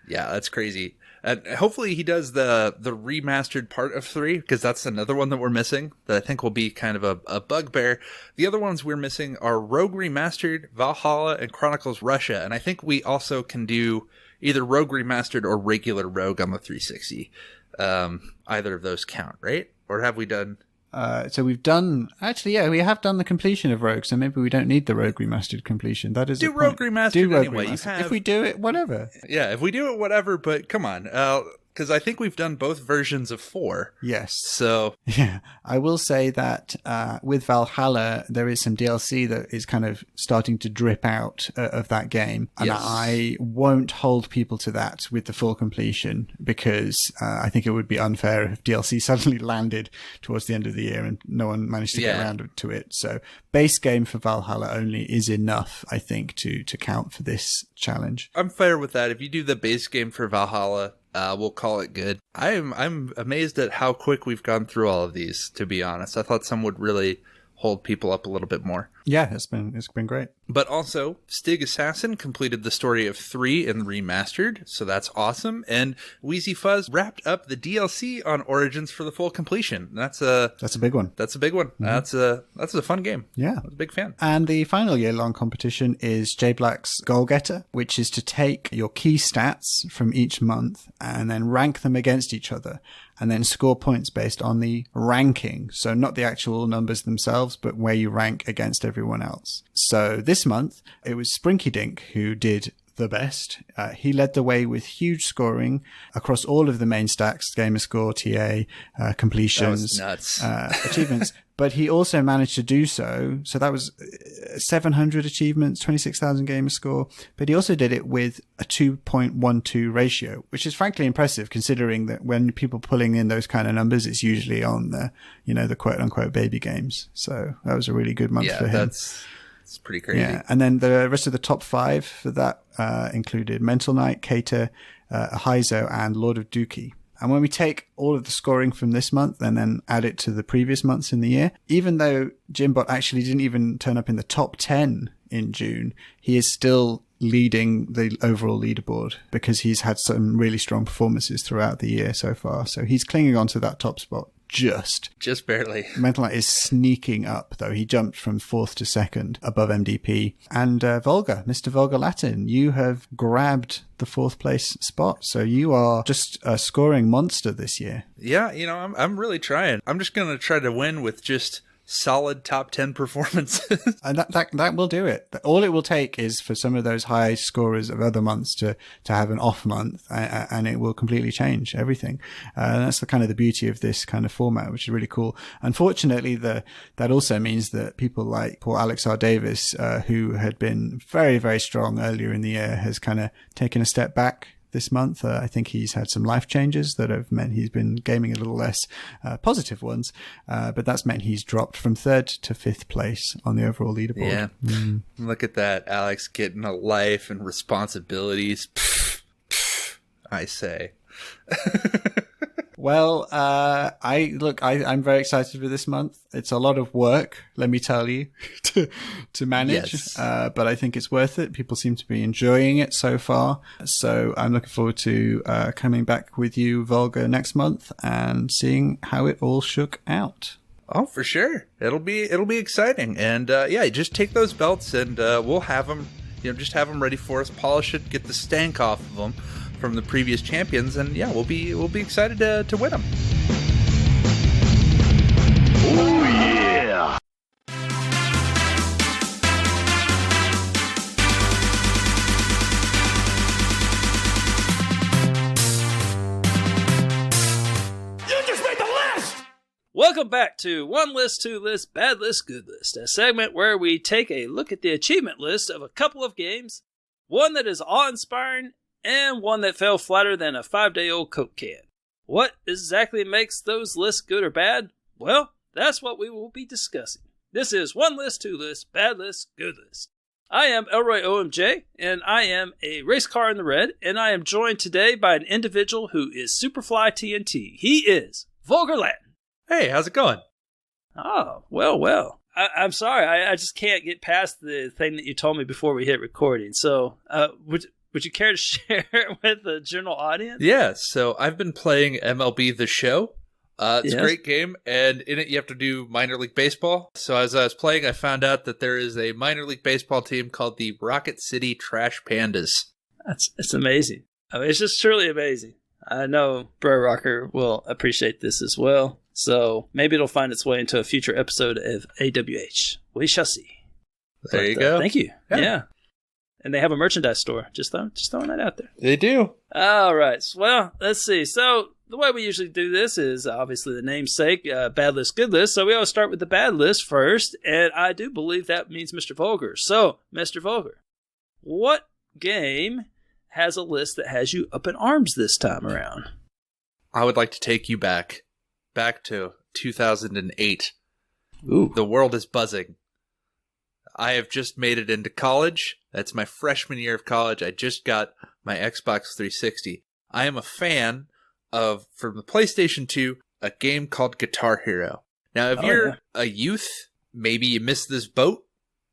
Yeah, that's crazy. And hopefully he does the remastered part of 3, because that's another one that we're missing that I think will be kind of a bugbear. The other ones we're missing are Rogue Remastered, Valhalla, and Chronicles Russia. And I think we also can do either Rogue Remastered or regular Rogue on the 360. Either of those count, right? Or have we done... So we've done, actually, yeah, we have done the completion of Rogue, so maybe we don't need the Rogue Remastered completion. That is do Rogue Remastered do Rogue anyway. Remastered. If we do it, whatever. Yeah, if we do it, whatever, but come on. Because I think we've done both versions of 4. Yes. So... Yeah, I will say that with Valhalla, there is some DLC that is kind of starting to drip out of that game. And Yes. I won't hold people to that with the full completion, because I think it would be unfair if DLC suddenly landed towards the end of the year and no one managed to get around to it. So base game for Valhalla only is enough, I think, to count for this challenge. I'm fair with that. If you do the base game for Valhalla... we'll call it good. I'm amazed at how quick we've gone through all of these, to be honest. I thought some would really hold people up a little bit more. Yeah, it's been great. But also, Stig Assassin completed the story of 3 and remastered, so that's awesome. And Wheezy Fuzz wrapped up the DLC on Origins for the full completion. That's a big one. That's a big one. Mm-hmm. That's a fun game. Yeah, I was a big fan. And the final year-long competition is J Black's Goal Getter, which is to take your key stats from each month and then rank them against each other, and then score points based on the ranking. So not the actual numbers themselves, but where you rank against everyone else. So this month, it was Sprinky Dink who did the best. He led the way with huge scoring across all of the main stacks: gamer score, TA, completions, that was nuts. Achievements. But he also managed to do so. So that was 700 achievements, 26,000 gamer score. But he also did it with a 2.12 ratio, which is frankly impressive, considering that when people pulling in those kind of numbers, it's usually on the, the quote unquote baby games. So that was a really good month for him. It's pretty crazy. Yeah. And then the rest of the top 5 for that included Mental Knight, Cater, Heizo, and Lord of Dookie. And when we take all of the scoring from this month and then add it to the previous months in the year, even though Jimbot actually didn't even turn up in the top 10 in June, he is still leading the overall leaderboard because he's had some really strong performances throughout the year so far. So he's clinging on to that top spot. Just barely. Mental Knight is sneaking up, though. He jumped from 4th to 2nd above MDP. And Vulgar, Mr. Vulgar Latin, you have grabbed the 4th place spot. So you are just a scoring monster this year. Yeah, I'm really trying. I'm just going to try to win with just solid top 10 performances. And that will do it. All it will take is for some of those high scorers of other months to have an off month, and it will completely change everything. And that's the kind of the beauty of this kind of format, which is really cool. Unfortunately, that also means that people like poor Alex R. Davis, who had been very, very strong earlier in the year, has kind of taken a step back this month. I think he's had some life changes that have meant he's been gaming a little less, positive ones, but that's meant he's dropped from 3rd to 5th place on the overall leaderboard. Yeah. Look at that, Alex getting a life and responsibilities. I say. Well, I'm very excited for this month. It's a lot of work, let me tell you, to manage. Yes. But I think it's worth it. People seem to be enjoying it so far. So I'm looking forward to coming back with you, Vulgar, next month and seeing how it all shook out. Oh, for sure. It'll be exciting. And just take those belts and we'll have them, just have them ready for us, polish it, get the stank off of them from the previous champions, and we'll be excited to win them. Oh yeah! Welcome back to One List, Two List, Bad List, Good List, a segment where we take a look at the achievement list of a couple of games, one that is awe-inspiring and one that fell flatter than a 5-day-old Coke can. What exactly makes those lists good or bad? Well, that's what we will be discussing. This is One List, Two List, Bad List, Good List. I am Elroy OMJ, and I am a race car in the red, and I am joined today by an individual who is Superfly TNT. He is Vulgar Latin. Hey, how's it going? Oh, well. I'm sorry, I just can't get past the thing that you told me before we hit recording. So, would you care to share it with the general audience? Yeah, so I've been playing MLB The Show. It's a great game, and in it you have to do minor league baseball. So as I was playing, I found out that there is a minor league baseball team called the Rocket City Trash Pandas. It's amazing. I mean, it's just truly amazing. I know Bro Rocker will appreciate this as well. So maybe it'll find its way into a future episode of AWH. We shall see. There you go. Thank you. Yeah. And they have a merchandise store. Just throwing that out there. They do. All right. Well, let's see. So the way we usually do this is obviously the namesake, bad list, good list. So we always start with the bad list first. And I do believe that means Mr. Vulgar. So, Mr. Vulgar, what game has a list that has you up in arms this time around? I would like to take you back to 2008. Ooh. The world is buzzing. I have just made it into college. That's my freshman year of college. I just got my Xbox 360. I am a fan of, from the PlayStation 2, a game called Guitar Hero. Now, if you're a youth, maybe you missed this boat.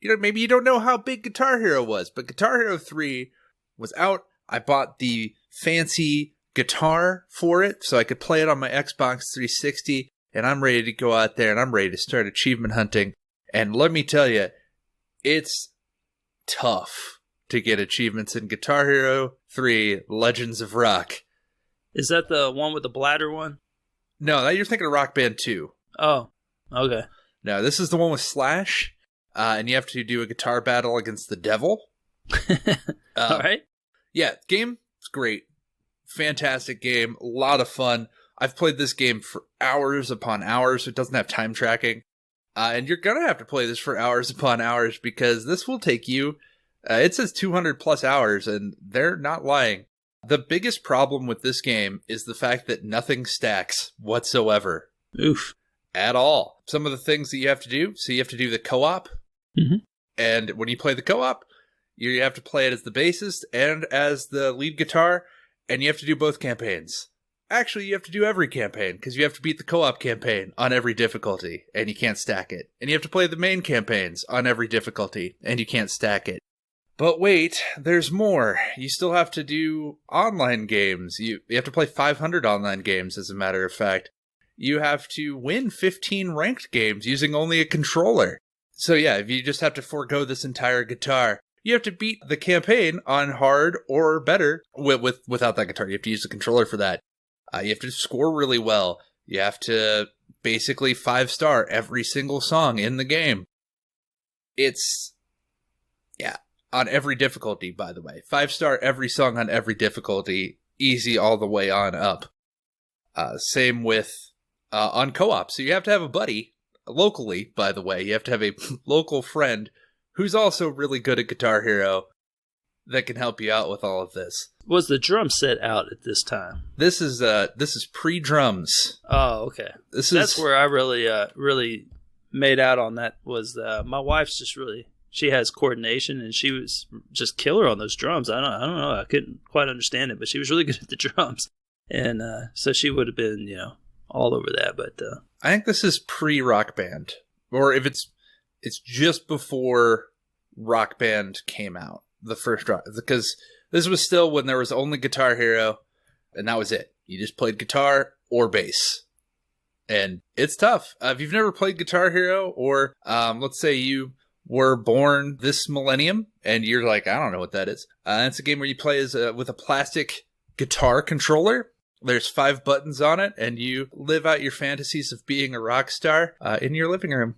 Maybe you don't know how big Guitar Hero was, but Guitar Hero 3 was out. I bought the fancy guitar for it so I could play it on my Xbox 360, and I'm ready to go out there and I'm ready to start achievement hunting. And let me tell you, it's tough to get achievements in Guitar Hero 3 Legends of Rock. Is that the one with the bladder one? No, you're thinking of Rock Band 2. Oh, okay. No, this is the one with Slash, and you have to do a guitar battle against the devil. All right. Yeah, game is great. Fantastic game, a lot of fun. I've played this game for hours upon hours. It doesn't have time tracking. And you're going to have to play this for hours upon hours because this will take you, it says 200 plus hours, and they're not lying. The biggest problem with this game is the fact that nothing stacks whatsoever. Oof. At all. Some of the things that you have to do, so you have to do the co-op. Mm-hmm. And when you play the co-op, you have to play it as the bassist and as the lead guitar. And you have to do both campaigns. Actually, you have to do every campaign, because you have to beat the co-op campaign on every difficulty, and you can't stack it. And you have to play the main campaigns on every difficulty, and you can't stack it. But wait, there's more. You still have to do online games. You have to play 500 online games, as a matter of fact. You have to win 15 ranked games using only a controller. So yeah, if you just have to forego this entire guitar, you have to beat the campaign on hard or better without that guitar. You have to use the controller for that. You have to score really well. You have to basically 5-star every single song in the game. It's, on every difficulty, by the way. 5-star every song on every difficulty, easy all the way on up. Same with on co-op. So you have to have a buddy, locally, by the way. You have to have a local friend who's also really good at Guitar Hero that can help you out with all of this. Was the drum set out at this time? This is pre-drums. Oh, okay. That's where I really made out on that. Was my wife's just really, she has coordination and she was just killer on those drums. I don't know. I couldn't quite understand it, but she was really good at the drums, and so she would have been all over that. But I think this is pre-Rock Band, or if it's just before Rock Band came out, the first rock, because this was still when there was only Guitar Hero, and that was it. You just played guitar or bass, and it's tough. If you've never played Guitar Hero, or let's say you were born this millennium, and you're like, I don't know what that is. It's a game where you play with a plastic guitar controller. There's 5 buttons on it, and you live out your fantasies of being a rock star in your living room.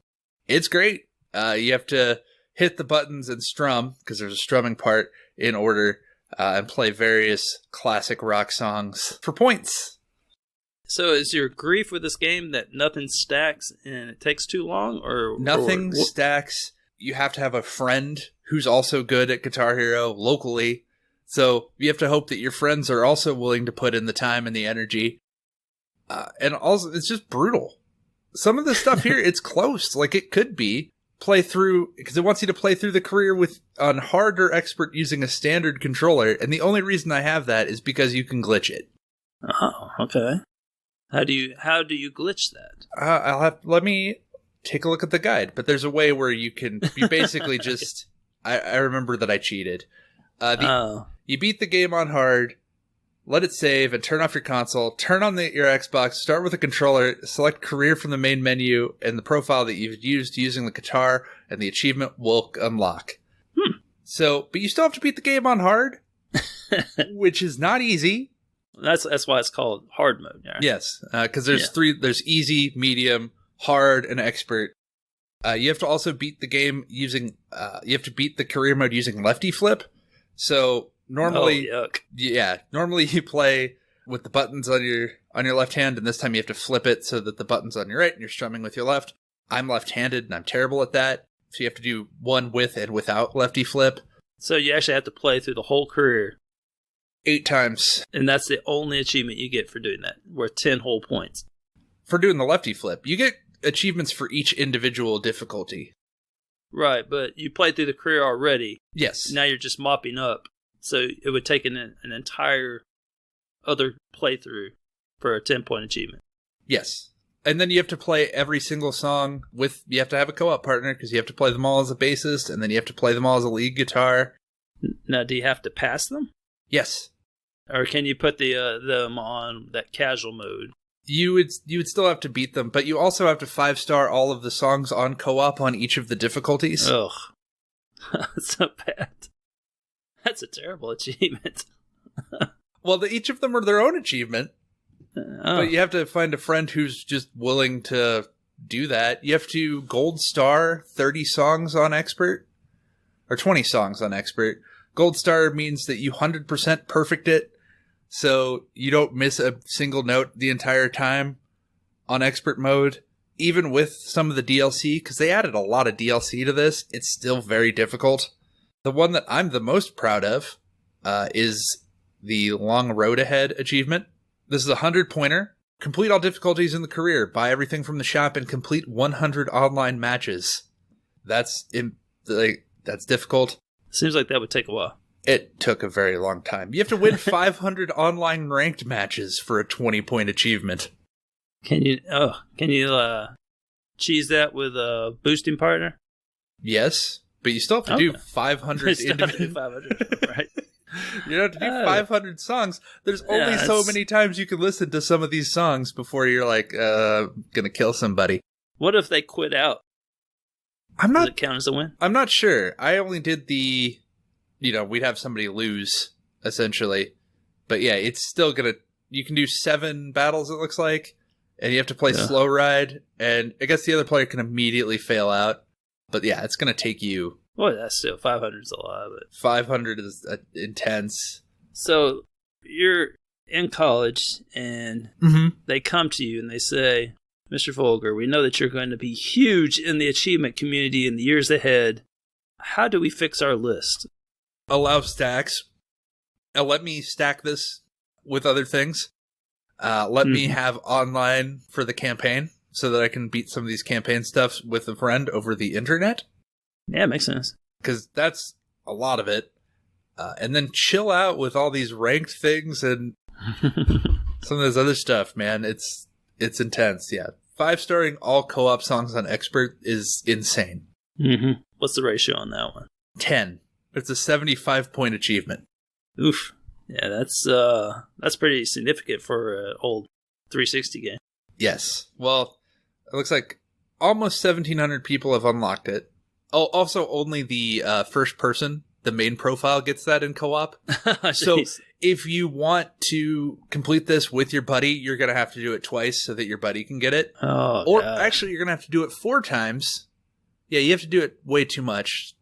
It's great. You have to hit the buttons and strum, because there's a strumming part, in order, and play various classic rock songs for points. So is your grief with this game that nothing stacks and it takes too long, or nothing stacks? You have to have a friend who's also good at Guitar Hero locally. So you have to hope that your friends are also willing to put in the time and the energy. And also, it's just brutal. Some of the stuff here, it's close. Like, it could be play through, because it wants you to play through the career on hard or expert using a standard controller. And the only reason I have that is because you can glitch it. Oh, okay. How do you glitch that? Let me take a look at the guide. But there's a way where you basically just, I remember that I cheated. You beat the game on hard, let it save, and turn off your console. Turn on your Xbox, start with a controller, select career from the main menu, and the profile that you've used using the guitar, and the achievement will unlock. So, but you still have to beat the game on hard, which is not easy. That's why it's called hard mode. Yeah. Yes, because there's there's easy, medium, hard, and expert. You have to also beat the game using, you have to beat the career mode using lefty flip. So normally, normally you play with the buttons on your left hand, and this time you have to flip it so that the button's on your right and you're strumming with your left. I'm left-handed and I'm terrible at that. So you have to do one with and without lefty flip. So you actually have to play through the whole career 8 times. And that's the only achievement you get for doing that, worth 10 whole points. For doing the lefty flip. You get achievements for each individual difficulty. Right, but you played through the career already. Yes. Now you're just mopping up. So it would take an entire other playthrough for a 10-point achievement. Yes. And then you have to play every single song you have to have a co-op partner, because you have to play them all as a bassist, and then you have to play them all as a lead guitar. Now, do you have to pass them? Yes. Or can you put them on that casual mode? You would still have to beat them, but you also have to 5-star all of the songs on co-op on each of the difficulties. Ugh. That's so bad. That's a terrible achievement. Well, each of them are their own achievement. But you have to find a friend who's just willing to do that. You have to gold star 30 songs on expert, or 20 songs on expert. Gold star means that you 100% perfect it, so you don't miss a single note the entire time on expert mode. Even with some of the DLC, because they added a lot of DLC to this, it's still very difficult. The one that I'm the most proud of is the Long Road Ahead achievement. This is a 100-pointer. Complete all difficulties in the career. Buy everything from the shop and complete 100 online matches. That's difficult. Seems like that would take a while. It took a very long time. You have to win 500 online ranked matches for a 20-point achievement. Can you cheese that with a boosting partner? Yes, but you still have to do 500 individual. 500, right? You have to do 500 songs. There's only so many times you can listen to some of these songs before you're like, gonna kill somebody. What if they quit out? Does it count as a win? I'm not sure. I only did we'd have somebody lose, essentially. But yeah, it's still you can do 7 battles, it looks like, and you have to play slow ride, and I guess the other player can immediately fail out. But yeah, it's gonna take you... Boy, that's still 500 is a lot of it. 500 is intense. So you're in college, and they come to you and they say, Mr. Vulgar, we know that you're going to be huge in the achievement community in the years ahead. How do we fix our list? Allow stacks. Let me stack this with other things. Let me have online for the campaign so that I can beat some of these campaign stuffs with a friend over the internet. Yeah, makes sense. Because that's a lot of it. And then chill out with all these ranked things and some of this other stuff, man. It's intense, yeah. 5-starring all co-op songs on expert is insane. Mm-hmm. What's the ratio on that one? 10. It's a 75-point achievement. Oof. Yeah, that's pretty significant for an old 360 game. Yes. Well, it looks like almost 1,700 people have unlocked it. Oh, also only the first person, the main profile, gets that in co-op. So if you want to complete this with your buddy, you're going to have to do it twice so that your buddy can get it. Oh, or God. Actually, you're going to have to do it 4 times. Yeah, you have to do it way too much.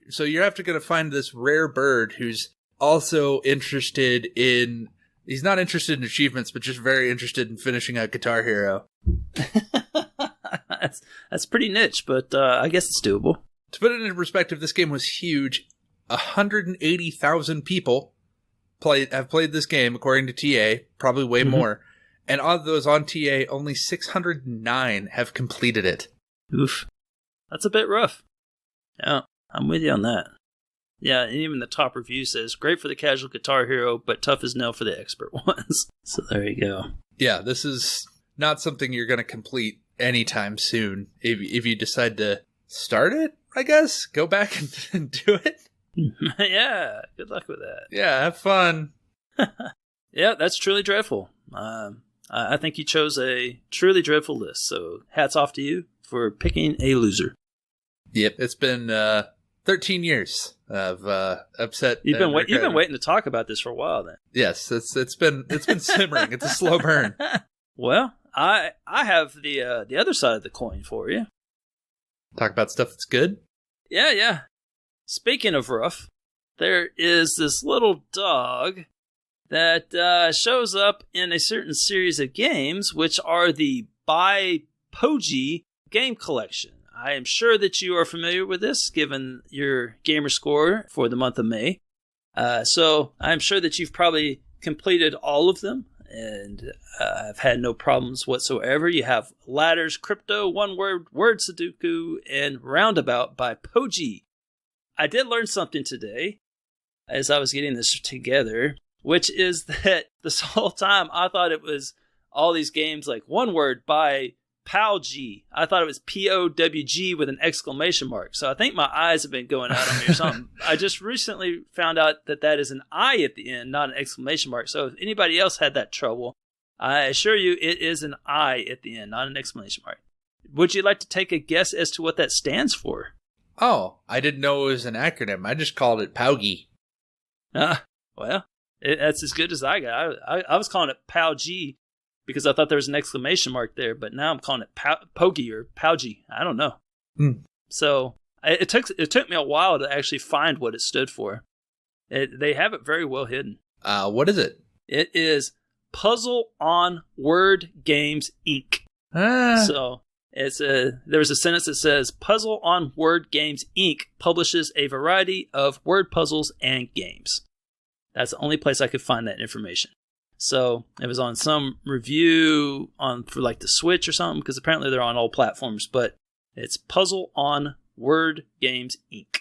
So you're going to find this rare bird who's also interested in He's not interested in achievements, but just very interested in finishing out Guitar Hero. That's pretty niche, but I guess it's doable. To put it into perspective, this game was huge. 180,000 people have played this game, according to TA, probably way more. And of those on TA, only 609 have completed it. Oof. That's a bit rough. Yeah, I'm with you on that. Yeah, and even the top review says, great for the casual Guitar Hero, but tough as nail for the expert ones. So there you go. Yeah, this is not something you're going to complete anytime soon. If you decide to start it, I guess, go back and do it. Yeah, good luck with that. Yeah, have fun. Yeah, that's truly dreadful. I think you chose a truly dreadful list, so hats off to you for picking a loser. Yep, it's been 13 years of upset. You've been waiting to talk about this for a while, then. Yes, it's been simmering. It's a slow burn. Well, I have the other side of the coin for you. Talk about stuff that's good. Yeah. Speaking of rough, there is this little dog that shows up in a certain series of games, which are the By Poji game collection. I am sure that you are familiar with this, given your gamer score for the month of May. So I'm sure that you've probably completed all of them, and I've had no problems whatsoever. You have Ladders, Crypto, One Word, Word Sudoku, and Roundabout by Poji. I did learn something today as I was getting this together, which is that this whole time I thought it was all these games like One Word by POWG. I thought it was POWG with an exclamation mark. So I think my eyes have been going out on me or something. I just recently found out that is an I at the end, not an exclamation mark. So if anybody else had that trouble, I assure you it is an I at the end, not an exclamation mark. Would you like to take a guess as to what that stands for? Oh, I didn't know it was an acronym. I just called it POWG. Well, that's as good as I got. I was calling it POWG because I thought there was an exclamation mark there, but now I'm calling it Pogi or POWG. I don't know. So it took me a while to actually find what it stood for. They have it very well hidden. What is it? It is Puzzle on Word Games Inc. So there was a sentence that says Puzzle on Word Games Inc. publishes a variety of word puzzles and games. That's the only place I could find that information. So it was on some review for like the Switch or something, because apparently they're on all platforms, but it's Puzzle on Word Games Inc.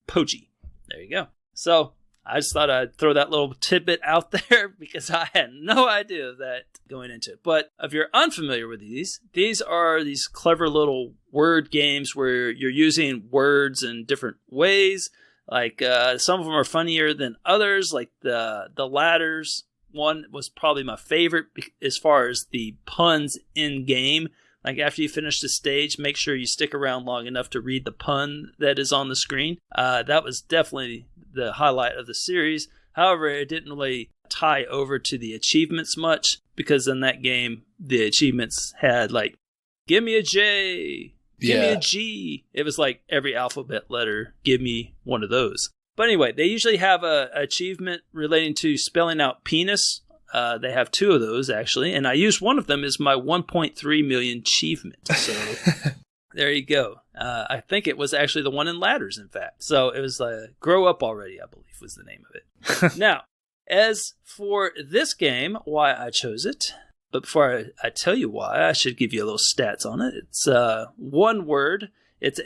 Poji. There you go. So I just thought I'd throw that little tidbit out there because I had no idea of that going into it. But if you're unfamiliar with these are these clever little word games where you're using words in different ways. Like some of them are funnier than others. Like the Ladders one was probably my favorite as far as the puns in game. Like after you finish the stage, make sure you stick around long enough to read the pun that is on the screen. That was definitely the highlight of the series. However, it didn't really tie over to the achievements much, because in that game, the achievements had like, give me a J, give me a G. It was like every alphabet letter, give me one of those. But anyway, they usually have an achievement relating to spelling out penis. They have two of those, actually. And I used one of them as my 1.3 million achievement. So there you go. I think it was actually the one in Ladders, in fact. So it was Grow Up Already, I believe was the name of it. Now, as for this game, why I chose it, but before I tell you why, I should give you a little stats on it. It's one word. It's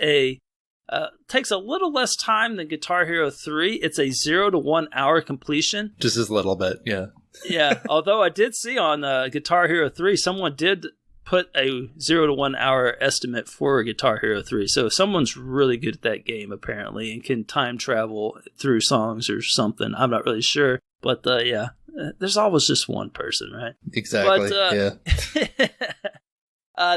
takes a little less time than Guitar Hero 3. It's a 0 to 1 hour completion. Just a little bit, yeah. Yeah, although I did see on Guitar Hero 3, someone did put a 0 to 1 hour estimate for Guitar Hero 3. So someone's really good at that game, apparently, and can time travel through songs or something. I'm not really sure. But yeah, there's always just one person, right? Exactly, yeah.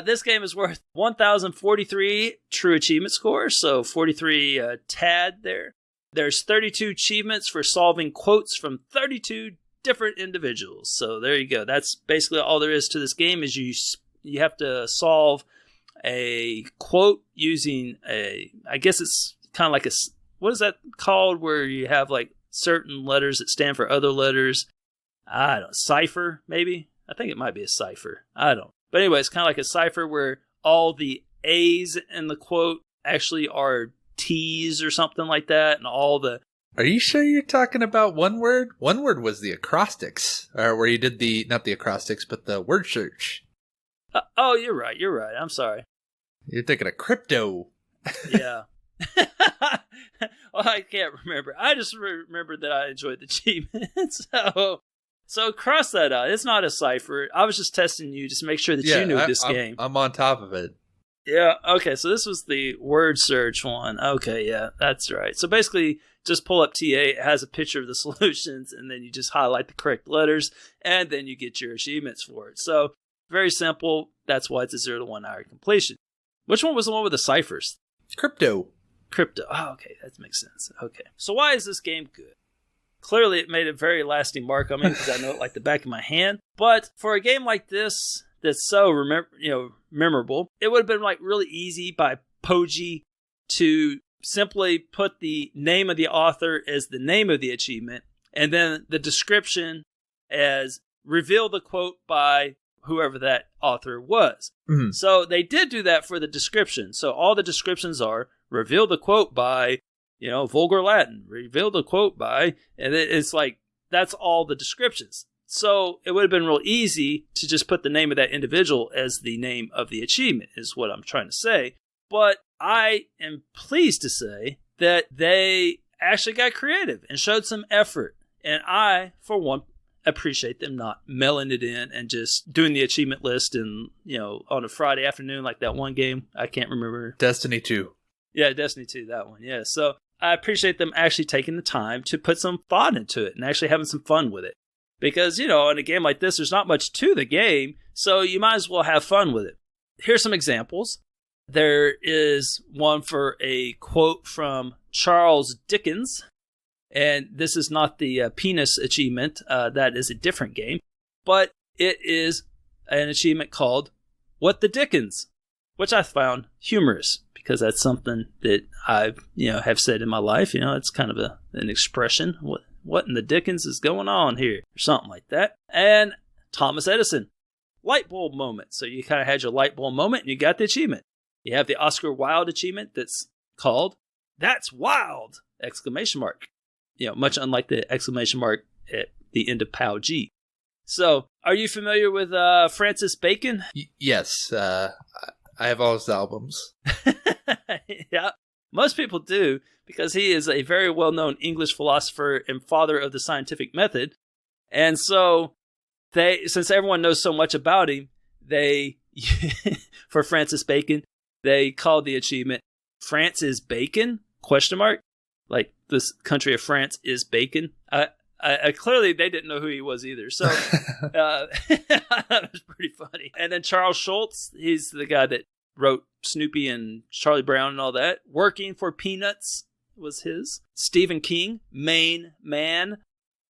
This game is worth 1,043 true achievement scores, so 43 TAD there. There's 32 achievements for solving quotes from 32 different individuals. So there you go. That's basically all there is to this game, is you have to solve a quote using I guess it's kind of like what is that called, where you have like certain letters that stand for other letters. I don't cipher, maybe? I think it might be a cipher. I don't. But anyway, it's kind of like a cipher where all the A's in the quote actually are T's or something like that, and all the... Are you sure you're talking about one word? One word was the acrostics, or where you did not the acrostics, but the word search. Oh, you're right. I'm sorry. You're thinking of crypto. Yeah. Well, I can't remember. I just remembered that I enjoyed the achievement. So cross that out. It's not a cipher. I was just testing you just to make sure that you knew this game. I'm on top of it. Yeah, okay, so this was the word search one. Okay, yeah, that's right. So basically, just pull up TA, it has a picture of the solutions, and then you just highlight the correct letters, and then you get your achievements for it. So, very simple. That's why it's a 0 to 1 hour completion. Which one was the one with the ciphers? Crypto. Oh, okay, that makes sense. Okay, so why is this game good? Clearly, it made a very lasting mark on me because I know it like the back of my hand. But for a game like this, that's so memorable, it would have been like really easy by Poji to simply put the name of the author as the name of the achievement, and then the description as reveal the quote by whoever that author was. Mm-hmm. So they did do that for the description. So all the descriptions are reveal the quote by, vulgar Latin, reveal the quote by, and it's like, that's all the descriptions. So it would have been real easy to just put the name of that individual as the name of the achievement, is what I'm trying to say. But I am pleased to say that they actually got creative and showed some effort. And I, for one, appreciate them not mailing it in and just doing the achievement list and, on a Friday afternoon like that one game. I can't remember. Destiny 2. Yeah, Destiny 2, that one. Yeah, so I appreciate them actually taking the time to put some thought into it and actually having some fun with it. Because, in a game like this, there's not much to the game, so you might as well have fun with it. Here's some examples. There is one for a quote from Charles Dickens, and this is not the penis achievement. That is a different game, but it is an achievement called What the Dickens, which I found humorous because that's something that I've, have said in my life. It's kind of an expression. What in the Dickens is going on here? Or something like that. And Thomas Edison, light bulb moment. So you kind of had your light bulb moment and you got the achievement. You have the Oscar Wilde achievement that's called That's Wild! ! Much unlike the exclamation mark at the end of POW G. So, are you familiar with Francis Bacon? Yes. I have all his albums. Yeah, most people do, because he is a very well-known English philosopher and father of the scientific method. And so, since everyone knows so much about him, for Francis Bacon, they called the achievement France is Bacon? ? Like this country of France is bacon. I clearly they didn't know who he was either. So that was pretty funny. And then Charles Schultz, he's the guy that wrote Snoopy and Charlie Brown and all that. Working for Peanuts was his. Stephen King, Maine Man,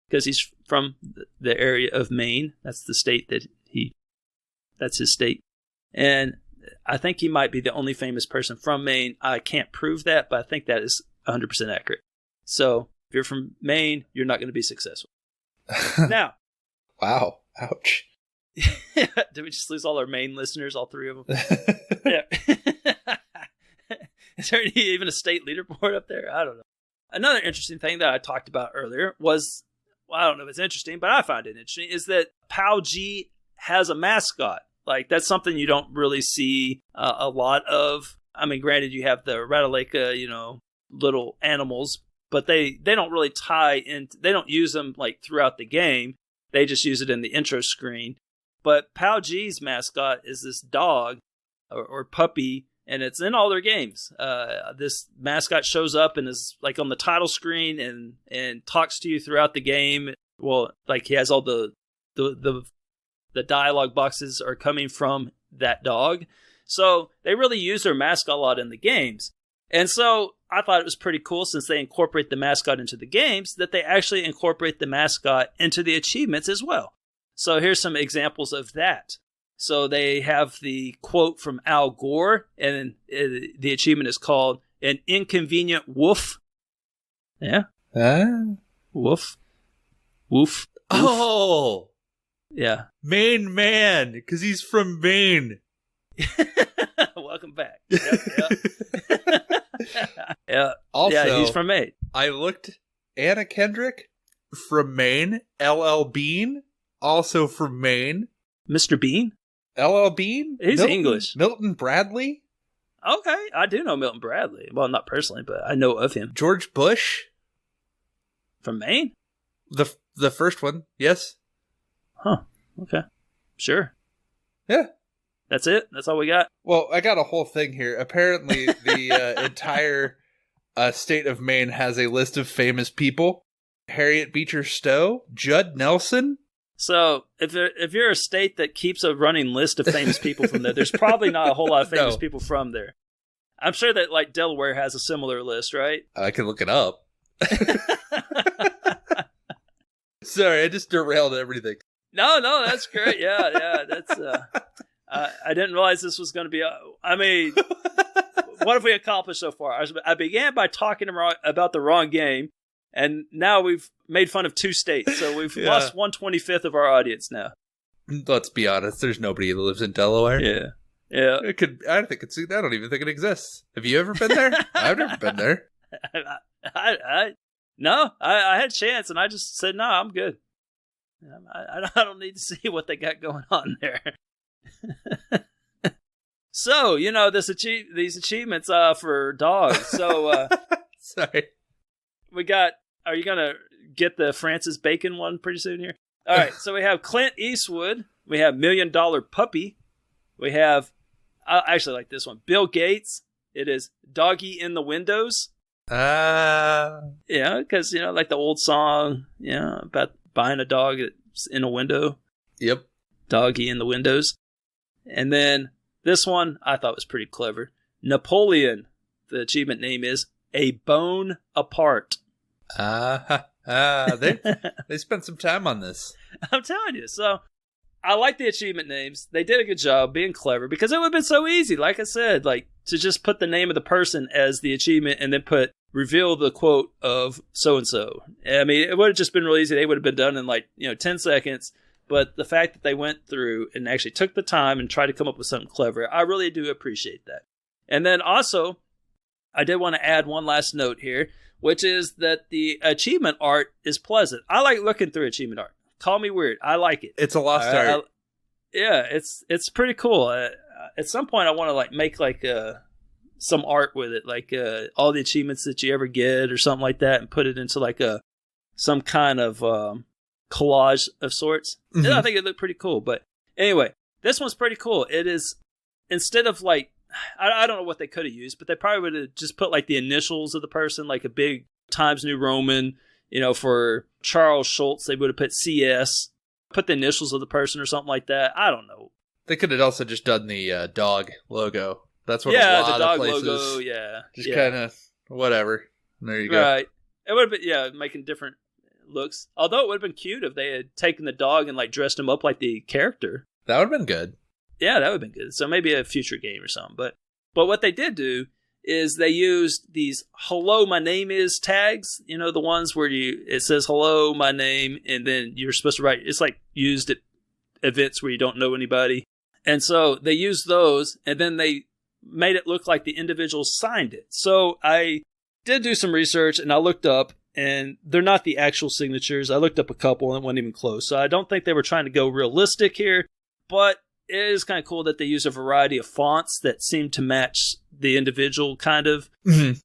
because he's from the area of Maine. That's the state that's his state. And I think he might be the only famous person from Maine. I can't prove that, but I think that is 100% accurate. So if you're from Maine, you're not going to be successful. Now. Wow. Ouch. Did we just lose all our Maine listeners, all three of them? Yeah. Is there even a state leaderboard up there? I don't know. Another interesting thing that I talked about earlier was, well, I don't know if it's interesting, but I find it interesting, is that POW G has a mascot. Like, that's something you don't really see a lot of. I mean, granted, you have the Rattleika, little animals, but they don't really tie in. They don't use them, like, throughout the game. They just use it in the intro screen. But POW G's mascot is this dog or puppy, and it's in all their games. This mascot shows up and is, like, on the title screen and talks to you throughout the game. Well, like, he has all the dialogue boxes are coming from that dog. So they really use their mascot a lot in the games. And so I thought it was pretty cool, since they incorporate the mascot into the games, that they actually incorporate the mascot into the achievements as well. So here's some examples of that. So they have the quote from Al Gore, and the achievement is called An Inconvenient Woof. Yeah? Woof. Woof. Oh, yeah, Maine man, because he's from Maine. Welcome back. Yep. Yeah. Also, yeah, he's from Maine. I looked. Anna Kendrick from Maine. LL Bean, also from Maine. Mr. Bean? LL Bean? He's English. Milton Bradley? Okay, I do know Milton Bradley. Well, not personally, but I know of him. George Bush? From Maine? The first one, yes. Huh, okay. Sure. Yeah. That's it? That's all we got? Well, I got a whole thing here. Apparently, the entire state of Maine has a list of famous people. Harriet Beecher Stowe, Judd Nelson. So, if you're a state that keeps a running list of famous people from there, there's probably not a whole lot of famous people from there. I'm sure that, like, Delaware has a similar list, right? I can look it up. Sorry, I just derailed everything. No, that's great. Yeah, that's... I didn't realize this was going to be... I mean, what have we accomplished so far? I began by talking about the wrong game, and now we've made fun of 2 states, so we've lost 1/25 of our audience now. Let's be honest, there's nobody that lives in Delaware. Yeah. I don't even think it exists. Have you ever been there? I've never been there. No, I had a chance, and I just said, no, I'm good. I don't need to see what they got going on there. So, these achievements for dogs. So, sorry. We got, are you going to get the Francis Bacon one pretty soon here? All right, so we have Clint Eastwood. We have $1 Million Puppy. We have, I actually like this one, Bill Gates. It is Doggy in the Windows. Yeah, because, like the old song, about buying a dog that's in a window. Yep. Doggy in the Windows. And then this one I thought was pretty clever. Napoleon. The achievement name is A Bone Apart. They spent some time on this. I'm telling you. So I like the achievement names. They did a good job being clever because it would have been so easy, like I said, like to just put the name of the person as the achievement and then reveal the quote of so-and-so. I mean, it would have just been real easy. They would have been done in 10 seconds. But the fact that they went through and actually took the time and tried to come up with something clever, I really do appreciate that. And then also, I did want to add one last note here, which is that the achievement art is pleasant. I like looking through achievement art. Call me weird. I like it. It's a lost art. Yeah, it's pretty cool. At some point, I want to make some art with it, like all the achievements that you ever get or something like that, and put it into some kind of collage of sorts. Mm-hmm. And I think it looked pretty cool. But anyway, this one's pretty cool. It is, instead of I don't know what they could have used, but they probably would have just put the initials of the person, like a big Times New Roman. For Charles Schultz, they would have put CS, put the initials of the person or something like that. I don't know. They could have also just done the dog logo. That's what the dog of places logo, just kind of whatever. There you go. Right. It would have been, making different looks. Although it would have been cute if they had taken the dog and dressed him up like the character. That would have been good. Yeah, that would have been good. So maybe a future game or something. But what they did do is they used these "Hello, my name is" tags. The ones where it says "Hello, my name," and then you're supposed to write. It's used at events where you don't know anybody, and so they used those, and then they made it look like the individual signed it. So I did do some research, and I looked up. And they're not the actual signatures. I looked up a couple and it wasn't even close. So I don't think they were trying to go realistic here. But it is kind of cool that they use a variety of fonts that seem to match the individual, kind of. Mm-hmm.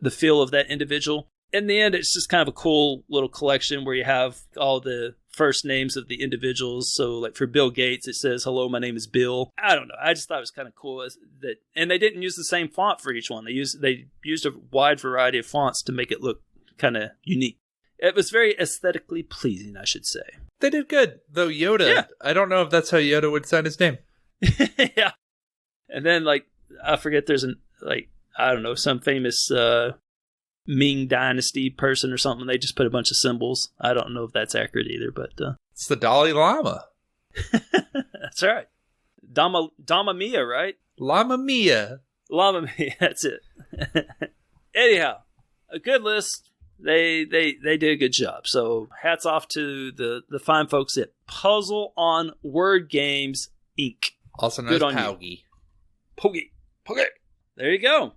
The feel of that individual. In the end, it's just kind of a cool little collection where you have all the first names of the individuals. So for Bill Gates, it says, "Hello, my name is Bill." I don't know. I just thought it was kind of cool that, and they didn't use the same font for each one. They used a wide variety of fonts to make it look kind of unique. It was very aesthetically pleasing, I should say. They did good, though. Yoda. Yeah. I don't know if that's how Yoda would sign his name. Yeah. And then I forget, there's I don't know, some famous Ming Dynasty person or something. They just put a bunch of symbols. I don't know if that's accurate either, but it's the Dalai Lama. That's right. Dama Mia, right? Lama Mia. That's it. Anyhow, a good list. They did a good job. So hats off to the fine folks at Puzzle on Word Games Inc. Also known as Paugy. Paugy. There you go.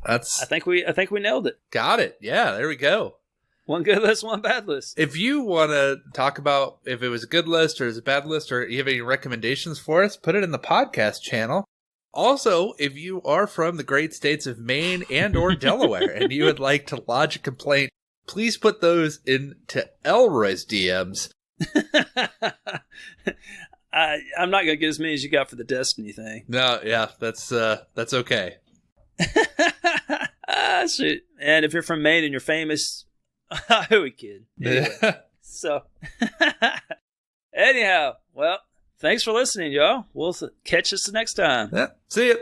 I think we nailed it. Got it. Yeah, there we go. One good list, one bad list. If you want to talk about if it was a good list or is a bad list, or you have any recommendations for us, put it in the podcast channel. Also, if you are from the great states of Maine and or Delaware and you would like to lodge a complaint, please put those into Elroy's DMs. I'm not going to get as many as you got for the Destiny thing. No, yeah, that's okay. Shoot. And if you're from Maine and you're famous, who we kid? Anyway, so, anyhow, well, thanks for listening, y'all. We'll catch us next time. Yeah, see ya.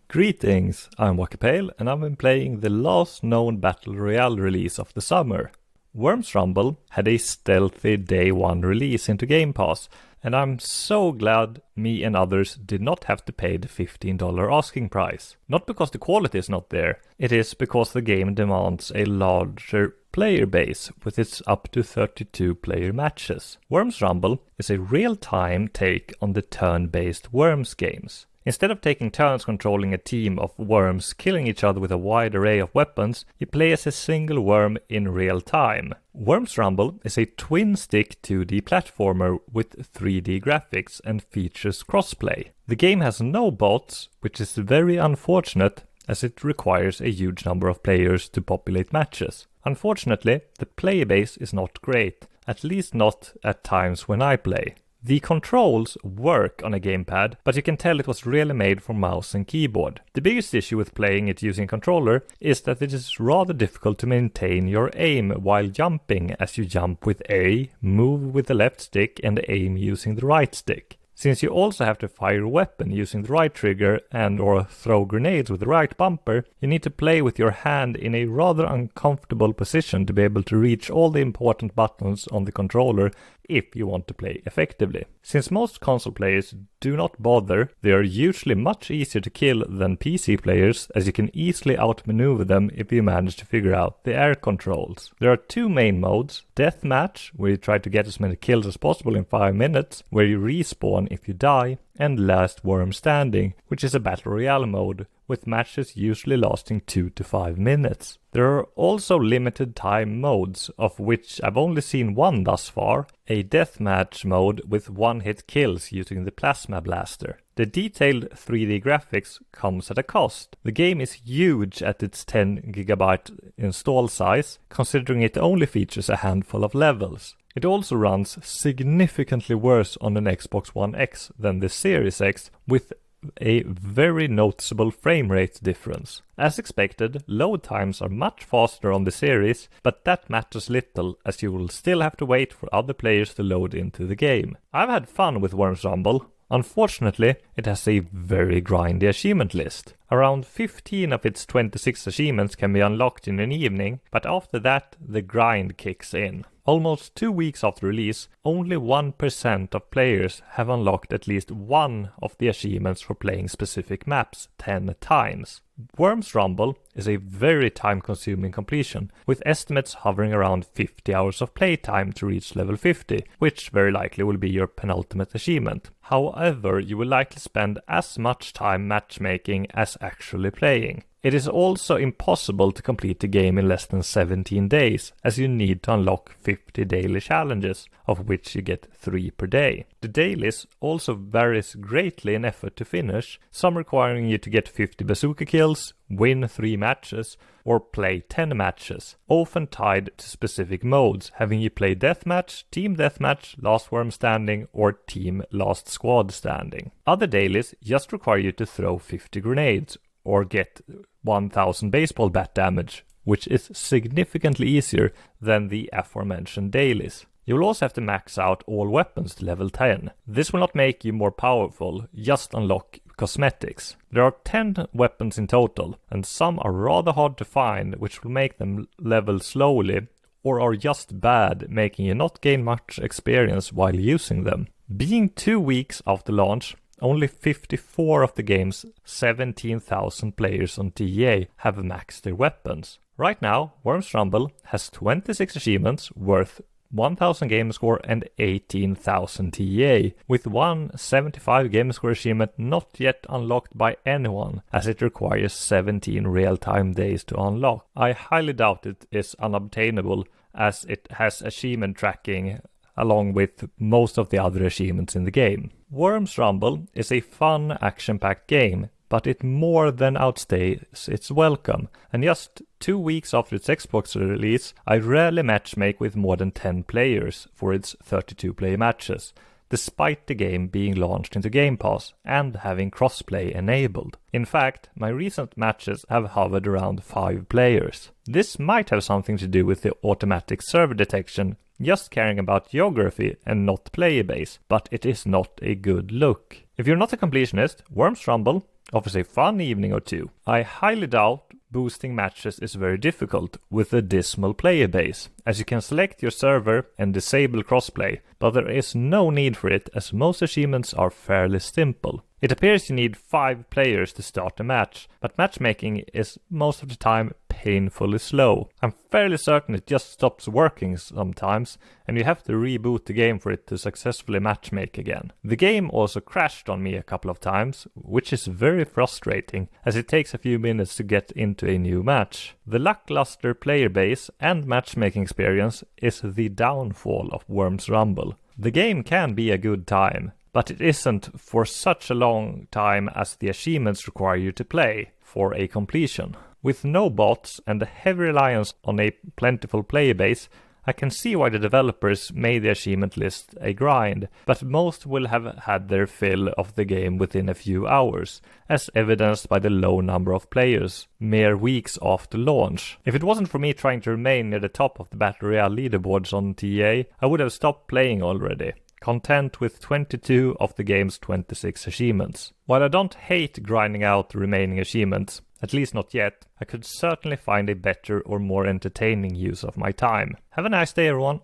Greetings, I'm Wakapeil, and I've been playing the last known Battle Royale release of the summer. Worms Rumble had a stealthy day one release into Game Pass, and I'm so glad me and others did not have to pay the $15 asking price. Not because the quality is not there, it is because the game demands a larger player base with its up to 32 player matches. Worms Rumble is a real-time take on the turn-based Worms games. Instead of taking turns controlling a team of worms killing each other with a wide array of weapons, you play as a single worm in real time. Worms Rumble is a twin-stick 2D platformer with 3D graphics and features crossplay. The game has no bots, which is very unfortunate as it requires a huge number of players to populate matches. Unfortunately, the player base is not great, at least not at times when I play. The controls work on a gamepad, but you can tell it was really made for mouse and keyboard. The biggest issue with playing it using a controller is that it is rather difficult to maintain your aim while jumping, as you jump with A, move with the left stick and aim using the right stick. Since you also have to fire a weapon using the right trigger and or throw grenades with the right bumper, you need to play with your hand in a rather uncomfortable position to be able to reach all the important buttons on the controller if you want to play effectively. Since most console players do not bother, they are usually much easier to kill than PC players, as you can easily outmaneuver them if you manage to figure out the air controls. There are two main modes: Deathmatch, where you try to get as many kills as possible in 5 minutes, where you respawn if you die, and Last Worm Standing, which is a Battle Royale mode, with matches usually lasting 2 to 5 minutes. There are also limited time modes, of which I've only seen one thus far, a deathmatch mode with one-hit kills using the plasma blaster. The detailed 3D graphics comes at a cost. The game is huge at its 10GB install size, considering it only features a handful of levels. It also runs significantly worse on an Xbox One X than the Series X, with a very noticeable frame rate difference. As expected, load times are much faster on the series, but that matters little, as you will still have to wait for other players to load into the game. I've had fun with Worms Rumble. Unfortunately, it has a very grindy achievement list. Around 15 of its 26 achievements can be unlocked in an evening, but after that, the grind kicks in. Almost 2 weeks after release, only 1% of players have unlocked at least one of the achievements for playing specific maps 10 times. Worms Rumble is a very time-consuming completion, with estimates hovering around 50 hours of playtime to reach level 50, which very likely will be your penultimate achievement. However, you will likely spend as much time matchmaking as actually playing. It is also impossible to complete the game in less than 17 days, as you need to unlock 50 daily challenges, of which you get 3 per day. The dailies also varies greatly in effort to finish, some requiring you to get 50 bazooka kills, win 3 matches, or play 10 matches, often tied to specific modes, having you play Deathmatch, Team Deathmatch, Last Worm Standing, or Team Last Squad Standing. Other dailies just require you to throw 50 grenades, or get 1000 baseball bat damage, which is significantly easier than the aforementioned dailies. You will also have to max out all weapons to level 10. This will not make you more powerful, just unlock cosmetics. There are 10 weapons in total, and some are rather hard to find, which will make them level slowly, or are just bad, making you not gain much experience while using them. Being 2 weeks after launch, only 54 of the game's 17,000 players on TA have maxed their weapons. Right now, Worms Rumble has 26 achievements worth 1,000 game score and 18,000 TA, with one 75 game score achievement not yet unlocked by anyone, as it requires 17 real-time days to unlock. I highly doubt it is unobtainable, as it has achievement tracking along with most of the other achievements in the game. Worms Rumble is a fun, action-packed game, but it more than outstays its welcome, and just 2 weeks after its Xbox release, I rarely matchmake with more than 10 players for its 32-player matches, despite the game being launched into Game Pass and having crossplay enabled. In fact, my recent matches have hovered around 5 players. This might have something to do with the automatic server detection, just caring about geography and not player base, but it is not a good look. If you're not a completionist, Worms Rumble offers a fun evening or two. I highly doubt boosting matches is very difficult with a dismal player base, as you can select your server and disable crossplay, but there is no need for it as most achievements are fairly simple. It appears you need 5 players to start a match, but matchmaking is most of the time painfully slow. I'm fairly certain it just stops working sometimes, and you have to reboot the game for it to successfully matchmake again. The game also crashed on me a couple of times, which is very frustrating, as it takes a few minutes to get into a new match. The lackluster player base and matchmaking experience is the downfall of Worms Rumble. The game can be a good time, but it isn't for such a long time as the achievements require you to play for a completion. With no bots and a heavy reliance on a plentiful player base, I can see why the developers made the achievement list a grind, but most will have had their fill of the game within a few hours, as evidenced by the low number of players mere weeks after launch. If it wasn't for me trying to remain near the top of the Battle Royale leaderboards on TA, I would have stopped playing already, content with 22 of the game's 26 achievements. While I don't hate grinding out the remaining achievements, at least not yet, I could certainly find a better or more entertaining use of my time. Have a nice day, everyone!